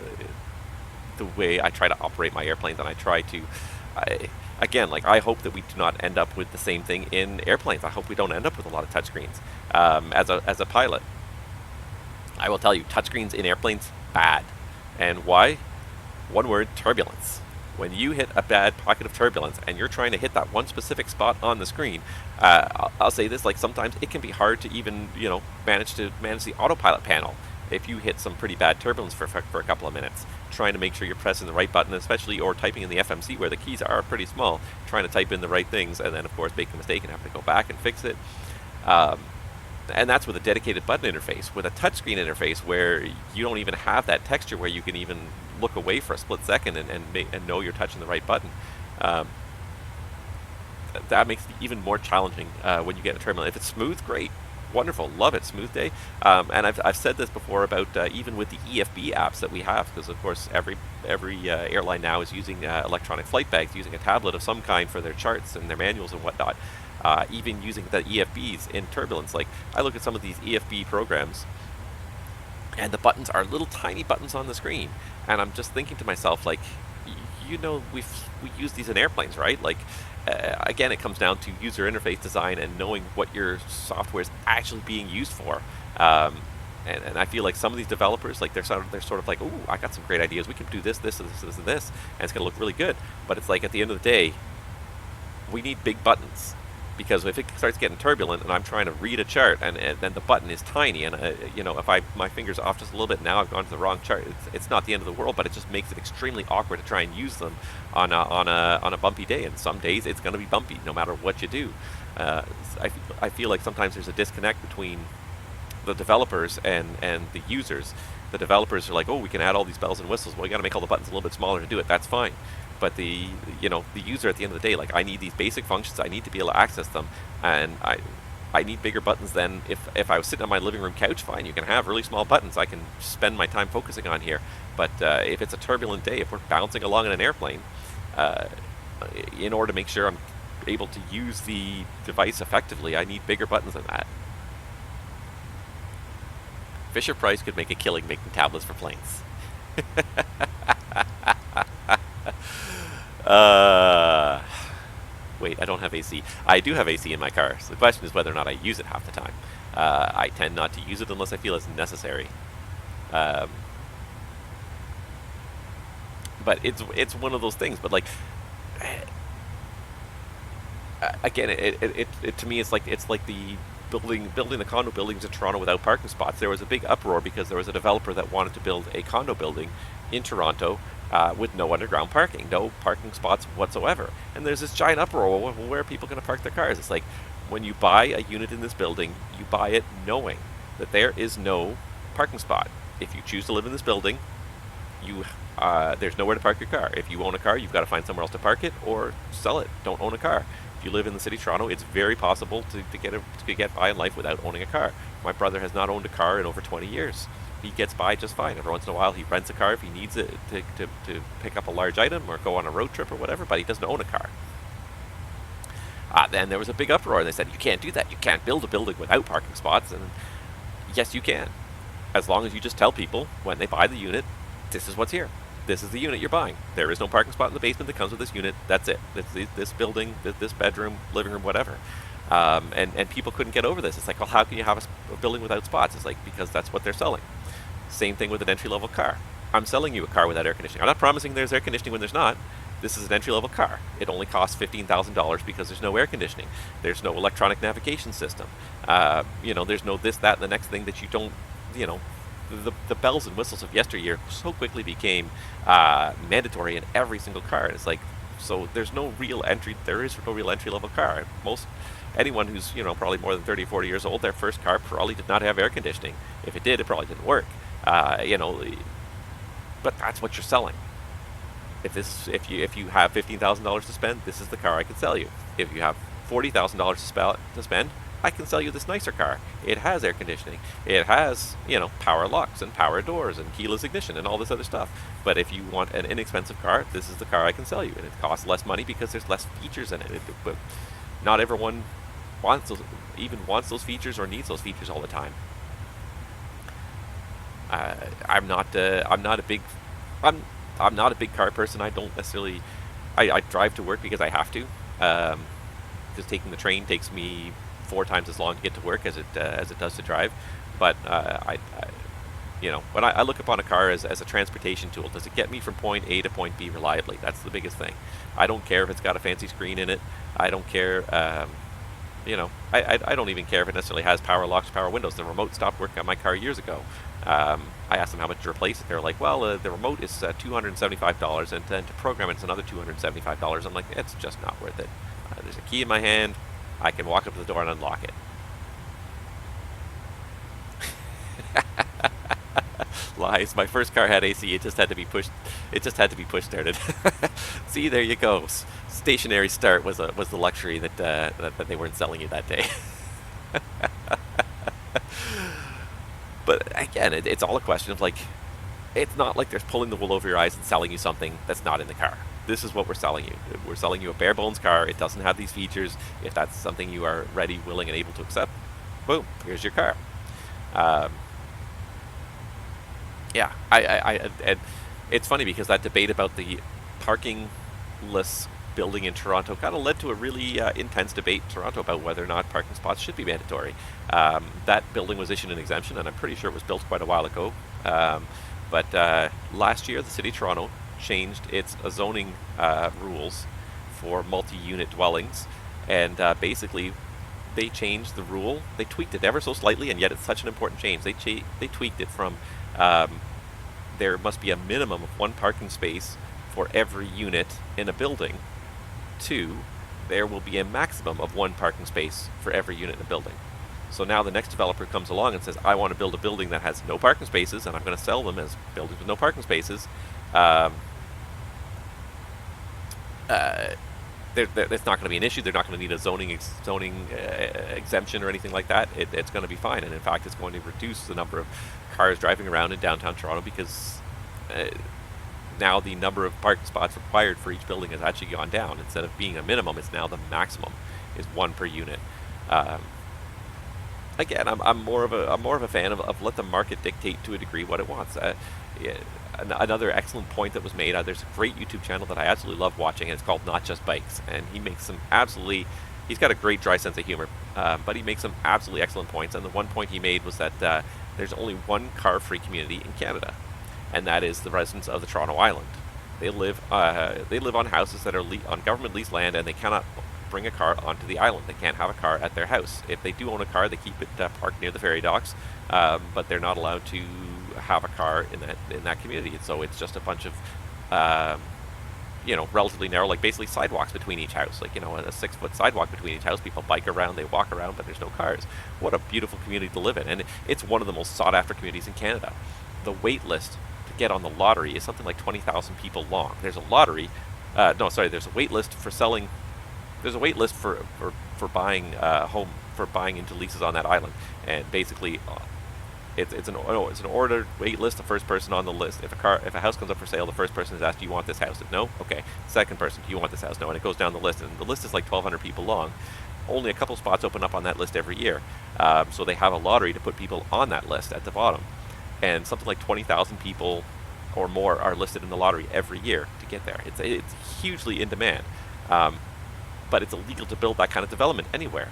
the way I try to operate my airplanes, and I try to. I hope that we do not end up with the same thing in airplanes. I hope we don't end up with a lot of touchscreens. As a pilot, I will tell you, touchscreens in airplanes, bad. And why? One word: turbulence. When you hit a bad pocket of turbulence and you're trying to hit that one specific spot on the screen, I'll say this, like, sometimes it can be hard to even, manage the autopilot panel if you hit some pretty bad turbulence for a couple of minutes, trying to make sure you're pressing the right button, especially, or typing in the FMC where the keys are pretty small, trying to type in the right things, and then, of course, make a mistake and have to go back and fix it. And that's with a dedicated button interface. With a touchscreen interface where you don't even have that texture where you can even look away for a split second and know you're touching the right button, that makes it even more challenging when you get a turbulence. If it's smooth, great. Wonderful, love it, smooth day. And I've said this before about even with the EFB apps that we have, because of course every airline now is using electronic flight bags, using a tablet of some kind for their charts and their manuals and whatnot. Even using the EFBs in turbulence. Like, I look at some of these EFB programs, and the buttons are little tiny buttons on the screen, and I'm just thinking to myself, like, we use these in airplanes, right? Like, again, it comes down to user interface design and knowing what your software is actually being used for. And I feel like some of these developers, like, they're sort of like, ooh, I got some great ideas. We can do this, and this, and it's going to look really good. But it's like, at the end of the day, we need big buttons. Because if it starts getting turbulent and I'm trying to read a chart and then the button is tiny and if my finger's off just a little bit, now I've gone to the wrong chart. It's not the end of the world, but it just makes it extremely awkward to try and use them on a bumpy day. And some days it's going to be bumpy no matter what you do. I feel like sometimes there's a disconnect between the developers and the users. The developers are like, oh, we can add all these bells and whistles. Well, you got to make all the buttons a little bit smaller to do it. That's fine. But the user at the end of the day, like, I need these basic functions. I need to be able to access them, and I need bigger buttons than if I was sitting on my living room couch. Fine, you can have really small buttons. I can spend my time focusing on here. But if it's a turbulent day, if we're bouncing along in an airplane, in order to make sure I'm able to use the device effectively, I need bigger buttons than that. Fisher-Price could make a killing making tablets for planes. Wait, I don't have AC. I do have AC in my car, so the question is whether or not I use it half the time. I tend not to use it unless I feel it's necessary. But it's one of those things. But like, again, it to me it's like the building the condo buildings in Toronto without parking spots. There was a big uproar because there was a developer that wanted to build a condo building in Toronto with no underground parking, no parking spots whatsoever. And there's this giant uproar. Where are people going to park their cars? It's like, when you buy a unit in this building, you buy it knowing that there is no parking spot. If you choose to live in this building, there's nowhere to park your car. If you own a car, you've got to find somewhere else to park it or sell it. Don't own a car. If you live in the city of Toronto, it's very possible to get by in life without owning a car. My brother has not owned a car in over 20 years. He gets by just fine. Every once in a while, he rents a car if he needs it to pick up a large item or go on a road trip or whatever, but he doesn't own a car. Then there was a big uproar. They said, you can't do that. You can't build a building without parking spots. And yes, you can. As long as you just tell people when they buy the unit, this is what's here. This is the unit you're buying. There is no parking spot in the basement that comes with this unit. That's it. This building, this bedroom, living room, whatever. And people couldn't get over this. It's like, well, how can you have a building without spots? It's like, because that's what they're selling. Same thing with an entry-level car. I'm selling you a car without air conditioning. I'm not promising there's air conditioning when there's not. This is an entry-level car. It only costs $15,000 because there's no air conditioning. There's no electronic navigation system. There's no this, that, and the next thing that you don't, the bells and whistles of yesteryear so quickly became mandatory in every single car. And it's like, so there is no real entry-level car. Anyone who's, probably more than 30 or 40 years old, their first car probably did not have air conditioning. If it did, it probably didn't work. But that's what you're selling. If you have $15,000 to spend, this is the car I can sell you. If you have $40,000 to spend, I can sell you this nicer car. It has air conditioning. It has, power locks and power doors and keyless ignition and all this other stuff. But if you want an inexpensive car, this is the car I can sell you. And it costs less money because there's less features in it. But not everyone wants those features or needs those features all the time. I'm not a big car person. I don't necessarily. I drive to work because I have to. Because taking the train takes me 4 times as long to get to work as it does to drive. But when I look upon a car as a transportation tool, does it get me from point A to point B reliably? That's the biggest thing. I don't care if it's got a fancy screen in it. I don't care. I don't even care if it necessarily has power locks, power windows. The remote stopped working on my car years ago. I asked them how much to replace it. They were like, well, the remote is $275, and then to program it, it's another $275. I'm like, it's just not worth it. There's a key in my hand. I can walk up to the door and unlock it. Lies. My first car had AC. It just had to be pushed. It just had to be push started. See, there you go. Stationary start was the luxury that they weren't selling you that day. But again, it's all a question of, like, it's not like there's pulling the wool over your eyes and selling you something that's not in the car. This is what we're selling you. We're selling you a bare bones car. It doesn't have these features. If that's something you are ready, willing, and able to accept, boom, here's your car. Yeah, and it's funny because that debate about the parkingless building in Toronto kind of led to a really intense debate in Toronto about whether or not parking spots should be mandatory. That building was issued an exemption, and I'm pretty sure it was built quite a while ago. But last year, the City of Toronto changed its zoning rules for multi-unit dwellings, and basically they changed the rule. They tweaked it ever so slightly, and yet it's such an important change. They tweaked it from there must be a minimum of 1 parking space for every unit in a building to there will be a maximum of 1 parking space for every unit in a building. So now the next developer comes along and says, I want to build a building that has no parking spaces, and I'm going to sell them as buildings with it's not going to be an issue. They're not going to need a zoning exemption or anything like that. It's going to be fine, and in fact, it's going to reduce the number of cars driving around in downtown Toronto because now the number of parking spots required for each building has actually gone down. Instead of being a minimum, it's now the maximum is 1 per unit. Again, I'm more of a fan of let the market dictate to a degree what it wants. Another excellent point that was made, there's a great YouTube channel that I absolutely love watching, and it's called Not Just Bikes, and he makes some he's got a great dry sense of humor, but he makes some absolutely excellent points, and the one point he made was that there's only one car-free community in Canada, and that is the residents of the Toronto Island. They live on houses that are on government leased land, and they cannot bring a car onto the island. They can't have a car at their house. If they do own a car, they keep it parked near the ferry docks, but they're not allowed to have a car in that community. And so it's just a bunch of relatively narrow, like basically sidewalks between each house, like a 6-foot sidewalk between each house. People bike around, they walk around, but there's no cars. What a beautiful community to live in, and it's one of the most sought after communities in Canada. The wait list to get on the lottery is something like 20,000 people long. There's a lottery there's a wait list for selling. There's a wait list for buying buying into leases on that island, and basically it's an ordered wait list. The first person on the list, if a house comes up for sale, the first person is asked, do you want this house? If no, okay. Second person, do you want this house? No. And it goes down the list, and the list is like 1,200 people long. Only a couple spots open up on that list every year, so they have a lottery to put people on that list at the bottom, and something like 20,000 people or more are listed in the lottery every year to get there. It's hugely in demand. But it's illegal to build that kind of development anywhere.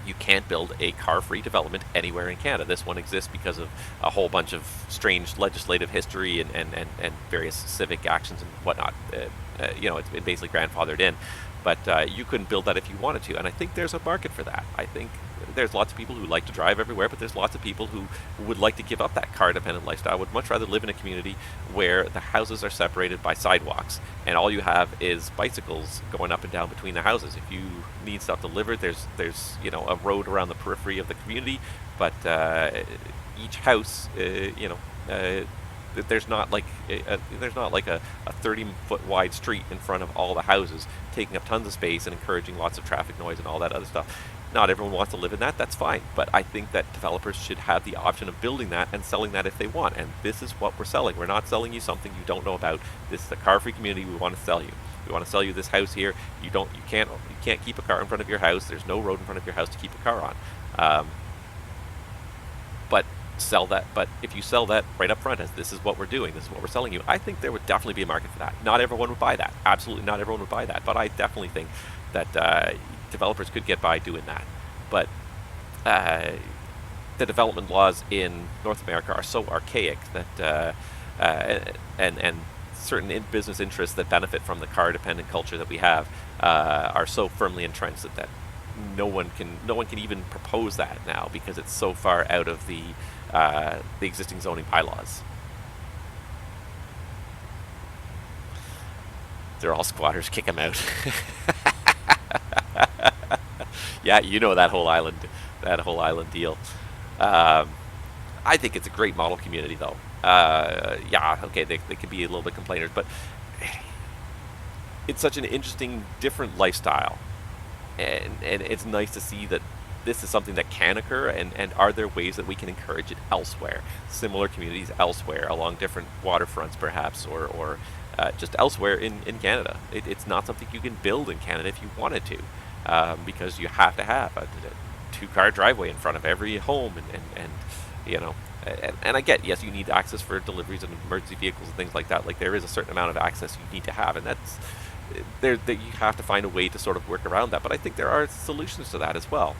You can't build a car-free development anywhere in Canada. This one exists because of a whole bunch of strange legislative history and various civic actions and whatnot. It's been basically grandfathered in. But you couldn't build that if you wanted to, and I think there's a market for that. I think there's lots of people who like to drive everywhere, but there's lots of people who would like to give up that car-dependent lifestyle, would much rather live in a community where the houses are separated by sidewalks, and all you have is bicycles going up and down between the houses. If you need stuff delivered, there's a road around the periphery of the community, but each house, there's not like a 30-foot wide street in front of all the houses, taking up tons of space and encouraging lots of traffic noise and all that other stuff. Not everyone wants to live in that. That's fine, but I think that developers should have the option of building that and selling that if they want. And this is what we're selling. We're not selling you something you don't know about. This is a car-free community we want to sell you. We want to sell you this house here. You can't keep a car in front of your house. There's no road in front of your house to keep a car on. But sell that. But if you sell that right up front as this is what we're doing, this is what we're selling you, I think there would definitely be a market for that. Not everyone would buy that. Absolutely not everyone would buy that. But I definitely think that developers could get by doing that. But the development laws in North America are so archaic that and certain business interests that benefit from the car-dependent culture that we have are so firmly entrenched that no one can even propose that now because it's so far out of the existing zoning bylaws. They're all squatters. Kick them out. Yeah, you know that whole island deal. I think it's a great model community, though. Yeah, okay, they can be a little bit complainers, but it's such an interesting, different lifestyle, and it's nice to see that this is something that can occur, and are there ways that we can encourage it elsewhere, similar communities elsewhere, along different waterfronts, perhaps, or just elsewhere in Canada. It's not something you can build in Canada if you wanted to. Because you have to have a 2-car driveway in front of every home, and I get, yes, you need access for deliveries and emergency vehicles and things like that. Like, there is a certain amount of access you need to have, and that's that you have to find a way to sort of work around that. But I think there are solutions to that as well.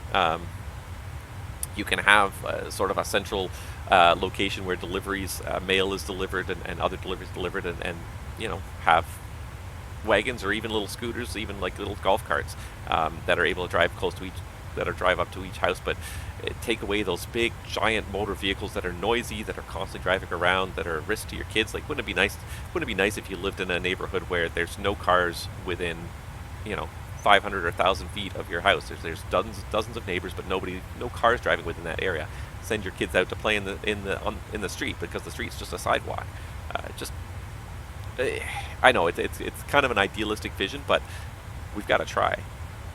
You can have sort of a central location where deliveries, mail is delivered and other deliveries delivered, and have wagons or even little scooters, even like little golf carts that are able to drive drive up to each house, but take away those big giant motor vehicles that are noisy, that are constantly driving around, that are a risk to your kids. Like, wouldn't it be nice if you lived in a neighborhood where there's no cars within 500 or 1,000 feet of your house? There's dozens of neighbors, but no cars driving within that area. Send your kids out to play in the street because the street's just a sidewalk. I know it's kind of an idealistic vision, but we've got to try.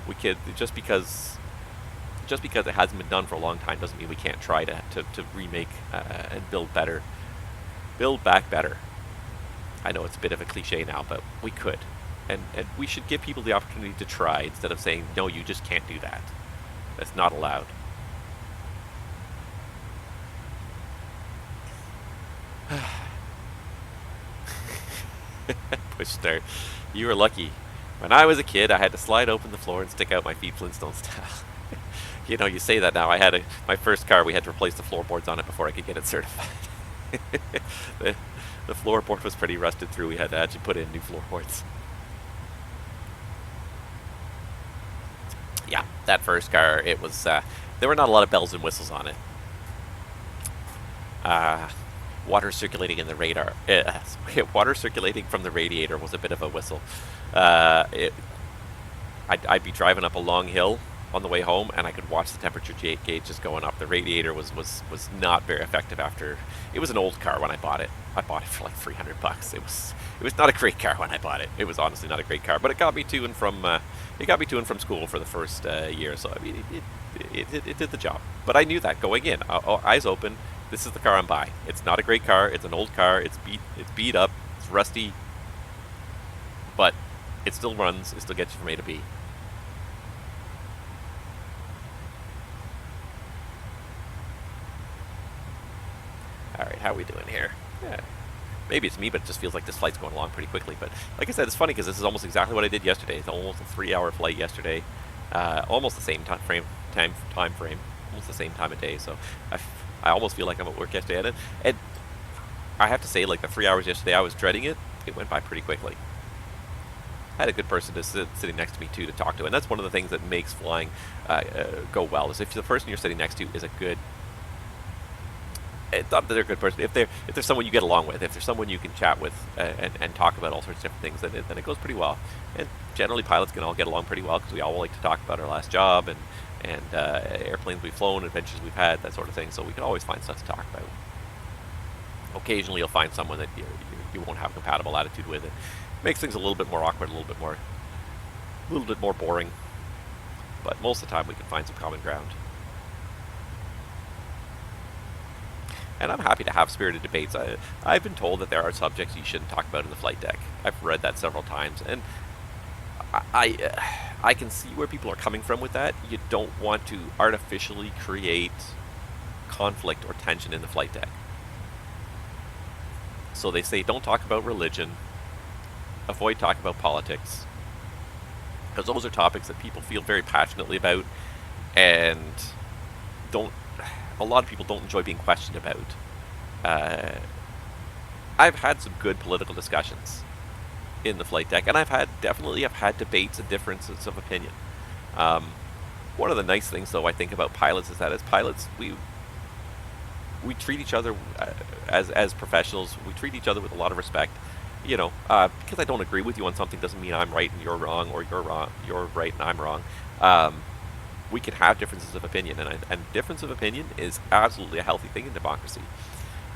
We could just because it hasn't been done for a long time doesn't mean we can't try to remake and build better, build back better. I know it's a bit of a cliche now, but we could, and we should give people the opportunity to try instead of saying no, you just can't do that. That's not allowed. Push start. You were lucky. When I was a kid, I had to slide open the floor and stick out my feet Flintstone style. You know, you say that now. I had my first car, we had to replace the floorboards on it before I could get it certified. The floorboard was pretty rusted through. We had to actually put in new floorboards. Yeah, that first car, it was, there were not a lot of bells and whistles on it. Water circulating in the radar. Water circulating from the radiator was a bit of a whistle. I'd be driving up a long hill on the way home, and I could watch the temperature gauge just going up. The radiator was not very effective after. It was an old car when I bought it. I bought it for like $300. It was not a great car when I bought it. It was honestly not a great car, but it got me to and from school for the first year. So I mean, it did the job. But I knew that going in, eyes open. This is the car I'm buying. It's not a great car. It's an old car. It's beat up. It's rusty. But it still runs. It still gets you from A to B. Alright, how are we doing here? Yeah. Maybe it's me, but it just feels like this flight's going along pretty quickly. But like I said, it's funny because this is almost exactly what I did yesterday. It's almost a 3-hour flight yesterday. Almost the same time frame. Almost the same time of day. So I almost feel like I'm at work yesterday. And I have to say, like the 3 hours yesterday, I was dreading it. It went by pretty quickly. I had a good person sitting next to me too to talk to, and that's one of the things that makes flying go well. Is if the person you're sitting next to is a good. It's not that they're a good person. If there's someone you get along with, if there's someone you can chat with and talk about all sorts of different things, then it goes pretty well. And generally, pilots can all get along pretty well because we all like to talk about our last job and airplanes we've flown, adventures we've had, that sort of thing. So we can always find stuff to talk about. Occasionally, you'll find someone that you won't have a compatible attitude with. It makes things a little bit more awkward, a little bit more boring. But most of the time, we can find some common ground. And I'm happy to have spirited debates. I've been told that there are subjects you shouldn't talk about in the flight deck. I've read that several times, and I can see where people are coming from with that. You don't want to artificially create conflict or tension in the flight deck. So they say don't talk about religion, avoid talking about politics, because those are topics that people feel very passionately about, and a lot of people don't enjoy being questioned about. I've had some good political discussions in the flight deck, and I've had debates and differences of opinion. One of the nice things, though, I think about pilots is that as pilots, we treat each other as professionals. We treat each other with a lot of respect. You know, because I don't agree with you on something doesn't mean I'm right and you're wrong, or you're right and I'm wrong. We can have differences of opinion, and difference of opinion is absolutely a healthy thing in democracy.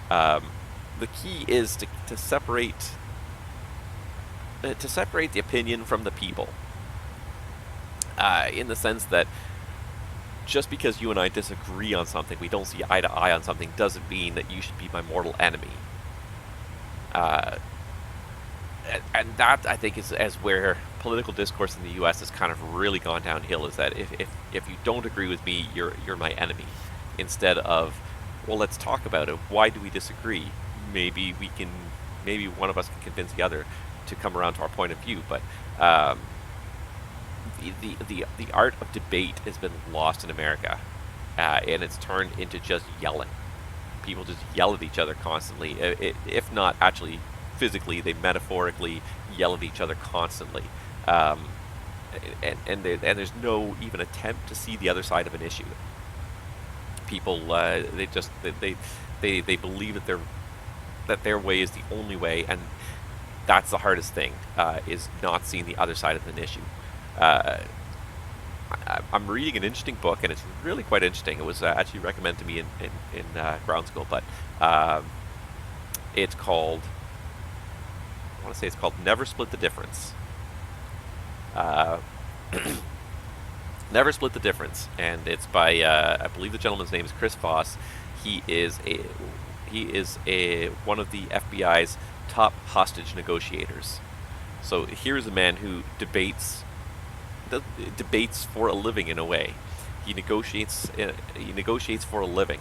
The key is to separate the opinion from the people, in the sense that just because you and I disagree on something, we don't see eye to eye on something, doesn't mean that you should be my mortal enemy. And that, I think, is where political discourse in the U.S. has kind of really gone downhill, is that if you don't agree with me, you're my enemy. Instead of, well, let's talk about it. Why do we disagree? Maybe one of us can convince the other to come around to our point of view. But the art of debate has been lost in America, and it's turned into just yelling. People just yell at each other constantly, if not actually physically, they metaphorically yell at each other constantly, and there's no even attempt to see the other side of an issue. People they believe that their way is the only way, and that's the hardest thing, is not seeing the other side of an issue. I'm reading an interesting book, and it's really quite interesting. It was actually recommended to me in ground school, but it's called, want to say it's called Never Split the Difference. Never Split the Difference, and it's by I believe the gentleman's name is Chris Voss. He is one of the FBI's top hostage negotiators. So here's a man who debates for a living in a way. He negotiates for a living,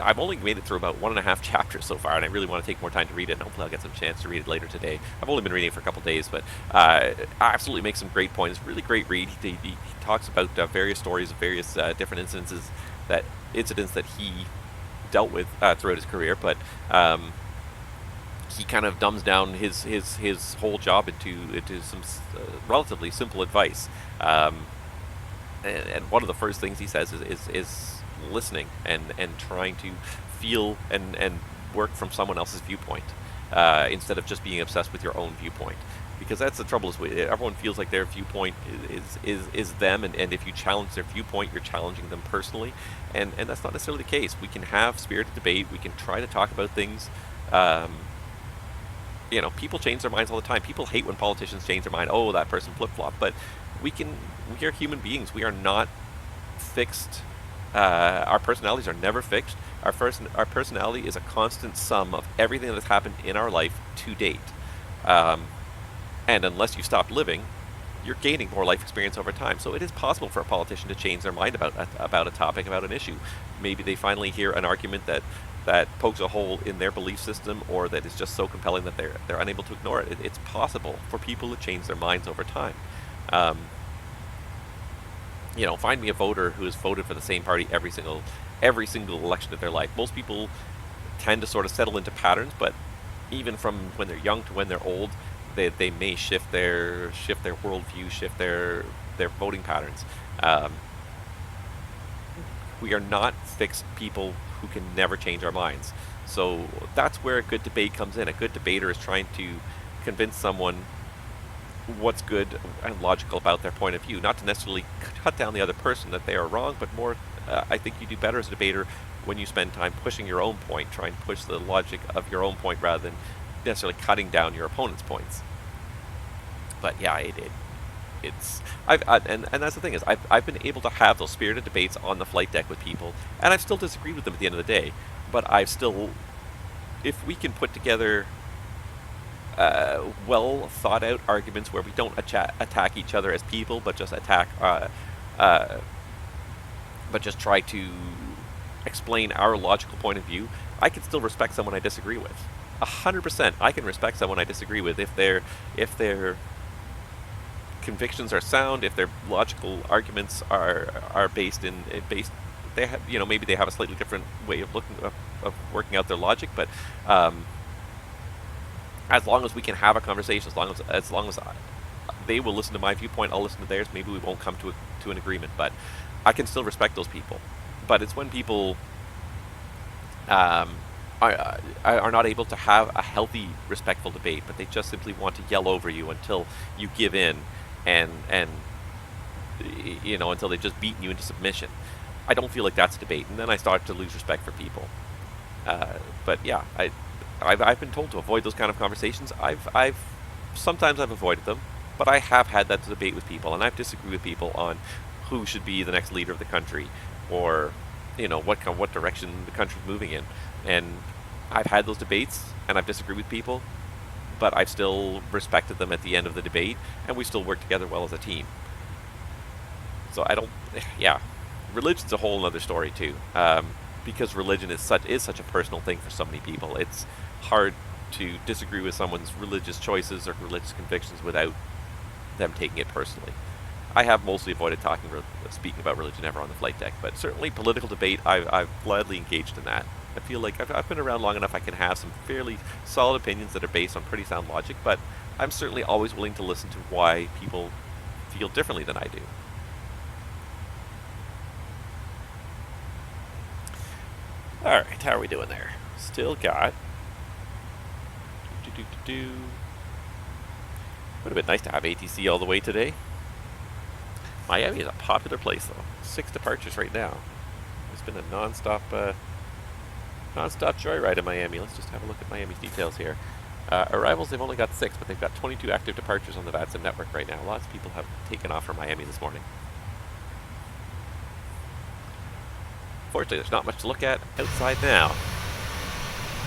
I've only made it through about 1.5 chapters so far, and I really want to take more time to read it, and hopefully I'll get some chance to read it later today. I've only been reading it for a couple days, but absolutely makes some great points. Really great read. He talks about various stories of various different incidents that he dealt with throughout his career, but he kind of dumbs down his whole job into some relatively simple advice. And one of the first things he says is listening and trying to feel and work from someone else's viewpoint instead of just being obsessed with your own viewpoint, because that's the trouble. Is everyone feels like their viewpoint is them, and if you challenge their viewpoint, you're challenging them personally, and that's not necessarily the case. We can have spirited debate. We can try to talk about things. People change their minds all the time. People hate when politicians change their mind. Oh, that person flip-flop. But we are human beings. We are not fixed. Our personalities are never fixed. Our personality is a constant sum of everything that has happened in our life to date. And unless you stop living, you're gaining more life experience over time. So it is possible for a politician to change their mind about a topic, about an issue. Maybe they finally hear an argument that pokes a hole in their belief system, or that is just so compelling that they're unable to ignore it. It's possible for people to change their minds over time. Find me a voter who has voted for the same party every single election of their life. Most people tend to sort of settle into patterns, but even from when they're young to when they're old, they may shift their worldview, shift their voting patterns. We are not fixed people who can never change our minds. So that's where a good debate comes in. A good debater is trying to convince someone what's good and logical about their point of view, not to necessarily cut down the other person that they are wrong, but more, I think you do better as a debater when you spend time pushing your own point, trying to push the logic of your own point rather than necessarily cutting down your opponent's points. But yeah, and that's the thing, is I've been able to have those spirited debates on the flight deck with people, and I've still disagreed with them at the end of the day. But if we can put together well thought out arguments where we don't attack each other as people, but just just try to explain our logical point of view, I can still respect someone I disagree with. 100%, I can respect someone I disagree with if their convictions are sound, if their logical arguments are based. They have, maybe they have a slightly different way of working out their logic, but as long as we can have a conversation, as long as they will listen to my viewpoint, I'll listen to theirs. Maybe we won't come to an agreement, but I can still respect those people. But it's when people are not able to have a healthy, respectful debate, but they just simply want to yell over you until you give in, and until they've just beaten you into submission. I don't feel like that's a debate, and then I start to lose respect for people. But yeah, I've been told to avoid those kind of conversations. Sometimes I've avoided them, but I have had that debate with people, and I've disagreed with people on who should be the next leader of the country, or what direction the country's moving in. And I've had those debates, and I've disagreed with people, but I've still respected them at the end of the debate, and we still work together well as a team. So religion's a whole other story too, because religion is such a personal thing for so many people. It's hard to disagree with someone's religious choices or religious convictions without them taking it personally. I have mostly avoided speaking about religion ever on the flight deck, but certainly political debate, I've gladly engaged in that. I feel like I've been around long enough I can have some fairly solid opinions that are based on pretty sound logic, but I'm certainly always willing to listen to why people feel differently than I do. Alright, how are we doing there? Still got... Would have been nice to have ATC all the way today. Miami is a popular place though. 6 departures right now. It's been a non-stop Non-stop joyride in Miami. Let's just have a look at Miami's details here. Arrivals, they've only got 6, but they've got 22 active departures on the VATSIM network right now. Lots of people have taken off from Miami this morning. Fortunately, there's not much to look at outside now.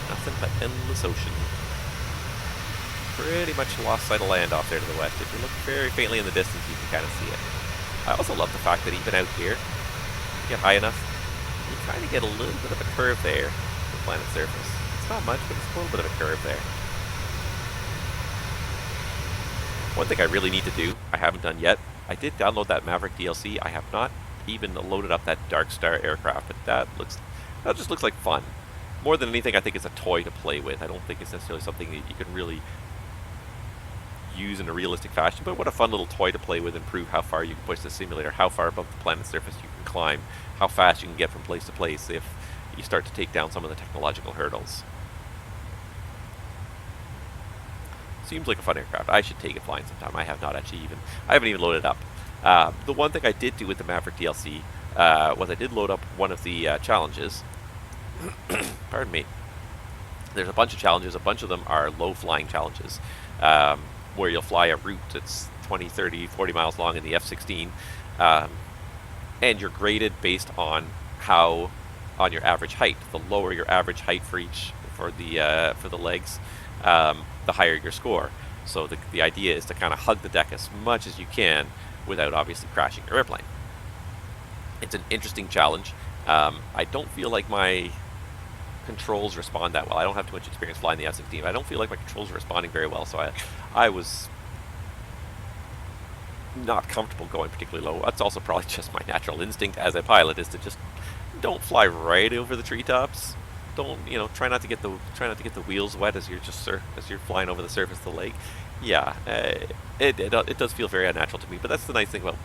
Nothing but endless ocean. Pretty much lost sight of land off there to the west. If you look very faintly in the distance, you can kind of see it. I also love the fact that even out here, if you get high enough, you kind of get a little bit of a curve there to the planet's surface. It's not much, but it's a little bit of a curve there. One thing I really need to do, I haven't done yet, I did download that Maverick DLC. I have not even loaded up that Dark Star aircraft, but that just looks like fun. More than anything, I think it's a toy to play with. I don't think it's necessarily something that you can really use in a realistic fashion, but what a fun little toy to play with and prove how far you can push the simulator, how far above the planet's surface you can climb, how fast you can get from place to place if you start to take down some of the technological hurdles. Seems like a fun aircraft. I should take it flying sometime. I haven't even loaded it up. The one thing I did do with the Maverick DLC was I did load up one of the challenges. Pardon me. There's a bunch of challenges. A bunch of them are low-flying challenges, where you'll fly a route that's 20, 30, 40 miles long in the F-16, and you're graded based on your average height. The lower your average height for the legs, the higher your score. So the idea is to kind of hug the deck as much as you can without obviously crashing your airplane. It's an interesting challenge. I don't feel like my controls respond that well. I don't have too much experience flying the F-16. I don't feel like my controls are responding very well, so I was not comfortable going particularly low. That's also probably just my natural instinct as a pilot, is to just don't fly right over the treetops. Don't, try not to get the wheels wet as you're flying over the surface of the lake. Yeah, it does feel very unnatural to me, but that's the nice thing about,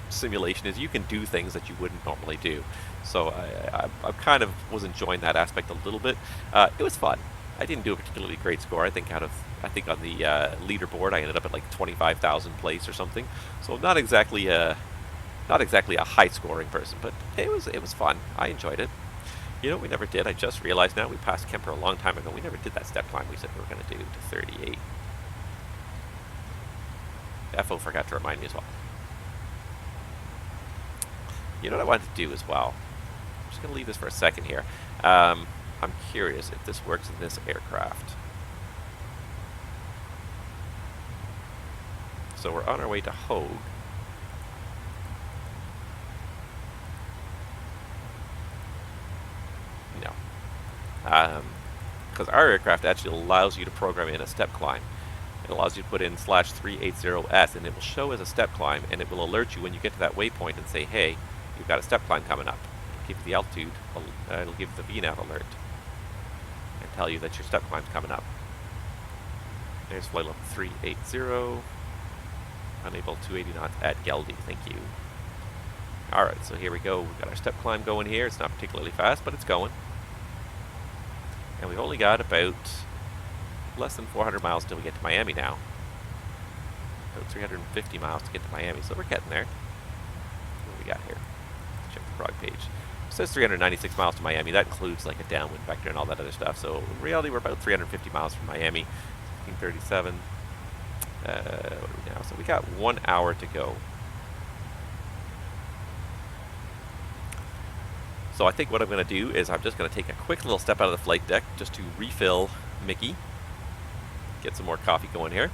simulation, is you can do things that you wouldn't normally do. So I kind of was enjoying that aspect a little bit. It was fun. I didn't do a particularly great score. I think on the leaderboard I ended up at like 25,000 place or something. So not exactly a high scoring person, but it was fun. I enjoyed it. You know what we never did? I just realized now, we passed Kemper a long time ago. We never did that step climb we said we were going to do to 38. FO forgot to remind me as well. You know what I wanted to do as well? I'm just going to leave this for a second here. I'm curious if this works in this aircraft. So we're on our way to Hogue. No. Because our aircraft actually allows you to program in a step climb. It allows you to put in /380S, and it will show as a step climb, and it will alert you when you get to that waypoint and say, hey, you've got a step climb coming up. It'll give you the altitude, it'll give the VNAV alert, and tell you that your step climb's coming up. There's flight level 380, unable 280 knots at Geldy, thank you. Alright, so here we go. We've got our step climb going here. It's not particularly fast, but it's going. And we've only got about less than 400 miles till we get to Miami now. About 350 miles to get to Miami, so we're getting there. What do we got here? Let's check the prog page. It says 396 miles to Miami. That includes like a downwind vector and all that other stuff. So in reality, we're about 350 miles from Miami. 1537. What are we now? So we got 1 hour to go. So I think what I'm going to do is I'm just going to take a quick little step out of the flight deck just to refill Mickey. Get some more coffee going here.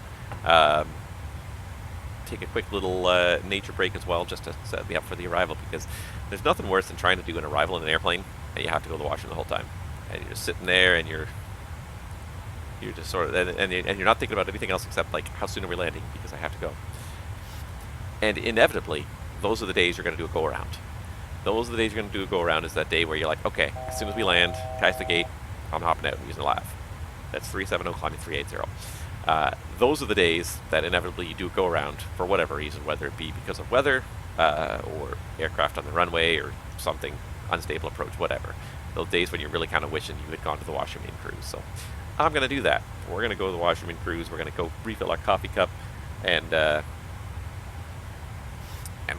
Take a quick little nature break as well, just to set me up for the arrival, because there's nothing worse than trying to do an arrival in an airplane and you have to go to the washroom the whole time. And you're just sitting there and you're just sort of, and you're not thinking about anything else except like, how soon are we landing, because I have to go. And inevitably, those are the days you're going to do a go-around. Those are the days you're going to do a go-around, is that day where you're like, okay, as soon as we land, catch the gate, I'm hopping out and using a lav. That's 370 climbing 380. Those are the days that inevitably you do a go-around for whatever reason, whether it be because of weather, or aircraft on the runway, or something, unstable approach, whatever. Those days when you're really kind of wishing you had gone to the washroom and cruise. So I'm going to do that. We're going to go to the washroom and cruise. We're going to go refill our coffee cup, and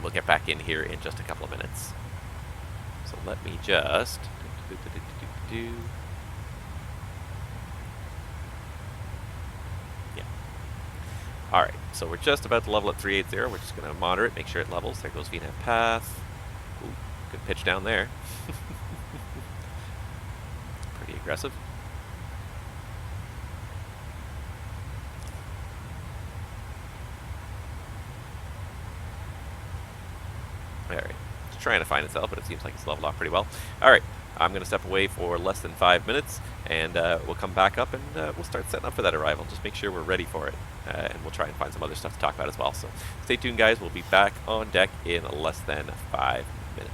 we'll get back in here in just a couple of minutes. So let me just Yeah. Alright, so we're just about to level at 380. We're just going to monitor it, make sure it levels. There goes VNAV path. Ooh, good pitch down there. Pretty aggressive. Alright, it's trying to find itself, but it seems like it's leveled off pretty well. Alright, I'm going to step away for less than 5 minutes, and we'll come back up and we'll start setting up for that arrival. Just make sure we're ready for it, and we'll try and find some other stuff to talk about as well. So stay tuned, guys. We'll be back on deck in less than 5 minutes.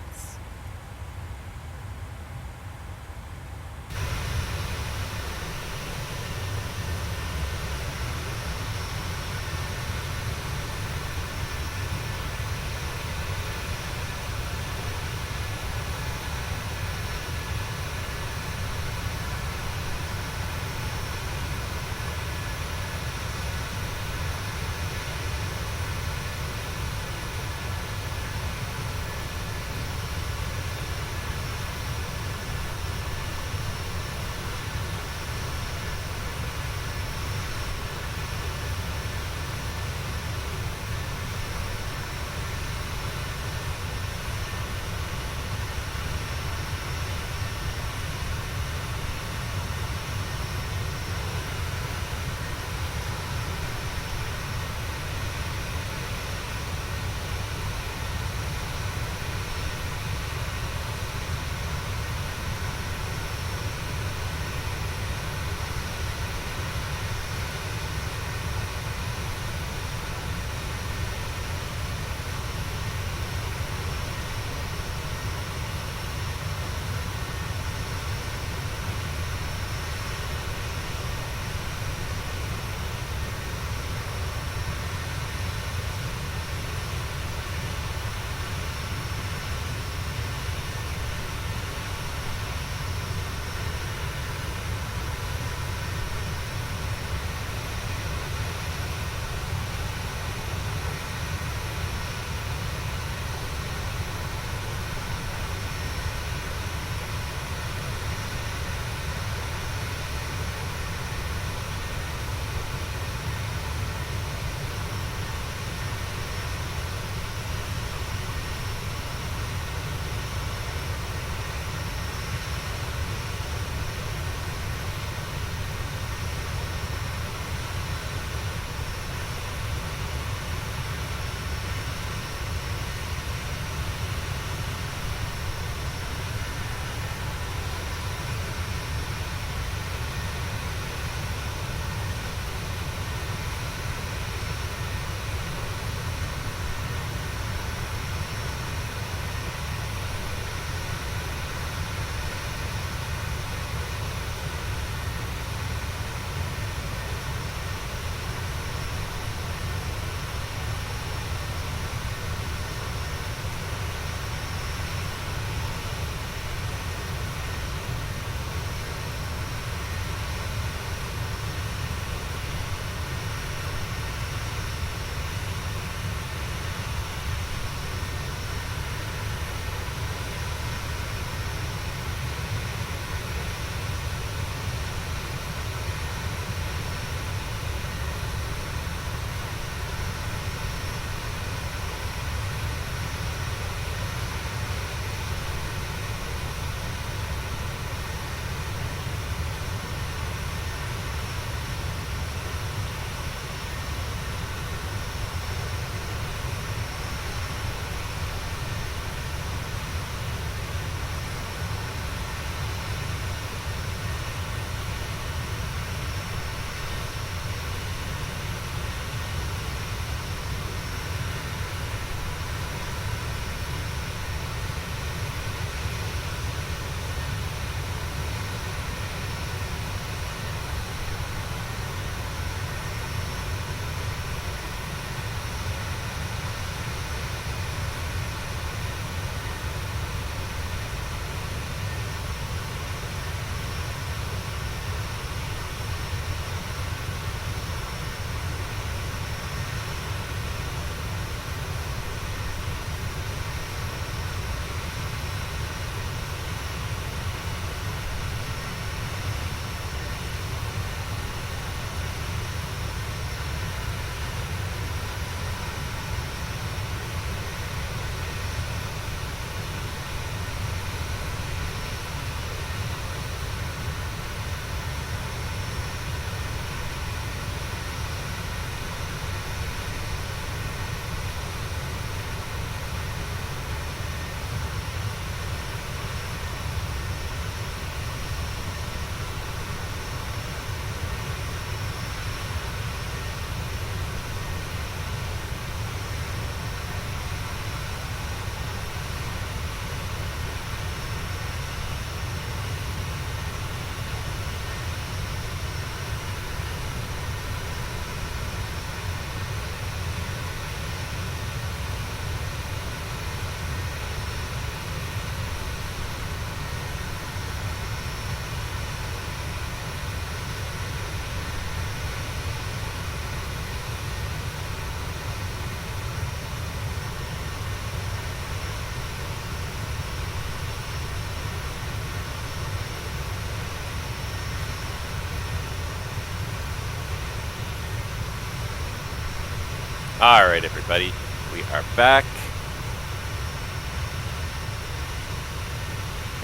Alright, everybody. We are back.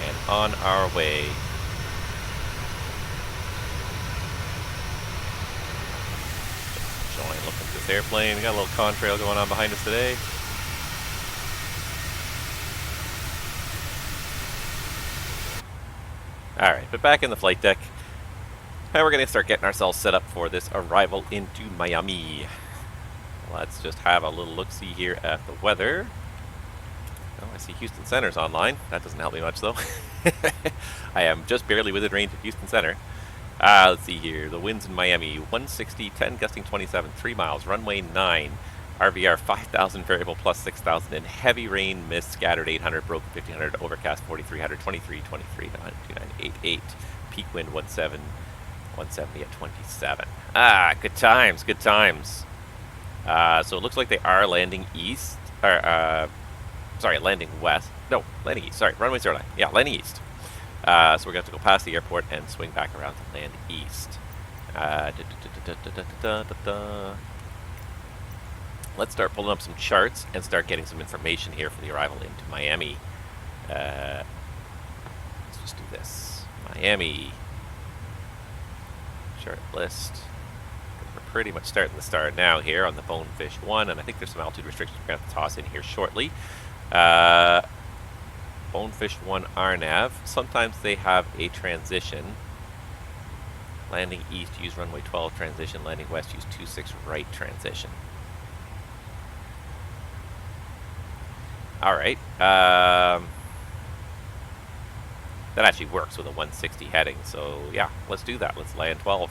And on our way. Enjoying looking at this airplane. We got a little contrail going on behind us today. Alright, but back in the flight deck. And we're going to start getting ourselves set up for this arrival into Miami. Let's just have a little look-see here at the weather. Oh, I see Houston Center's online. That doesn't help me much, though. I am just barely within range of Houston Center. Let's see here. The winds in Miami, 160, 10, gusting 27, 3 miles, runway 9. RVR 5,000, variable plus 6,000, and heavy rain, mist, scattered 800, broken 1,500, overcast 4,300, 23, 23, 2988. Peak wind 170 at 27. Good times, good times. So it looks like they are landing east, or, sorry, landing west. No, landing east, sorry, runway 09. Yeah, landing east. So we're going to have to go past the airport and swing back around to land east. Let's start pulling up some charts and start getting some information here for the arrival into Miami. Let's just do this. Miami. Chart list. We're pretty much starting the start now here on the Bonefish 1, and I think there's some altitude restrictions we're going to have to toss in here shortly. Bonefish 1 RNAV. Sometimes they have a transition. Landing east, use runway 12 transition. Landing west, use 26 right transition. Alright. That actually works with a 160 heading, so yeah, let's do that. Let's land 12.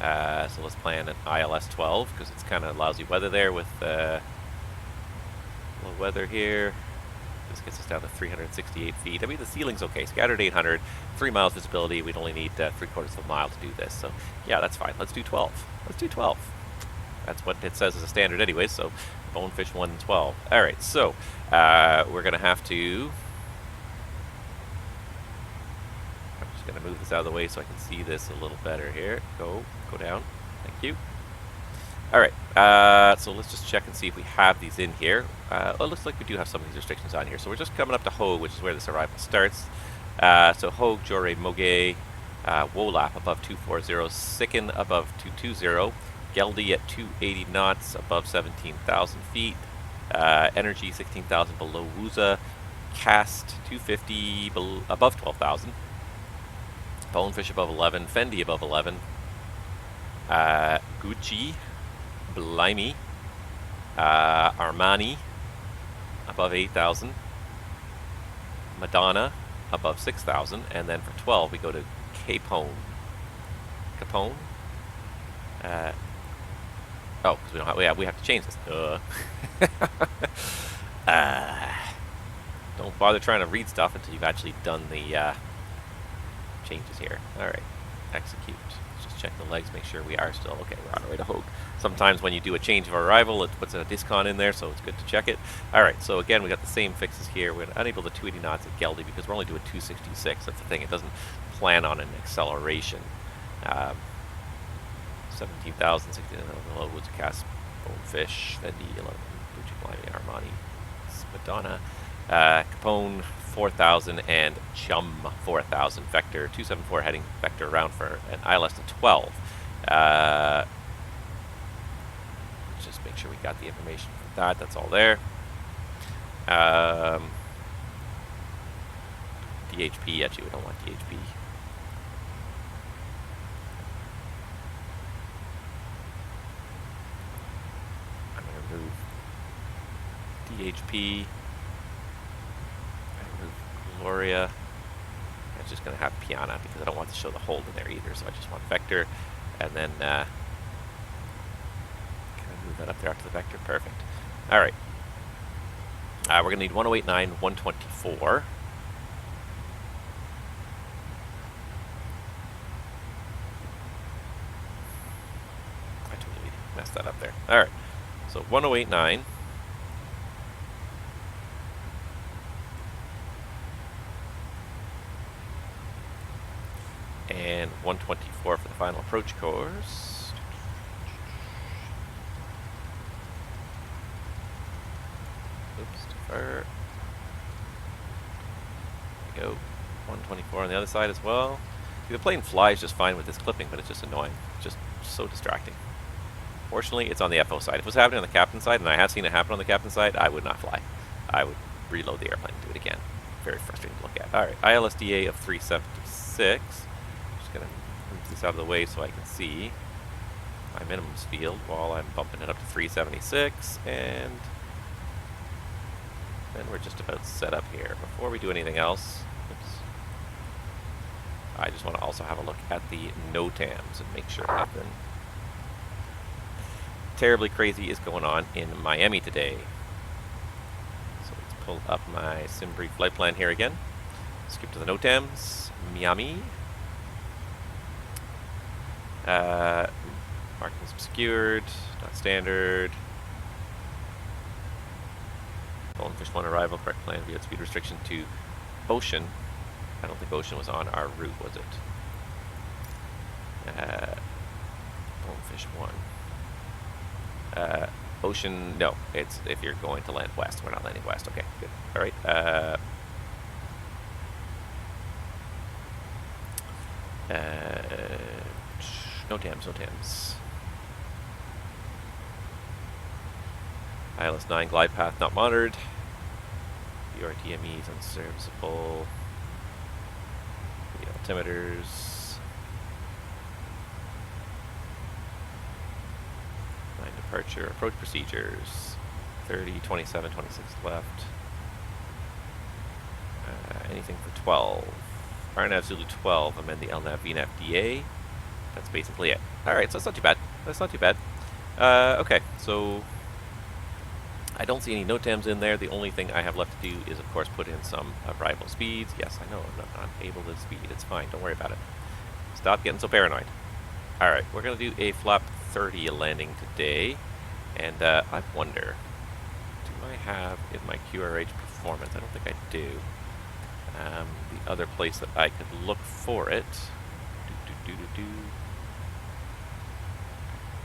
So let's plan an ILS 12, because it's kind of lousy weather there with low weather here. This gets us down to 368 feet. I mean, the ceiling's okay. Scattered 800, 3 miles visibility. We'd only need 3/4 of a mile to do this. So yeah, that's fine. Let's do 12. Let's do 12. That's what it says as a standard anyway, so Bonefish 1 and 12. Alright, so we're going to have to... I'm just going to move this out of the way so I can see this a little better here. Go down. Thank you. Alright, so let's just check and see if we have these in here. Well, it looks like we do have some of these restrictions on here. So we're just coming up to Hogue, which is where this arrival starts. So Hogue, Jore, Moge, Wolap above 240, Sicken above 220, Geldy at 280 knots above 17,000 feet, Energy 16,000 below Wooza, Cast 250 above 12,000, Bonefish above 11, Fendi above 11, Gucci, Blimey, Armani above 8,000, Madonna above 6,000, and then for 12 we go to Capone. Oh, because we don't have, we have to change this. Don't bother trying to read stuff until you've actually done the changes here. Alright, execute. Let's just check the legs, make sure we are still okay. We're on our way to Hogue. Sometimes when you do a change of arrival, it puts a discon in there, so it's good to check it. Alright, so again, we got the same fixes here. We're unable to 280 knots at Geldy because we're only doing 266. That's the thing, it doesn't plan on an acceleration. 17,000, 16,000 below Woods, Cast, Bonefish, Fendi, 11, Gucci, Blimey, Armani, Madonna, Capone, 4,000, and Chum, 4,000. Vector 274 heading vector around for an ILS to 12. Let's just make sure we got the information for that. That's all there. DHP, actually, we don't want DHP. Remove DHP. Remove Gloria. I'm just going to have Piana because I don't want to show the hold in there either, so I just want Vector. And then kind of move that up there after the Vector. Perfect. Alright. We're going to need 1089, 124. I totally messed that up there. Alright. So 1089. And 124 for the final approach course. Oops, too far. There we go. 124 on the other side as well. See, the plane flies just fine with this clipping, but it's just annoying. Just so distracting. Fortunately, it's on the FO side. If it was happening on the captain side, and I have seen it happen on the captain side, I would not fly. I would reload the airplane and do it again. Very frustrating to look at. Alright, ILSDA of 376. Just gonna move this out of the way so I can see my minimums field while I'm bumping it up to 376, and then we're just about set up here. Before we do anything else, oops, I just want to also have a look at the NOTAMs and make sure nothing terribly crazy is going on in Miami today. So let's pull up my SimBrief flight plan here again. Skip to the NOTAMs, Miami. Markings obscured, not standard. Bonefish 1 arrival, correct plan, via speed restriction to Ocean. I don't think Ocean was on our route, was it? Bonefish 1. Ocean, no, it's if you're going to land west. We're not landing west. Okay, good. All right. NOTAMs, NOTAMs. ILS 9 glide path not monitored. URTMEs unserviceable. The altimeters. 9 departure. Approach procedures. 30, 27, 26 left. Anything for 12. RNAV Zulu 12. I'm in the LNAV VNAV DA. That's basically it. Alright, so that's not too bad. That's not too bad. Okay, so I don't see any NOTAMs in there. The only thing I have left to do is, of course, put in some arrival speeds. Yes, I know, I'm not able to speed. It's fine, don't worry about it. Stop getting so paranoid. Alright, we're going to do a flap 30 landing today. And I wonder, do I have in my QRH performance? I don't think I do. The other place that I could look for it.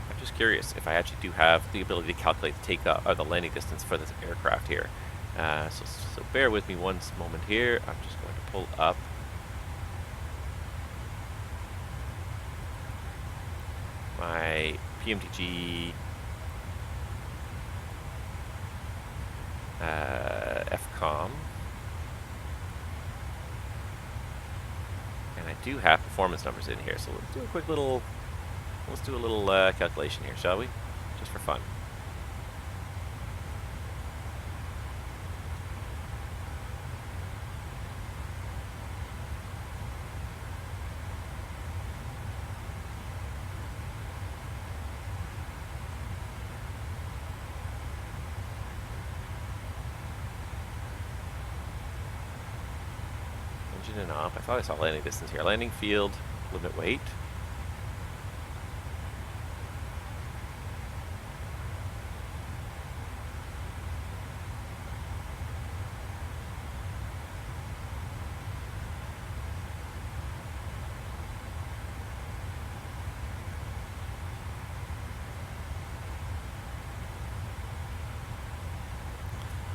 I'm just curious if I actually do have the ability to calculate the takeoff or the landing distance for this aircraft here. So bear with me one moment here. I'm just going to pull up my PMTG FCOM. And I do have performance numbers in here, so let's do a quick little, calculation here, shall we? Just for fun. Engine and off. I thought I saw landing distance here. Landing field, limit weight.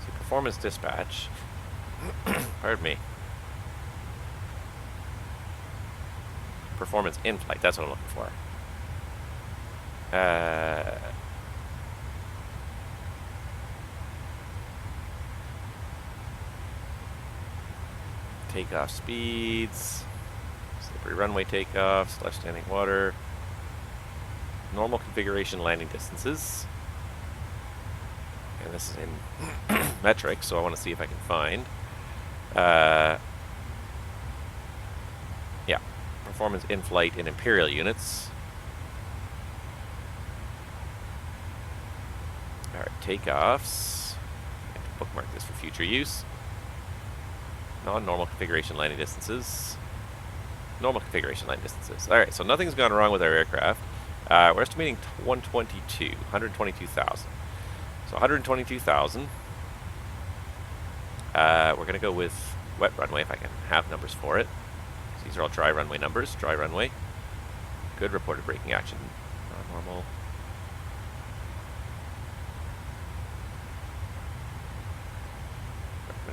So performance dispatch. Pardon me. Performance in flight, that's what I'm looking for. Takeoff speeds, slippery runway takeoff, / standing water, normal configuration landing distances, and this is in metric, so I want to see if I can find. Yeah. Performance in flight in imperial units. Alright, takeoffs. I have to bookmark this for future use. Non-normal configuration landing distances. Normal configuration landing distances. Alright, so nothing's gone wrong with our aircraft. We're estimating 122,000. So 122,000. We're going to go with wet runway if I can have numbers for it. These are all dry runway numbers. Dry runway. Good reported braking action. Normal.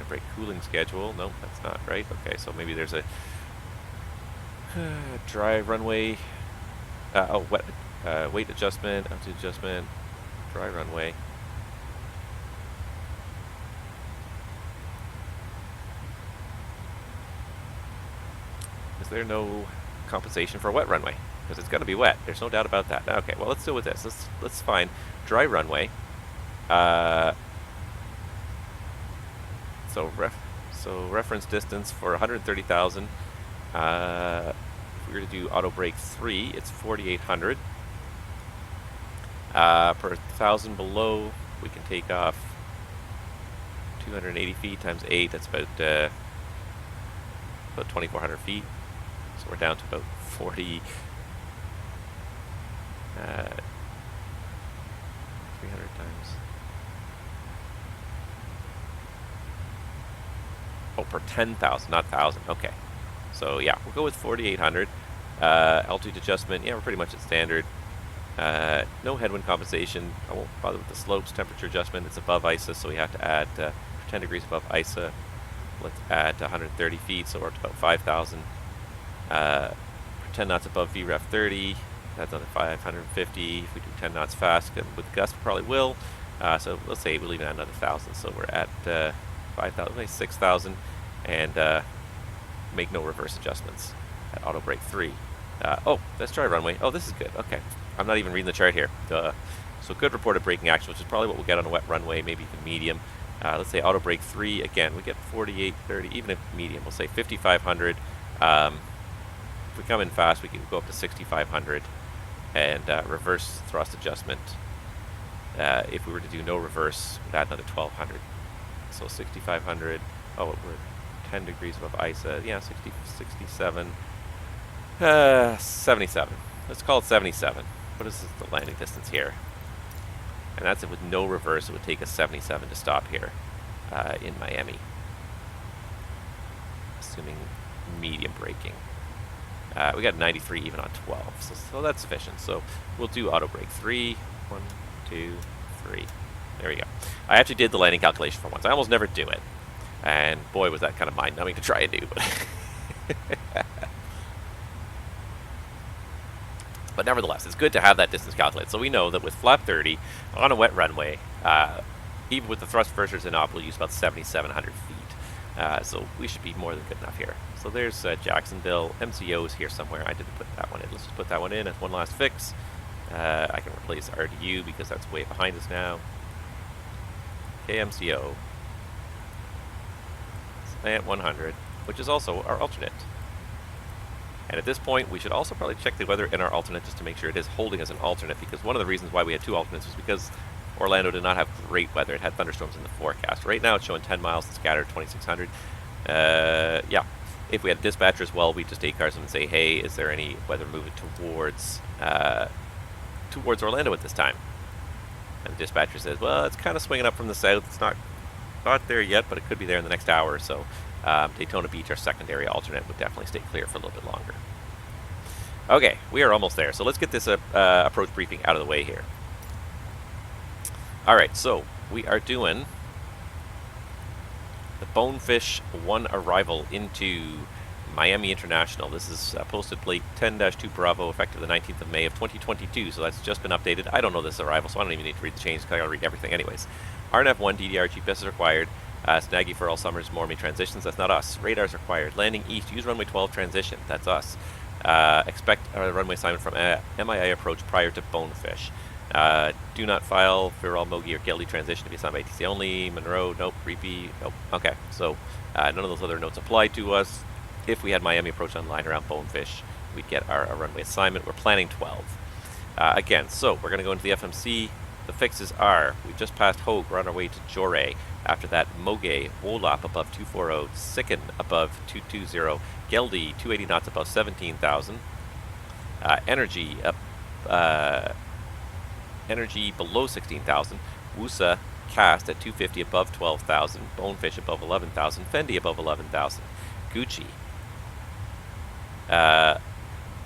brake cooling schedule. Nope, that's not right. Okay, so maybe there's a dry runway. Wet weight adjustment, altitude adjustment, dry runway. Is there no compensation for a wet runway? Because it's going to be wet. There's no doubt about that. Okay, well, let's deal with this. Let's find dry runway. So reference distance for 130,000. If we were to do auto brake 3, it's 4,800. Per 1,000 below, we can take off 280 feet times 8. That's about 2,400 feet. So we're down to about 40. 300 times. Oh, per 10,000, not 1,000. Okay. So yeah, we'll go with 4,800. Altitude adjustment, yeah, we're pretty much at standard. No headwind compensation. I won't bother with the slopes. Temperature adjustment, it's above ISA, so we have to add 10 degrees above ISA. Let's add 130 feet, so we're up to about 5,000. 10 knots above VREF 30. That's another 550. If we do 10 knots fast, with gust, we probably will. So let's say we leave it at another 1,000. So we're at 5,000, 6,000, and make no reverse adjustments at auto brake 3. Oh, that's dry runway. Oh, this is good. Okay, I'm not even reading the chart here. So good reported braking action, which is probably what we'll get on a wet runway, maybe even medium. Let's say auto brake 3 again. We get 4830. Even if medium, we'll say 5,500. If we come in fast, we can go up to 6,500. And reverse thrust adjustment. If we were to do no reverse, we'd add another 1,200. So 6,500. Oh, we're 10 degrees above ISA. Yeah, 60, 67. 77. Let's call it 77. What is the landing distance here? And that's it with no reverse. It would take us 77 to stop here in Miami. Assuming medium braking. We got 93 even on 12, so that's sufficient. So we'll do auto brake 3. 1, 2, 3. There we go. I actually did the landing calculation for once. I almost never do it, and boy, was that kind of mind-numbing to try and do. But nevertheless, it's good to have that distance calculated. So we know that with flap 30 on a wet runway, even with the thrust reversers in op, we'll use about 7,700 feet. So we should be more than good enough here. So there's Jacksonville. MCO's here somewhere. I didn't put that one in. Let's just put that one in as one last fix. I can replace RDU because that's way behind us now. KMCO. Slant 100, which is also our alternate. And at this point, we should also probably check the weather in our alternate just to make sure it is holding as an alternate, because one of the reasons why we had 2 alternates was because Orlando did not have great weather. It had thunderstorms in the forecast. Right now it's showing 10 miles and scattered 2,600. Yeah, if we had a dispatcher as well, we'd just ACARS them and say, hey, is there any weather moving towards Orlando at this time? And the dispatcher says, well, it's kind of swinging up from the south. It's not there yet, but it could be there in the next hour or so. Daytona Beach, our secondary alternate, would definitely stay clear for a little bit longer. Okay, we are almost there. So let's get this approach briefing out of the way here. Alright, so we are doing the Bonefish 1 arrival into Miami International. This is posted plate 10-2 Bravo, effective the 19th of May of 2022, so that's just been updated. I don't know this arrival, so I don't even need to read the changes because I gotta read everything anyways. RNF1 DDR GPS is required. Snaggy for all summers, Mormie transitions, that's not us. Radars required. Landing east, use runway 12 transition, that's us. Expect a runway assignment from MIA approach prior to Bonefish. Do not file for all Mogi or Geldy transition to be assigned by ATC only. Monroe, nope. Repeat, nope. Okay, so none of those other notes apply to us. If we had Miami approach online around Bonefish, we'd get our runway assignment. We're planning 12. Again, so we're going to go into the FMC. The fixes are, we just passed Hogue, we're on our way to Jore. After that, Moge, Wolop above 240, Sicken above 220, Geldy 280 knots above 17,000, Energy up, Energy below 16,000, Wusa Cast at 250 above 12,000, Bonefish above 11,000, Fendi above 11,000, Gucci,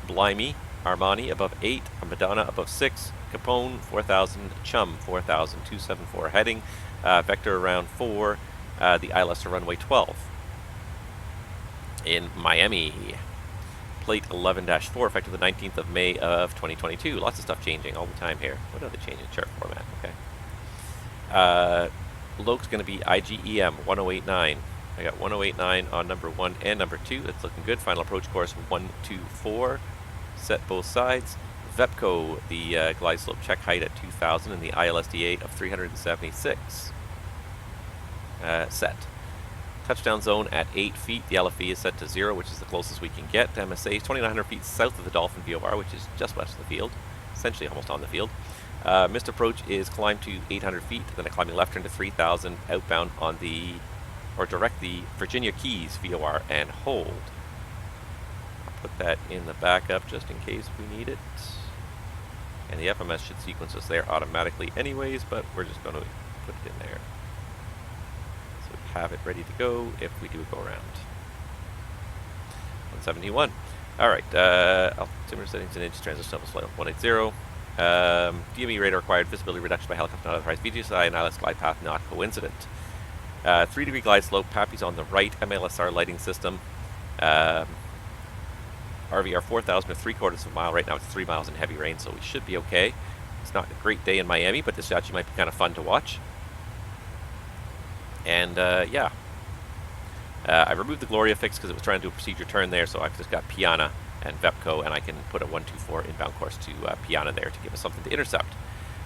Blimey, Armani above 8, Madonna above 6, Capone 4,000, Chum 4,000, 274 heading, Vector around 4, the ILS to runway 12 in Miami. Plate 11-4, effective the 19th of May of 2022. Lots of stuff changing all the time here. What are they changing? Chart format. Okay. Loke's going to be IGEM 1089. I got 1089 on number 1 and number 2. That's looking good. Final approach course 124. Set both sides. VEPCO, the glide slope check height at 2000 and the ILSDA of 376. Set. Touchdown zone at 8 feet. The LFE is set to 0, which is the closest we can get. MSA is 2,900 feet south of the Dolphin VOR, which is just west of the field, essentially almost on the field. Missed approach is climb to 800 feet, then a climbing left turn to 3,000, outbound on the, or direct the Virginia Keys VOR and hold. I'll put that in the backup just in case we need it. And the FMS should sequence us there automatically anyways, but we're just going to put it in there. So we have it ready to go if we do a go around. 171. Alright, altimeter settings and inch transition level flight 180. DME radar required, visibility reduction by helicopter not authorized, VGSI and ILS glide path not coincident. 3-degree glide slope, PAPI's on the right, MLSR lighting system. RVR 4,000 or 3/4 of a mile. Right now it's 3 miles in heavy rain, so we should be okay. It's not a great day in Miami, but this actually might be kind of fun to watch. And yeah. I removed the Gloria fix because it was trying to do a procedure turn there, so I've just got Piana and VEPCO, and I can put a 124 inbound course to Piana there to give us something to intercept.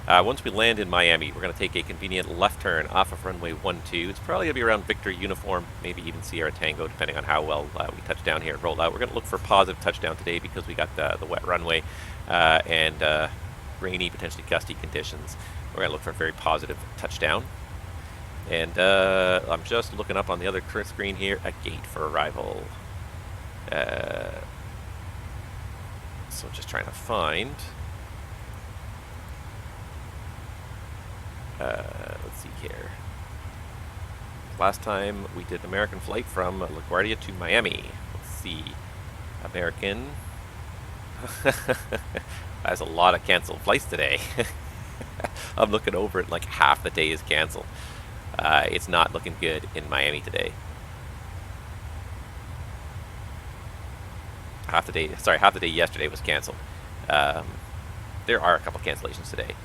Once we land in Miami, we're going to take a convenient left turn off of runway 12. It's probably going to be around Victor Uniform, maybe even Sierra Tango, depending on how well we touch down here and roll out. We're going to look for positive touchdown today because we got the wet runway and rainy, potentially gusty conditions. We're going to look for a very positive touchdown. And I'm just looking up on the other screen here, a gate for arrival. So just trying to find... let's see here. Last time we did an American flight from LaGuardia to Miami. Let's see. American. There's a lot of canceled flights today. I'm looking over it, like half the day is canceled. It's not looking good in Miami today. Half the day yesterday was canceled. There are a couple cancellations today.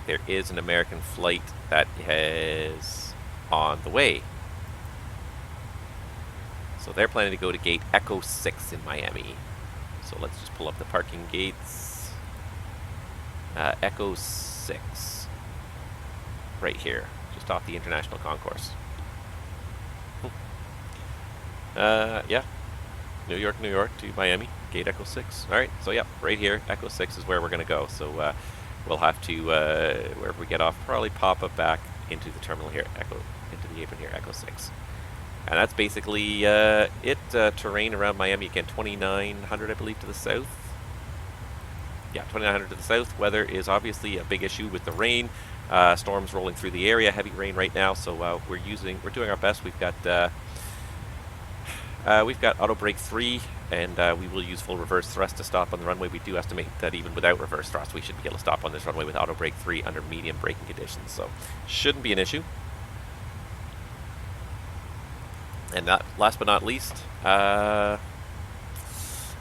There is an American flight that is on the way. So they're planning to go to gate Echo 6 in Miami. So let's just pull up the parking gates. Echo 6. Right here, just off the International Concourse. Yeah. New York to Miami, gate Echo 6. Alright, so yeah, right here, Echo 6 is where we're going to go. So we'll have to, wherever we get off, probably pop up back into the terminal here, into the apron here, Echo 6. And that's basically it. Terrain around Miami, again, 2,900, I believe, to the south. Yeah, 2,900 to the south. Weather is obviously a big issue with the rain. Storms rolling through the area, heavy rain right now, so we're doing our best. We've got auto brake 3, and we will use full reverse thrust to stop on the runway. We do estimate that even without reverse thrust, we should be able to stop on this runway with auto brake 3 under medium braking conditions, so shouldn't be an issue. And last but not least,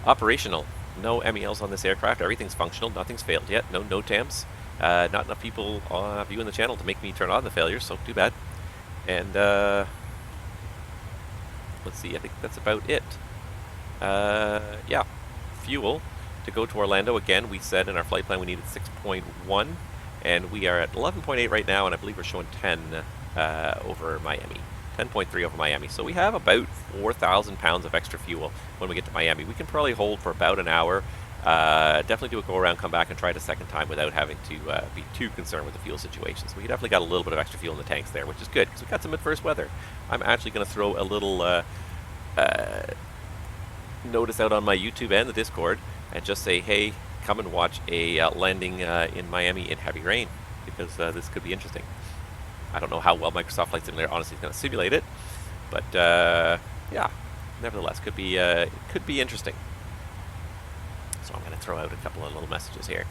operational. No MELs on this aircraft. Everything's functional. Nothing's failed yet. No NOTAMs. Not enough people viewing the channel to make me turn on the failures, so too bad. And let's see, I think that's about it. Yeah, fuel to go to Orlando. Again, we said in our flight plan we needed 6.1, and we are at 11.8 right now, and I believe we're showing 10 over Miami. 10.3 over Miami. So we have about 4,000 pounds of extra fuel when we get to Miami. We can probably hold for about an hour. Definitely do a go-around, come back and try it a second time without having to be too concerned with the fuel situation. So we definitely got a little bit of extra fuel in the tanks there, which is good because we got some adverse weather. I'm actually going to throw a little notice out on my YouTube and the Discord and just say, hey, come and watch a landing in Miami in heavy rain, because this could be interesting. I don't know how well Microsoft Flight Simulator honestly is going to simulate it, but yeah, nevertheless, could be interesting. So I'm going to throw out a couple of little messages here.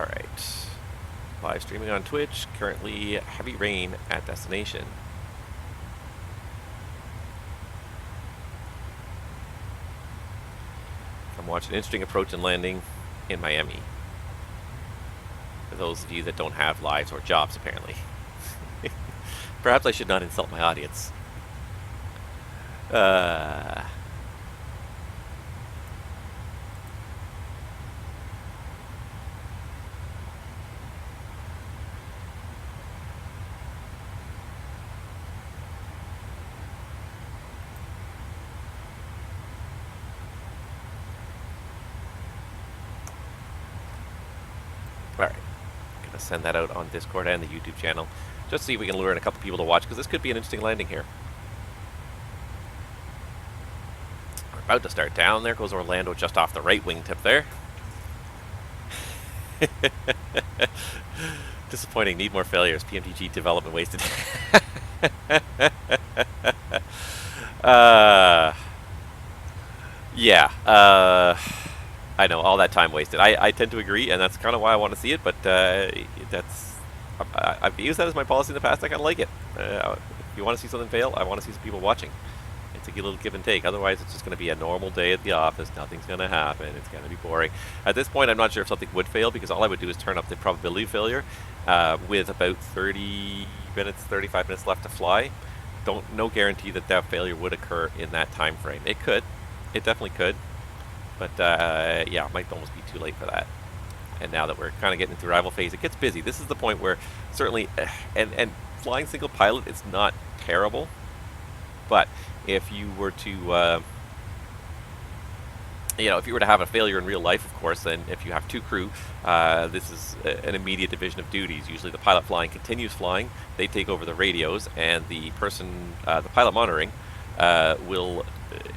Alright. Live streaming on Twitch. Currently heavy rain at destination. I'm watching an interesting approach and landing in Miami. For those of you that don't have lives or jobs, apparently. Perhaps I should not insult my audience. Alright, gonna send that out on Discord and the YouTube channel. Just see if we can lure in a couple people to watch, because this could be an interesting landing here. We're about to start down. There goes Orlando just off the right wingtip there. Disappointing, need more failures. PMTG development wasted. Yeah. I know, all that time wasted. I tend to agree, and that's kind of why I want to see it, but I've used that as my policy in the past. I kind of like it. If you want to see something fail, I want to see some people watching. It's a little give and take. Otherwise, it's just going to be a normal day at the office. Nothing's going to happen. It's going to be boring. At this point, I'm not sure if something would fail, because all I would do is turn up the probability of failure with about 30 minutes, 35 minutes left to fly. No guarantee that that failure would occur in that time frame. It could. It definitely could. But yeah, it might almost be too late for that. And now that we're kind of getting into the arrival phase, it gets busy. This is the point where certainly, and flying single pilot is not terrible. But if you were to, if you were to have a failure in real life, of course, then if you have two crew, this is an immediate division of duties. Usually the pilot flying continues flying. They take over the radios, and the person, the pilot monitoring, will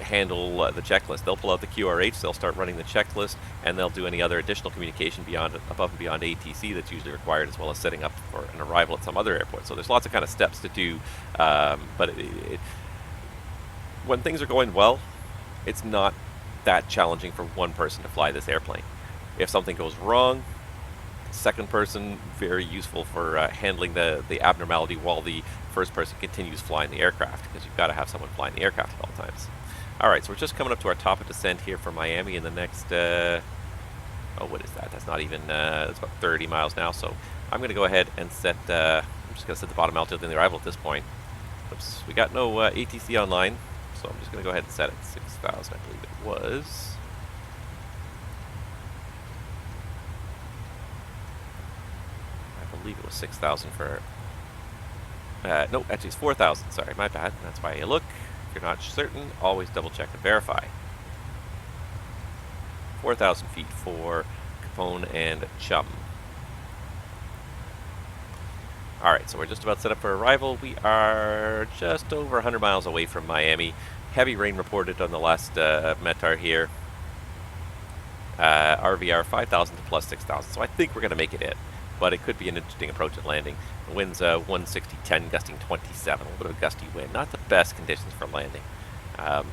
handle the checklist. They'll pull out the QRH, they'll start running the checklist, and they'll do any other additional communication above and beyond ATC that's usually required, as well as setting up for an arrival at some other airport. So there's lots of kind of steps to do, but when things are going well, it's not that challenging for one person to fly this airplane. If something goes wrong, second person, very useful for handling the abnormality while the first person continues flying the aircraft, because you've got to have someone flying the aircraft at all times. Alright, so we're just coming up to our top of descent here for Miami in the next, what is that? That's not even, that's about 30 miles now, so I'm going to go ahead and set, I'm just going to set the bottom altitude in the arrival at this point. Oops, we got no ATC online, so I'm just going to go ahead and set it 6,000, I believe it was. I believe it was 6,000 for, no, actually it's 4,000, sorry, my bad, that's why you look. If you're not certain, always double check and verify. 4,000 feet for Capone and Chum. Alright, so we're just about set up for arrival. We are just over 100 miles away from Miami. Heavy rain reported on the last METAR here. RVR 5,000 to plus 6,000, so I think we're going to make it in. But it could be an interesting approach at landing. The wind's 160-10, gusting 27, a little bit of gusty wind. Not the best conditions for landing. I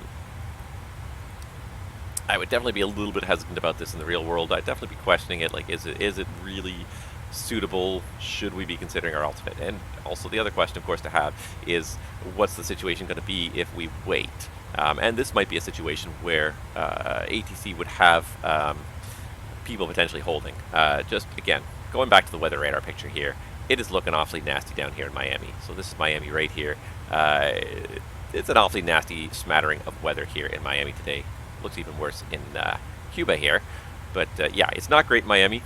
would definitely be a little bit hesitant about this in the real world. I'd definitely be questioning it, like, is it really suitable? Should we be considering our ultimate? And also the other question, of course, to have is, what's the situation going to be if we wait? And this might be a situation where ATC would have people potentially holding. Just, again, going back to the weather radar picture here, it is looking awfully nasty down here in Miami. So this is Miami right here. It's an awfully nasty smattering of weather here in Miami today. Looks even worse in Cuba here. But yeah, it's not great in Miami.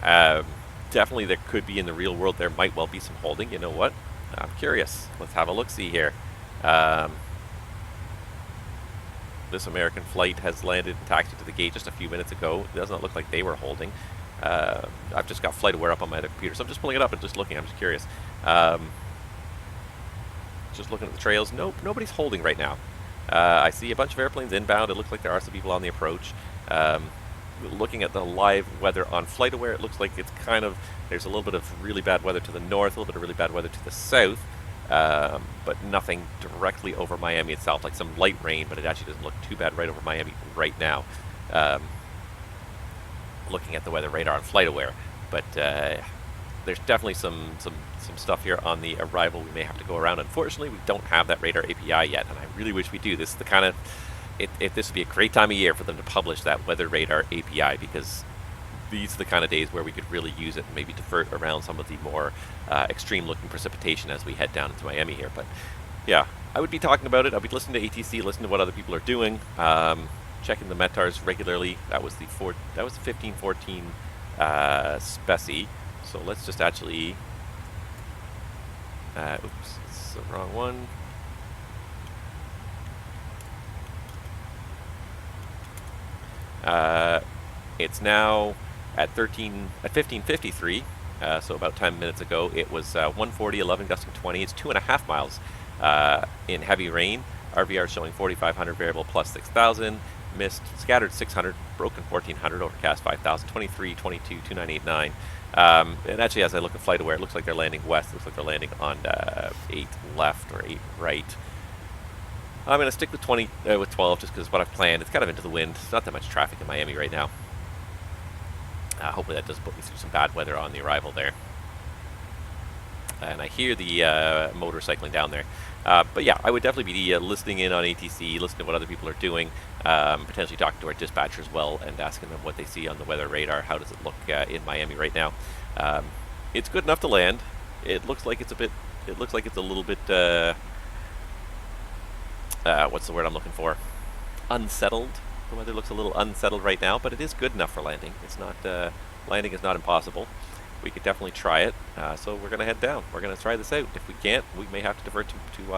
Definitely there could be in the real world, there might well be some holding. You know what? I'm curious. Let's have a look-see here. This American flight has landed and taxied to the gate just a few minutes ago. It does not look like they were holding. I've just got FlightAware up on my other computer, so I'm just pulling it up and just looking. I'm just curious. Just looking at the trails. Nope, nobody's holding right now. I see a bunch of airplanes inbound. It looks like there are some people on the approach. Looking at the live weather on FlightAware, it looks like it's kind of, there's a little bit of really bad weather to the north, a little bit of really bad weather to the south, but nothing directly over Miami itself, like some light rain, but it actually doesn't look too bad right over Miami right now. Looking at the weather radar on FlightAware. but there's definitely some stuff here on the arrival we may have to go around. Unfortunately, we don't have that radar API yet, and I really wish we do. This is the kind of, this would be a great time of year for them to publish that weather radar API, because these are the kind of days where we could really use it and maybe divert around some of the more extreme looking precipitation as we head down into Miami here. But yeah, I would be talking about it. I'll be listening to ATC, listening to what other people are doing, checking the METARs regularly. That was the 1514 specie. So let's just actually, oops, it's the wrong one. It's now at 1553, so about 10 minutes ago. It was 140, 11 gusting 20. It's 2.5 miles in heavy rain. RVR showing 4,500, variable plus 6,000. Mist, scattered 600, broken 1,400, overcast 5,000, 23, 22, 2989. And actually, as I look at FlightAware, it looks like they're landing west. It looks like they're landing on 8 left or 8 right. I'm going to stick with 12 just because what I've planned. It's kind of into the wind. There's not that much traffic in Miami right now. Hopefully that doesn't put me through some bad weather on the arrival there. And I hear the motor cycling down there. But yeah, I would definitely be listening in on ATC, listening to what other people are doing, potentially talking to our dispatcher as well and asking them what they see on the weather radar. How does it look in Miami right now? It's good enough to land. It looks like it's a bit, it looks like it's a little bit, what's the word I'm looking for? Unsettled. The weather looks a little unsettled right now, but it is good enough for landing. It's not, landing is not impossible. We could definitely try it, so we're going to head down. We're going to try this out. If we can't, we may have to divert to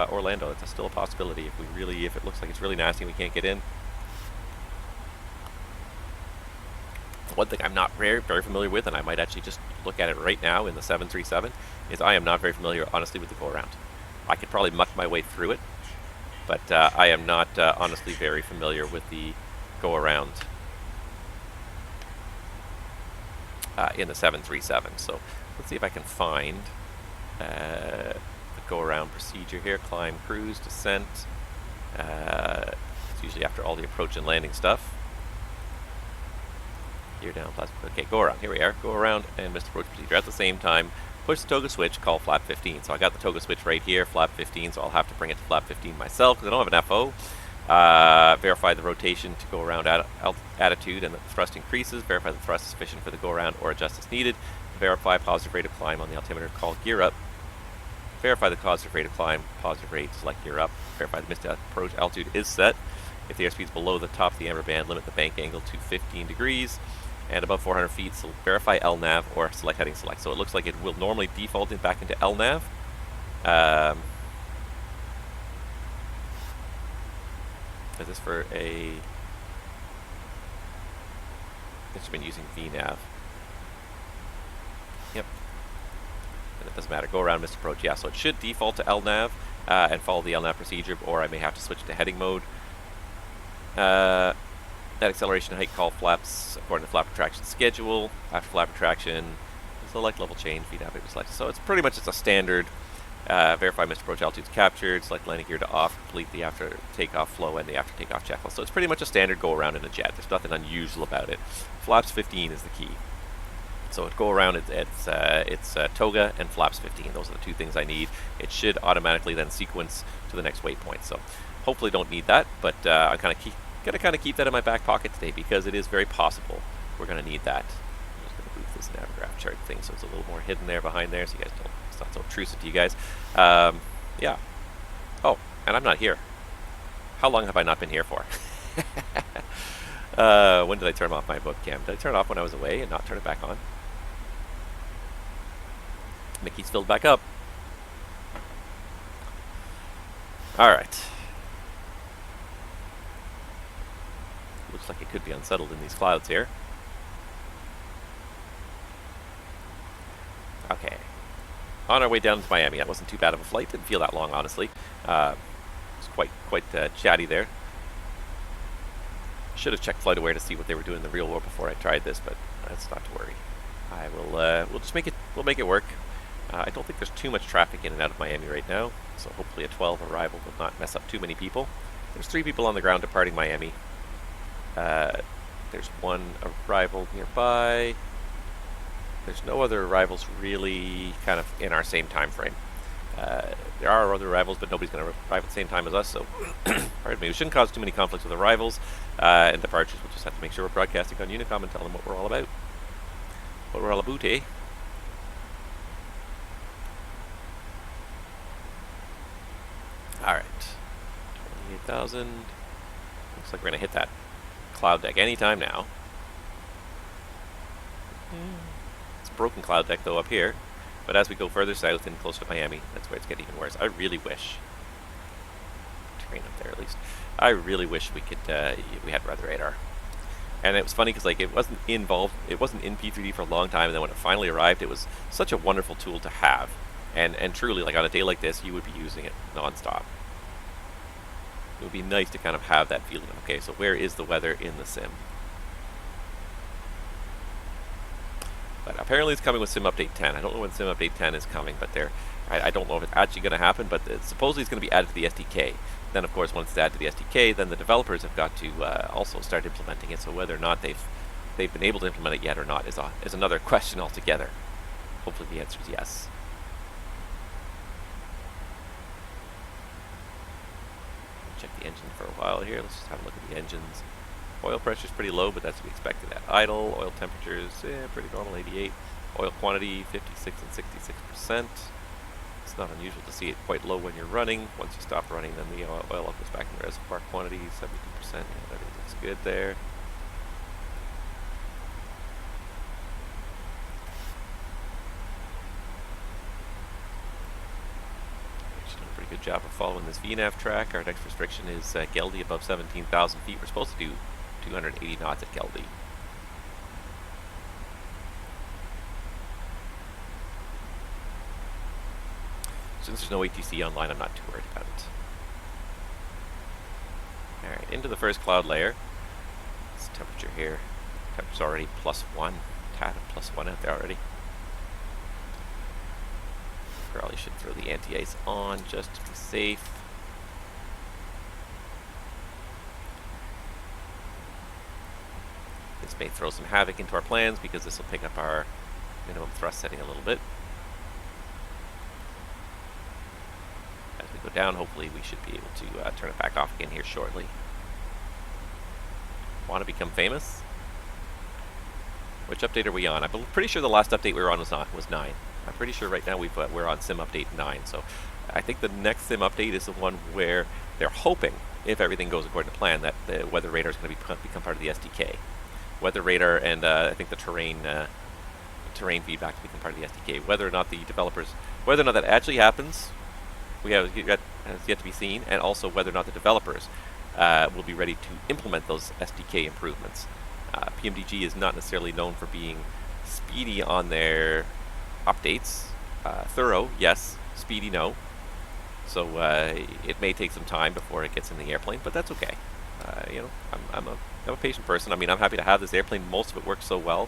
Orlando. It's still a possibility. If it looks like it's really nasty and we can't get in. One thing I'm not very familiar with, and I might actually just look at it right now in the 737, is I am not very familiar, honestly, with the GoAround. I could probably muck my way through it, but I am not honestly very familiar with the GoAround in the 737. So let's see if I can find the GoAround procedure here. Climb, cruise, descent. It's usually after all the approach and landing stuff. Gear down, plus. Okay, GoAround. Here we are. GoAround and missed approach procedure at the same time. Push the toga switch, call flap 15. So I got the toga switch right here, flap 15, so I'll have to bring it to flap 15 myself because I don't have an FO. Verify the rotation to go around attitude and the thrust increases. Verify the thrust is sufficient for the go around or adjust as needed. Verify positive rate of climb on the altimeter, call gear up. Verify the positive rate of climb, positive rate, select gear up. Verify the missed approach altitude is set. If the airspeed is below the top of the amber band, limit the bank angle to 15 degrees. And above 400 feet, so verify LNAV or select heading select. So it looks like it will normally default it back into LNAV. Is this for a... It's been using VNAV. Yep. And it doesn't matter. Go around, missed approach. Yeah, so it should default to LNAV and follow the LNAV procedure, or I may have to switch to heading mode. That acceleration height call flaps according to flap retraction schedule. After flap retraction, select level change, VNAV select. So it's pretty much just a standard. Verify missed approach altitudes captured, select landing gear to off, complete the after takeoff flow and the after takeoff checklist. So it's pretty much a standard go around in a jet. There's nothing unusual about it. Flaps 15 is the key. So at go around, it's toga and flaps 15. Those are the two things I need. It should automatically then sequence to the next waypoint. So hopefully don't need that, but I'm gonna kind of keep that in my back pocket today because it is very possible we're gonna need that. I'm just gonna move this navgraph chart thing so it's a little more hidden there behind there, so you guys don't. It's not so obtrusive to you guys. Yeah. Oh, and I'm not here. How long have I not been here for? When did I turn off my book cam? Did I turn it off when I was away and not turn it back on? Mickey's filled back up. Alright. Looks like it could be unsettled in these clouds here. Okay. On our way down to Miami. That wasn't too bad of a flight. Didn't feel that long, honestly. It was quite chatty there. Should have checked FlightAware to see what they were doing in the real world before I tried this, but that's not to worry. I will. We'll just make it. We'll make it work. I don't think there's too much traffic in and out of Miami right now, so hopefully a 12 arrival will not mess up too many people. There's 3 people on the ground departing Miami. There's one arrival nearby. There's no other arrivals really kind of in our same time frame. There are other arrivals, but nobody's going to arrive at the same time as us, so pardon me. We shouldn't cause too many conflicts with arrivals and departures. We'll just have to make sure we're broadcasting on Unicom and tell them what we're all about. What we're all about, eh? Alright. 28,000. Looks like we're going to hit that cloud deck anytime now. It's a broken cloud deck, though, up here. But as we go further south and closer to Miami, that's where it's getting even worse. I really wish... Terrain up there, at least. I really wish we could, we had weather radar. And it was funny because, like, it wasn't involved, it wasn't in P3D for a long time, and then when it finally arrived, it was such a wonderful tool to have. And truly, like, on a day like this, you would be using it non-stop. It would be nice to kind of have that feeling. Okay, so where is the weather in the sim? But apparently it's coming with Sim Update 10. I don't know when Sim Update 10 is coming, but I don't know if it's actually going to happen, but supposedly it's going to be added to the SDK. Then, of course, once it's added to the SDK, then the developers have got to also start implementing it. So whether or not they've been able to implement it yet or not is another question altogether. Hopefully the answer is yes. Check the engine for a while here. Let's just have a look at the engines. Oil pressure is pretty low, but that's to be expected at idle. Oil temperatures, pretty normal, 88. Oil quantity, 56 and 66%. It's not unusual to see it quite low when you're running. Once you stop running, then the oil goes back in the reservoir. Quantity, 72%. Yeah, everything looks good there. Pretty good job of following this VNAV track. Our next restriction is Geldy above 17,000 feet. We're supposed to do 280 knots at Geldy. Since there's no ATC online, I'm not too worried about it. Alright, into the first cloud layer. This temperature here. Temperature's already +1. Tad of +1 out there already. Probably should throw the anti-ice on just to be safe. This may throw some havoc into our plans because this will pick up our minimum thrust setting a little bit. As we go down, hopefully we should be able to turn it back off again here shortly. Want to become famous? Which update are we on? I'm pretty sure the last update we were on was 9. I'm pretty sure right now we're on Sim Update 9, so I think the next Sim Update is the one where they're hoping, if everything goes according to plan, that the weather radar is going to become part of the SDK. Weather radar and I think the terrain feedback to become part of the SDK. Whether or not the developers, whether or not that actually happens, has yet to be seen, and also whether or not the developers will be ready to implement those SDK improvements. PMDG is not necessarily known for being speedy on their updates. Thorough, yes. Speedy, no. So it may take some time before it gets in the airplane, but that's okay. You know, I'm a patient person. I mean, I'm happy to have this airplane. Most of it works so well.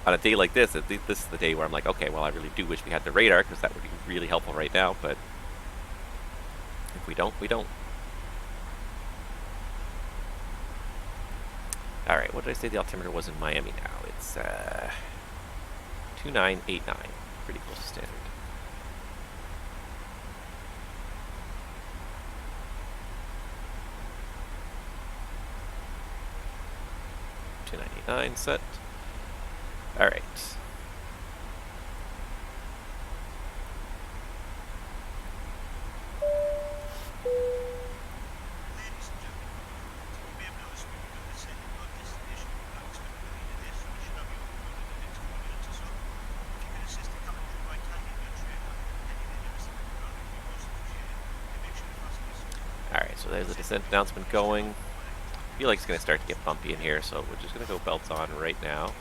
On a day like this, this is the day where I'm like, okay, well, I really do wish we had the radar, because that would be really helpful right now, but if we don't, we don't. Alright, what did I say the altimeter was in Miami now? It's 2989. Pretty close to standard. $299 set. Alright. Alright, so there's the descent announcement going. I feel like it's going to start to get bumpy in here, so we're just going to go belts on right now.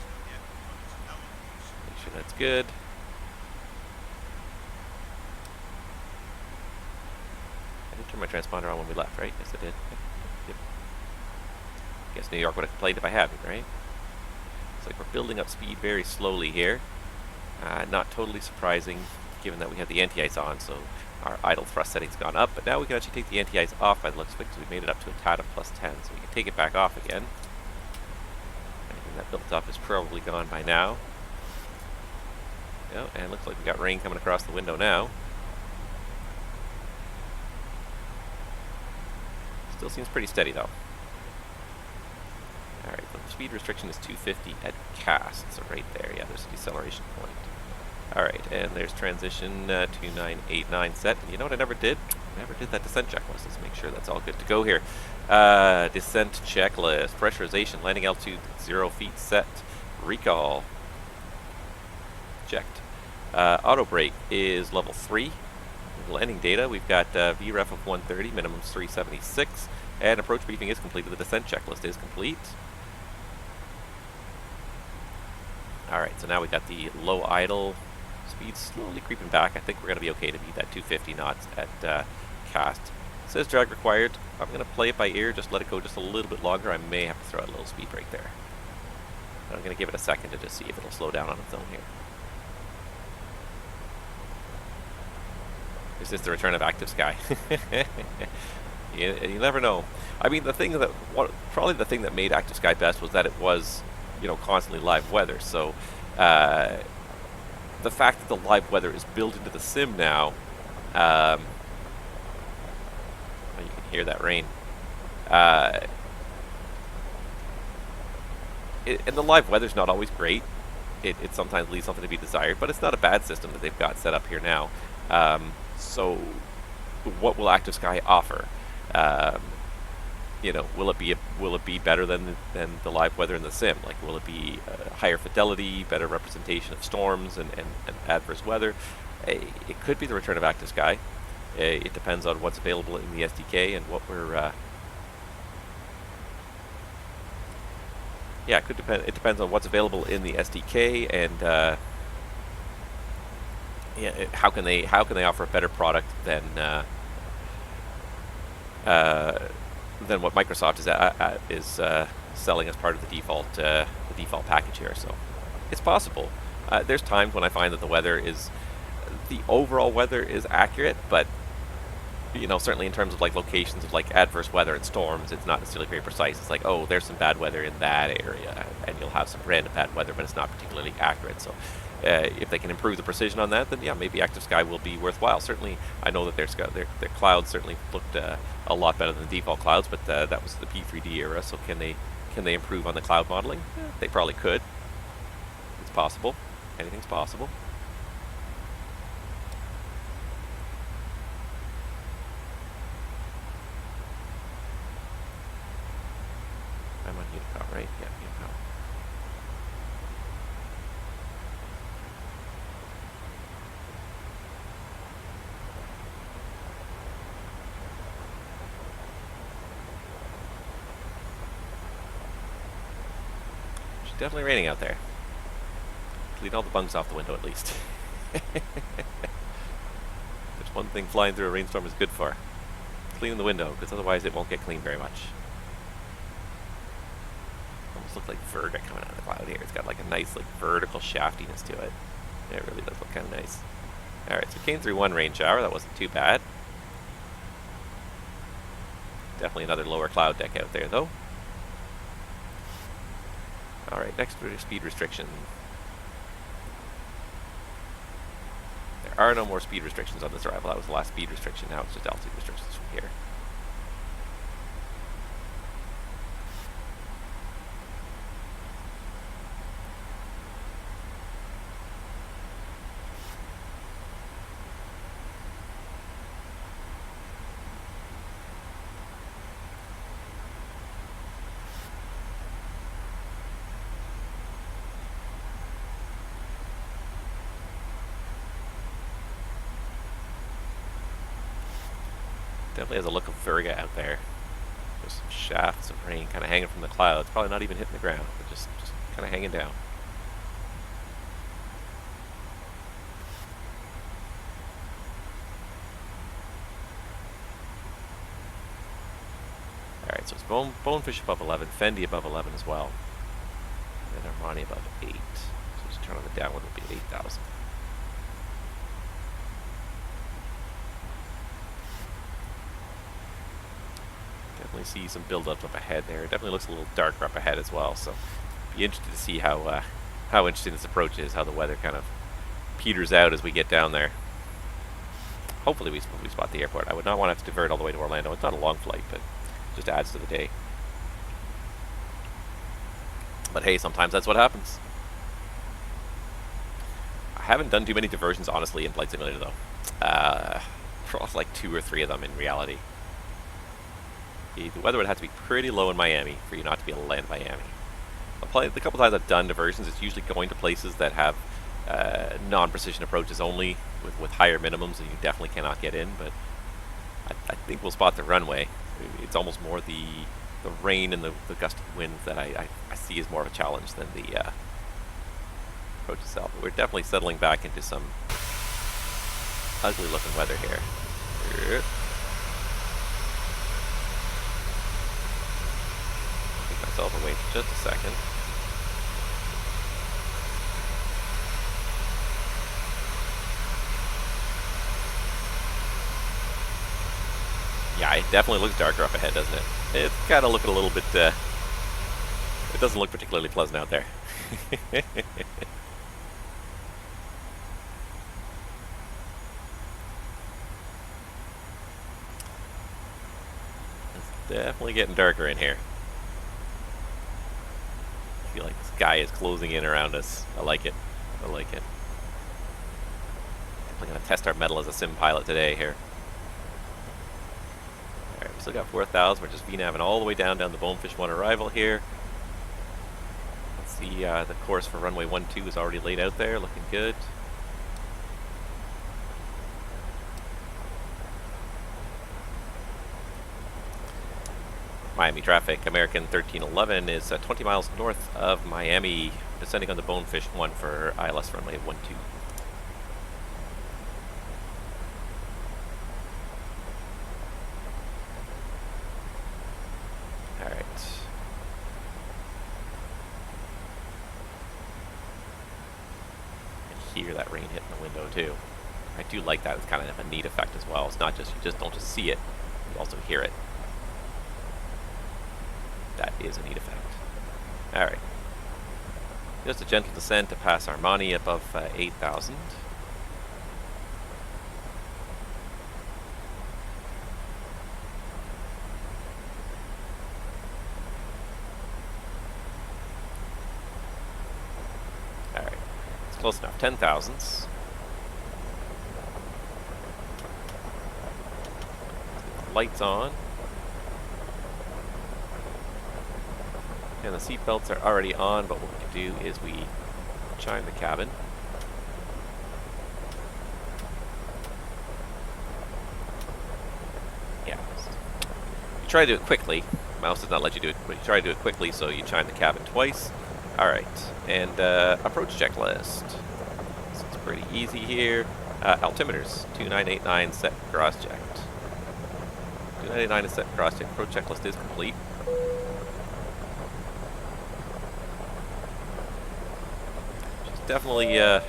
Make sure that's good. I did turn my transponder on when we left, right? Yes, I did. Yep. Guess New York would have complained if I hadn't, right? Looks like we're building up speed very slowly here. Not totally surprising, given that we have the anti-ice on, so our idle thrust setting's gone up, but now we can actually take the anti-ice off by the looks of it, because we made it up to a tad of +10, so we can take it back off again. Anything that built up is probably gone by now. Yeah, and looks like we got rain coming across the window now. Still seems pretty steady though. Alright, the speed restriction is 250 at cast, so right there, yeah, there's a deceleration point. Alright, and there's transition 2989 set. And you know what I never did? I never did that descent checklist. Let's make sure that's all good to go here. Descent checklist, pressurization, landing altitude 0 feet set, recall, checked. Auto brake is level 3. Landing data, we've got VREF of 130, minimum 376, and approach briefing is completed. The descent checklist is complete. Alright, so now we got the low idle speed slowly creeping back. I think we're going to be okay to beat that 250 knots at cast. It says drag required. I'm going to play it by ear, just let it go just a little bit longer. I may have to throw out a little speed brake there. But I'm going to give it a second to just see if it'll slow down on its own here. Is this the return of Active Sky? you never know. I mean, probably the thing that made Active Sky best was that it was, you know, constantly live weather. So the fact that the live weather is built into the sim now, well, you can hear that rain. And the live weather's not always great. It sometimes leaves something to be desired, but it's not a bad system that they've got set up here now. So what will Active Sky offer? You know, will it be better than the live weather in the sim? Like, will it be higher fidelity, better representation of storms and adverse weather? It could be the return of Active Sky. It depends on what's available in the SDK and what we're. Yeah, it could depend. It depends on what's available in the SDK and. Yeah, how can they offer a better product than what Microsoft is selling as part of the default package here? So it's possible. There's times when I find that the overall weather is accurate, but you know, certainly in terms of like locations of like adverse weather and storms, it's not necessarily very precise. It's like, oh, there's some bad weather in that area, and you'll have some random bad weather, but it's not particularly accurate. So if they can improve the precision on that, then yeah, maybe Active Sky will be worthwhile. Certainly, I know that their clouds certainly looked a lot better than the default clouds, but that was the P3D era. So can they improve on the cloud modeling? They probably could. It's possible. Anything's possible. I'm on HondaCar, right? Yeah, HondaCar. It's definitely raining out there. Clean all the bugs off the window at least. There's one thing flying through a rainstorm is good for. Cleaning the window, because otherwise it won't get cleaned very much. Almost looks like verga coming out of the cloud here. It's got like a nice like vertical shaftiness to it. Yeah, it really does look kind of nice. Alright, so came through one rain shower. That wasn't too bad. Definitely another lower cloud deck out there though. Alright, next speed restriction. There are no more speed restrictions on this arrival. That was the last speed restriction. Now it's just altitude restrictions from here. Definitely has a look of verga out there. Just some shafts of rain kind of hanging from the clouds. Probably not even hitting the ground, but just kind of hanging down. Alright, so it's Bonefish above 11, Fendi above 11 as well. And Armani above 8. So just turn on the downward would be 8,000. Definitely see some build-up up ahead there. It definitely looks a little darker up ahead as well, so be interested to see how interesting this approach is, how the weather kind of peters out as we get down there. Hopefully we spot the airport. I would not want to have to divert all the way to Orlando. It's not a long flight, but just adds to the day. But hey, sometimes that's what happens. I haven't done too many diversions, honestly, in Flight Simulator, though. Probably like 2 or 3 of them in reality. The weather would have to be pretty low in Miami for you not to be able to land Miami. The couple times I've done diversions, it's usually going to places that have non-precision approaches only with higher minimums, and you definitely cannot get in. But I think we'll spot the runway. It's almost more the rain and the gusty winds that I see as more of a challenge than the approach itself. But we're definitely settling back into some ugly looking weather here. Take myself away for just a second. Yeah, it definitely looks darker up ahead, doesn't it? It's kind of looking a little bit, it doesn't look particularly pleasant out there. It's definitely getting darker in here. I feel like the sky is closing in around us. I like it. I like it. Definitely going to test our mettle as a sim pilot today here. Alright, we still got 4,000. We're just VNAVing all the way down the Bonefish 1 arrival here. Let's see, the course for runway 12 is already laid out there, looking good. Miami traffic, American 1311 is 20 miles north of Miami, descending on the Bonefish 1 for ILS runway 12. Alright. I hear that rain hitting the window too. I do like that. It's kind of a neat effect as well. It's not just, you just don't just see it, you also hear it. That is a neat effect. Alright. Just a gentle descent to pass Armani above 8,000. Alright. It's close enough. 10,000s. Lights on. And the seat belts are already on, but what we can do is we chime the cabin. Yeah. You try to do it quickly. Mouse does not let you do it, but you try to do it quickly, so you chime the cabin twice. Alright, and approach checklist. So it's pretty easy here. Altimeters, 2989 set cross-checked. 2989 is set cross-checked. Approach checklist is complete. Definitely a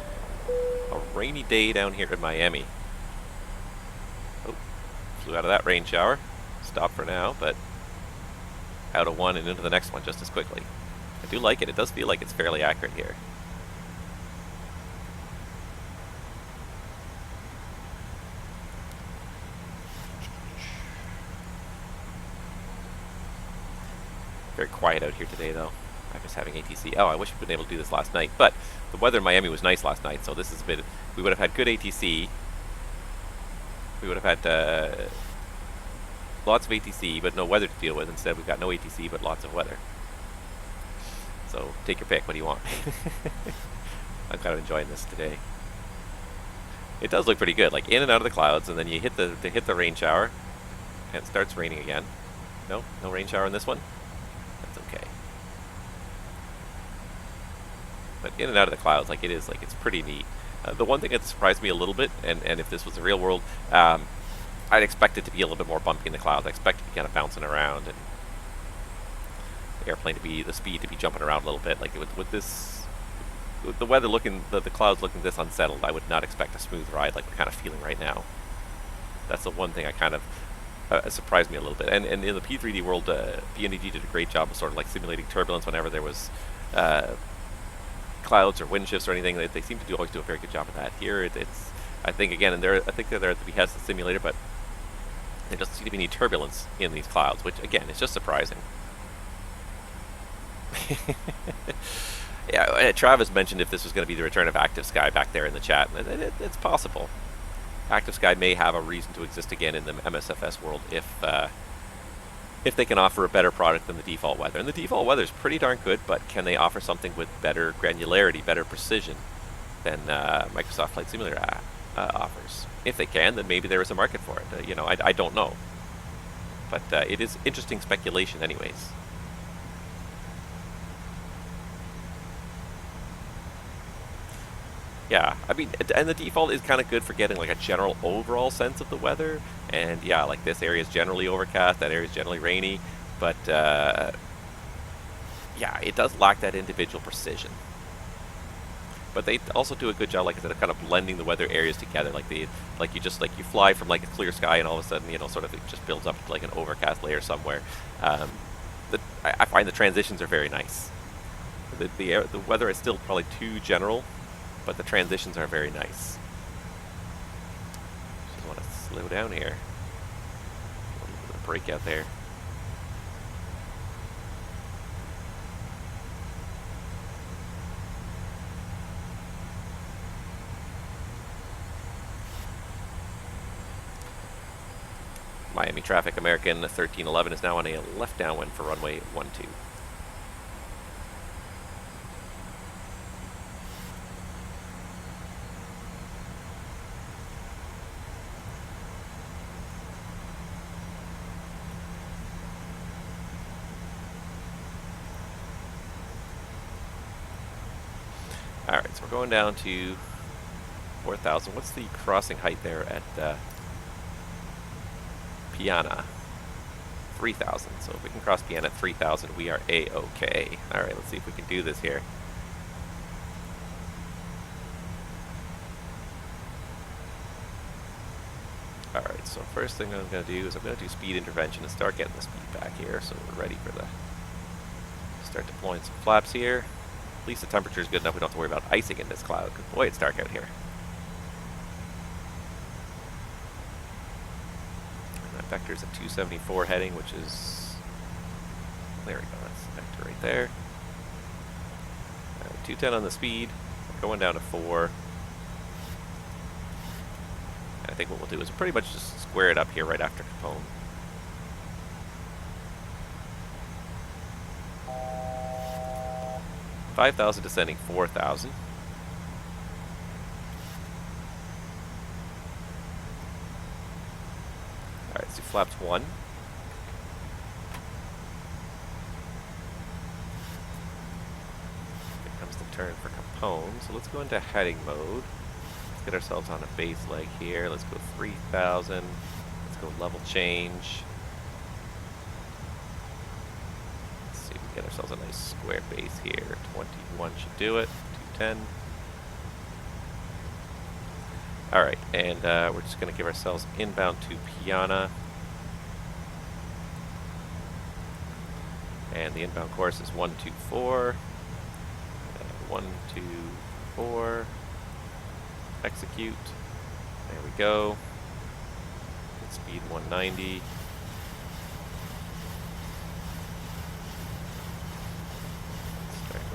rainy day down here in Miami. Oh, flew out of that rain shower. Stop for now, but out of one and into the next one just as quickly. I do like it. It does feel like it's fairly accurate here. Very quiet out here today, though. I'm just having ATC. Oh, I wish we'd been able to do this last night, but the weather in Miami was nice last night, so this is a bit. We would have had good ATC. We would have had lots of ATC, but no weather to deal with. Instead, we've got no ATC, but lots of weather. So take your pick. What do you want? I'm kind of enjoying this today. It does look pretty good, like in and out of the clouds, and then you hit the rain shower, and it starts raining again. No rain shower in this one. That's okay. But in and out of the clouds, like it is, like it's pretty neat. The one thing that surprised me a little bit, and if this was the real world, I'd expect it to be a little bit more bumpy in the clouds. I expect it to be kind of bouncing around, and the airplane to be, the speed to be jumping around a little bit. Like with this, with the weather looking, the clouds looking this unsettled, I would not expect a smooth ride like we're kind of feeling right now. That's the one thing I kind of surprised me a little bit. And in the P3D world, PNDG did a great job of sort of like simulating turbulence whenever there was clouds or wind shifts or anything. They seem to always do a very good job of that. Here, it's I think again, and I think they're at the behest of the simulator, but there doesn't seem to be any turbulence in these clouds, which again is just surprising. Yeah, Travis mentioned if this was going to be the return of Active Sky back there in the chat. It's possible. Active Sky may have a reason to exist again in the MSFS world if they can offer a better product than the default weather. And the default weather is pretty darn good, but can they offer something with better granularity, better precision than Microsoft Flight Simulator offers? If they can, then maybe there is a market for it. You know, I don't know. But it is interesting speculation anyways. Yeah, I mean, and the default is kind of good for getting like a general overall sense of the weather. And yeah, like this area is generally overcast, that area is generally rainy. But yeah, it does lack that individual precision. But they also do a good job, like I said, of kind of blending the weather areas together. Like you fly from like a clear sky, and all of a sudden, you know, sort of it just builds up to like an overcast layer somewhere. I find the transitions are very nice. The weather is still probably too general, but the transitions are very nice. Just want to slow down here. A little bit of breakout there. Miami traffic, American 1311 is now on a left downwind for runway 12. Alright, so we're going down to 4,000. What's the crossing height there at Piana? 3,000. So if we can cross Piana at 3,000, we are A-OK. Alright, let's see if we can do this here. Alright, so first thing I'm going to do is I'm going to do speed intervention and start getting the speed back here, so we're ready for start deploying some flaps here. At least the temperature is good enough we don't have to worry about icing in this cloud, because boy, it's dark out here. And that vector is a 274 heading, which is... There we go, that's the vector right there. 210 on the speed, going down to 4. And I think what we'll do is pretty much just square it up here right after Capone. $5,000 descending 4,000. Alright, let's do flaps 1. Here comes the turn for Capone. So let's go into heading mode. Let's get ourselves on a base leg here. Let's go 3,000. Let's go level change. Get ourselves a nice square base here. 21 should do it. 210. Alright, and we're just going to give ourselves inbound to Piana. And the inbound course is 124. 124. Execute. There we go. Speed 190.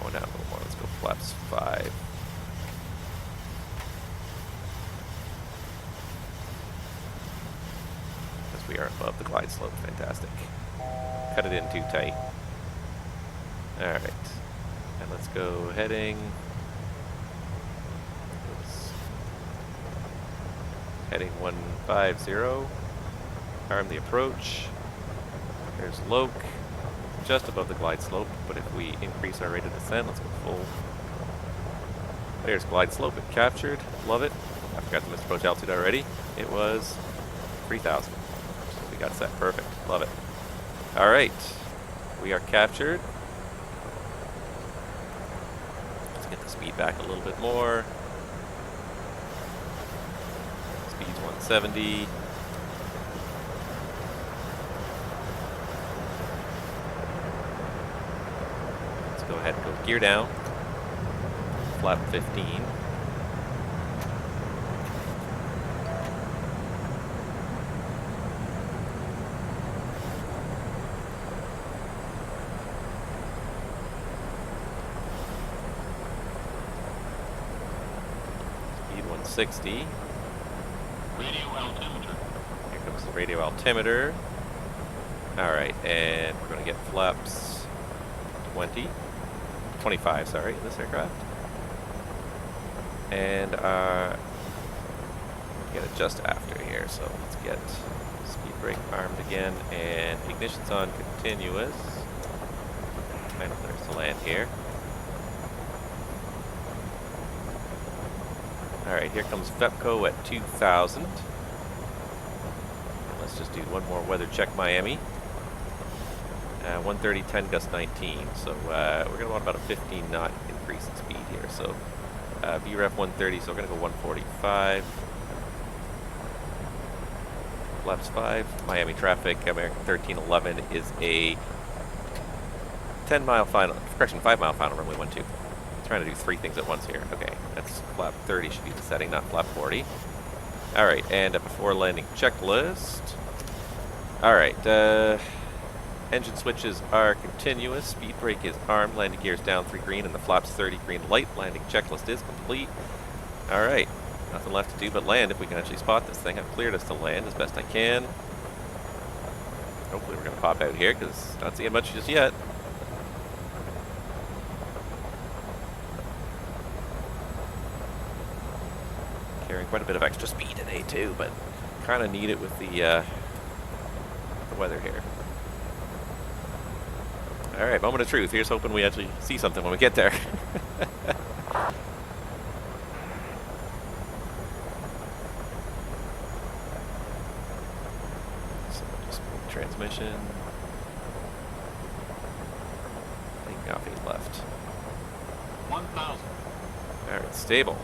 Going down a little more. Let's go flaps 5. Because we are above the glide slope. Fantastic. Cut it in too tight. Alright. And let's go heading. Oops. Heading 150. Arm the approach. There's Loke. Just above the glide slope, but if we increase our rate of descent, let's go full. There's glide slope, it captured, love it. I forgot to miss approach altitude already. It was 3,000. So we got set, perfect, love it. Alright, we are captured. Let's get the speed back a little bit more. Speed's 170. Go ahead and go gear down. flap 15. Speed 160. Radio altimeter. Here comes the radio altimeter. Alright, and we're going to get flaps 25, sorry, in this aircraft. And get it just after here, so let's get speed brake armed again, and ignition's on continuous. Kind of there's to land here. Alright, here comes VEPCO at 2000. Let's just do one more weather check, Miami. 130, 10 gust 19. So we're going to want about a 15 knot increase in speed here. So VREF 130, so we're going to go 145. Flaps 5. Miami traffic, American 1311 is a 10-mile final, correction, 5-mile final runway 12. Trying to do 3 things at once here. Okay, that's flap 30 should be the setting, not flap 40. Alright, and before landing checklist. Alright, engine switches are continuous, speed brake is armed, landing gear is down 3 green, and the flaps 30 green light. Landing checklist is complete. Alright, nothing left to do but land if we can actually spot this thing. I've cleared us to land as best I can. Hopefully we're going to pop out here, because not seeing much just yet. Carrying quite a bit of extra speed today too, but kind of need it with the weather here. Alright, moment of truth. Here's hoping we actually see something when we get there. So just transmission. Taking off 8 left. 1,000. Alright, stable.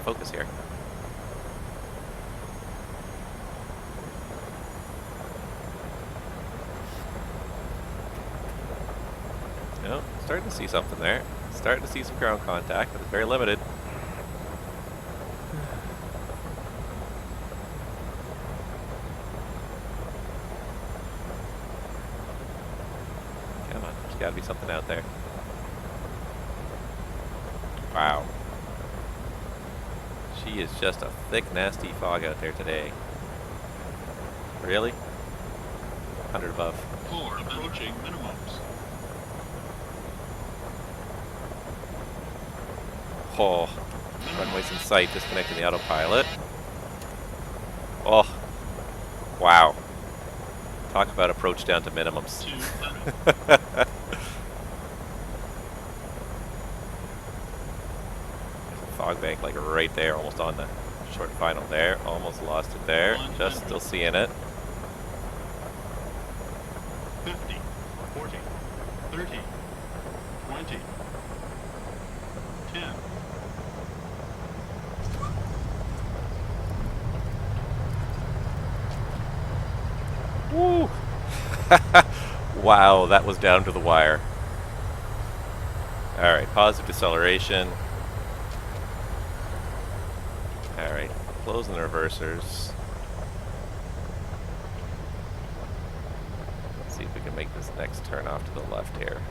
Focus here. No, starting to see something there. Starting to see some ground contact, but it's very limited. Come on, there's gotta be something out there. Wow. She is just a thick, nasty fog out there today. Really? 100 above. 4 approaching minimums. Oh, runway's in sight, disconnecting the autopilot. Oh, wow. Talk about approach down to minimums. Fog bank like right there, almost on the short final there. Almost lost it there. Just still seeing it. 50, 40, 30, 20, 10. Woo! Wow, that was down to the wire. Alright, positive deceleration. Alright, closing the reversers. Let's see if we can make this next turn off to the left here.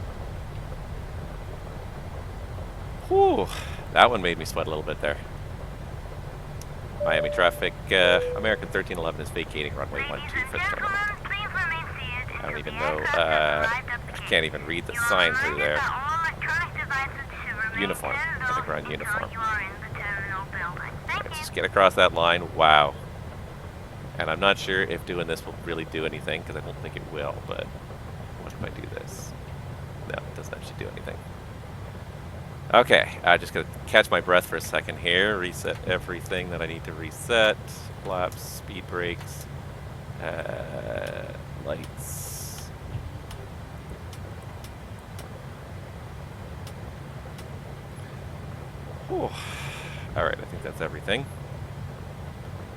Whew, that one made me sweat a little bit there. Miami traffic, American 1311 is vacating runway 12 for the terminal. I don't even know, I can't even read the sign through there. Uniform, I think we're on uniform. Let's just get across that line. Wow. And I'm not sure if doing this will really do anything, because I don't think it will, but what if I do this? No, it doesn't actually do anything. Okay, I just gotta catch my breath for a second here, reset everything that I need to reset. Flaps, speed brakes, lights. Whew. Alright, I think that's everything.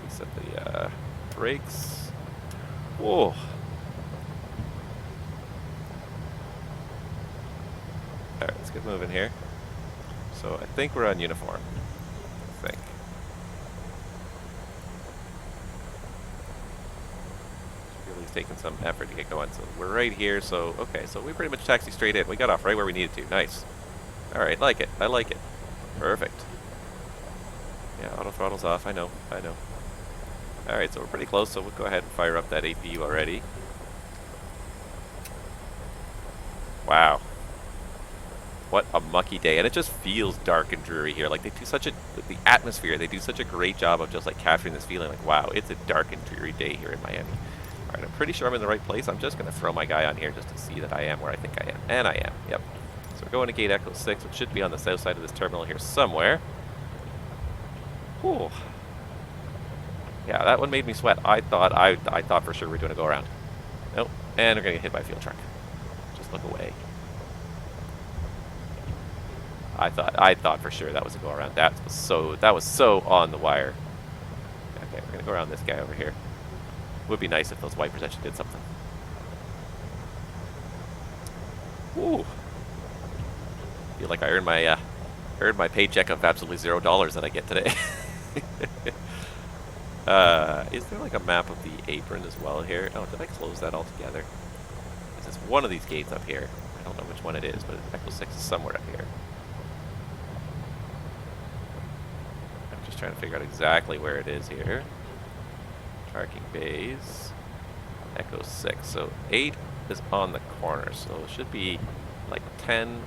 Reset the brakes. Whoa. Alright, let's get moving here. So I think we're on uniform. I think. Really taking some effort to get going. So we're right here, so okay, so we pretty much taxi straight in. We got off right where we needed to. Nice. Alright, like it. I like it. Perfect. Yeah, auto throttle's off. I know. Alright, so we're pretty close, so we'll go ahead and fire up that APU already. Wow. What a mucky day. And it just feels dark and dreary here. Like, they do such a... the atmosphere, they do such a great job of just, like, capturing this feeling. Like, wow, it's a dark and dreary day here in Miami. Alright, I'm pretty sure I'm in the right place. I'm just going to throw my guy on here just to see that I am where I think I am. And I am. Yep. So we're going to gate Echo 6, which should be on the south side of this terminal here somewhere. Whew. Yeah, that one made me sweat. I thought for sure we were doing a go-around. Nope. And we're going to get hit by a fuel truck. Just look away. I thought for sure that was a go around. That was so on the wire. Okay, we're gonna go around this guy over here. Would be nice if those wipers actually did something. Ooh. Feel like I earned my paycheck of absolutely $0 that I get today. Is there like a map of the apron as well here? Oh, did I close that altogether? It's one of these gates up here. I don't know which one it is, but Echo 6 is somewhere up here. Trying to figure out exactly where it is here. Parking bays. Echo 6. So 8 is on the corner. So it should be like 10,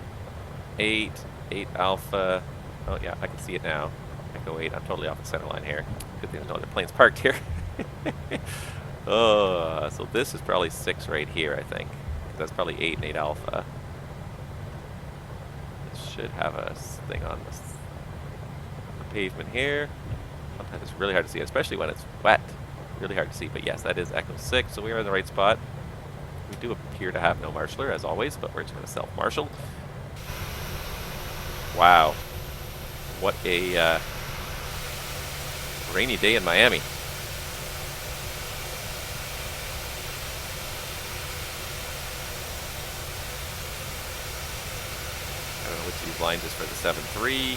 8, 8 alpha. Oh yeah, I can see it now. Echo 8. I'm totally off the center line here. Good thing there's no other planes parked here. Oh, so this is probably 6 right here, I think. That's probably 8 and 8 alpha. It should have a thing on this pavement here. Sometimes it's really hard to see, especially when it's wet. Really hard to see, but yes, that is Echo 6, so we are in the right spot. We do appear to have no marshaller, as always, but we're just going to self-marshal. Wow. What a rainy day in Miami. I don't know which of these lines is for the 7-3.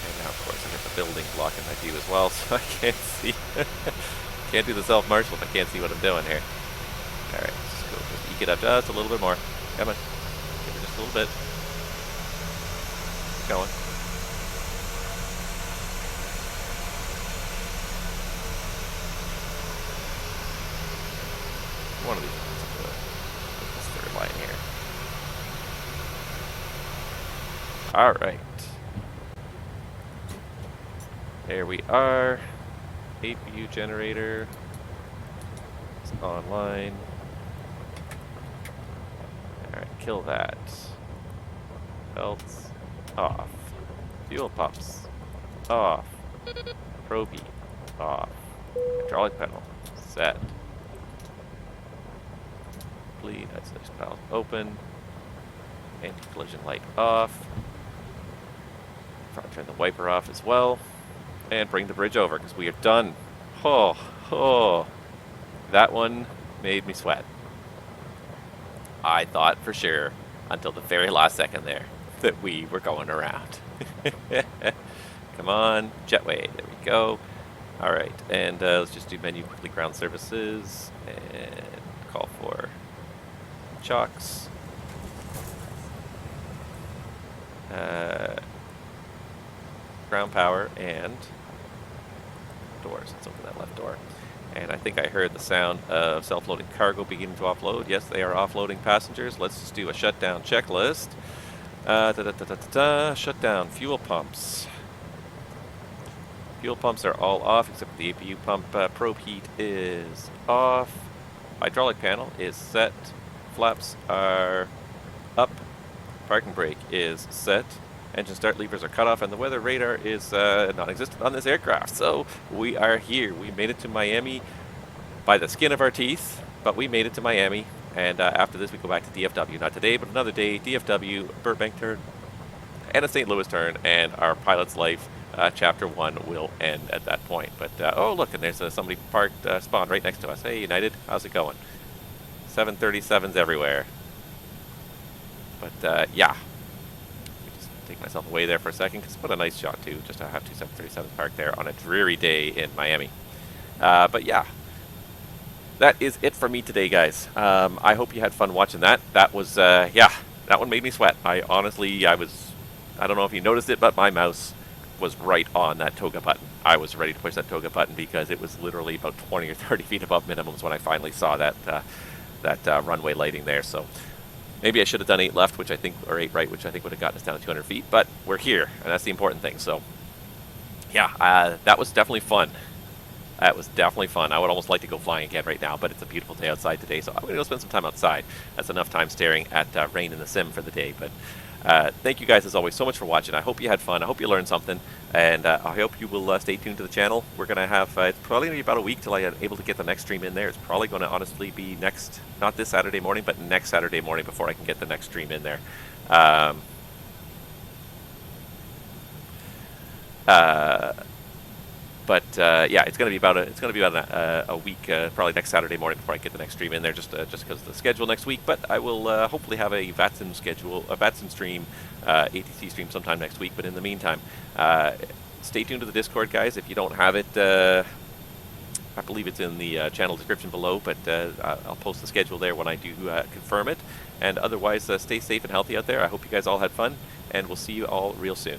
And now, of course, I got the building blocking my view as well, so I can't see. Can't do the self-marshal if I can't see what I'm doing here. Alright, just go. Just eke it up just a little bit more. Come on. Give it just a little bit. Keep going. One of these ones. This third line here. Alright. There we are. APU generator is online. Alright, kill that. Belts off. Fuel pumps off. Probe heat off. Hydraulic pedal set. Bleed, isolation valve open. Anti-collision light off. Probably turn the wiper off as well. And bring the bridge over, because we are done. Oh. That one made me sweat. I thought for sure, until the very last second there, that we were going around. Come on, jetway, there we go. Alright, and let's just do menu quickly, ground services, and call for chocks. Ground power and doors. Let's open that left door. And I think I heard the sound of self-loading cargo beginning to offload. Yes, they are offloading passengers. Let's just do a shutdown checklist. Shutdown fuel pumps. Fuel pumps are all off except the APU pump probe heat is off. Hydraulic panel is set. Flaps are up. Parking brake is set. Engine start levers are cut off, and the weather radar is non-existent on this aircraft. So we are here. We made it to Miami by the skin of our teeth, but we made it to Miami. And after this, we go back to DFW. Not today, but another day. DFW, Burbank turn, and a St. Louis turn, and our pilot's life, Chapter 1, will end at that point. But, oh, look, and there's somebody parked, spawned right next to us. Hey, United, how's it going? 737s everywhere. But, yeah. take myself away there for a second, because what a nice shot too, just to have two 737s parked there on a dreary day in Miami. But yeah, that is it for me today, guys. I hope you had fun watching that. That was, yeah, that one made me sweat. I honestly, I don't know if you noticed it, but my mouse was right on that toga button. I was ready to push that toga button because it was literally about 20 or 30 feet above minimums when I finally saw that runway lighting there. So maybe I should have done 8 left, which I think, or 8 right, which I think would have gotten us down to 200 feet. But we're here, and that's the important thing. So yeah, that was definitely fun. That was definitely fun. I would almost like to go flying again right now, but it's a beautiful day outside today, so I'm going to go spend some time outside. That's enough time staring at rain in the sim for the day. But thank you guys, as always, so much for watching. I hope you had fun. I hope you learned something, and I hope you will stay tuned to the channel. We're going to have, it's probably going to be about a week till I am able to get the next stream in there. It's probably going to honestly be next, not this Saturday morning, but next Saturday morning before I can get the next stream in there. Yeah, it's going to be about a week, probably next Saturday morning before I get the next stream in there, just because of the schedule next week. But I will hopefully have a VATSIM stream, ATC stream sometime next week. But in the meantime, stay tuned to the Discord, guys. If you don't have it, I believe it's in the channel description below. But I'll post the schedule there when I do confirm it. And otherwise, stay safe and healthy out there. I hope you guys all had fun, and we'll see you all real soon.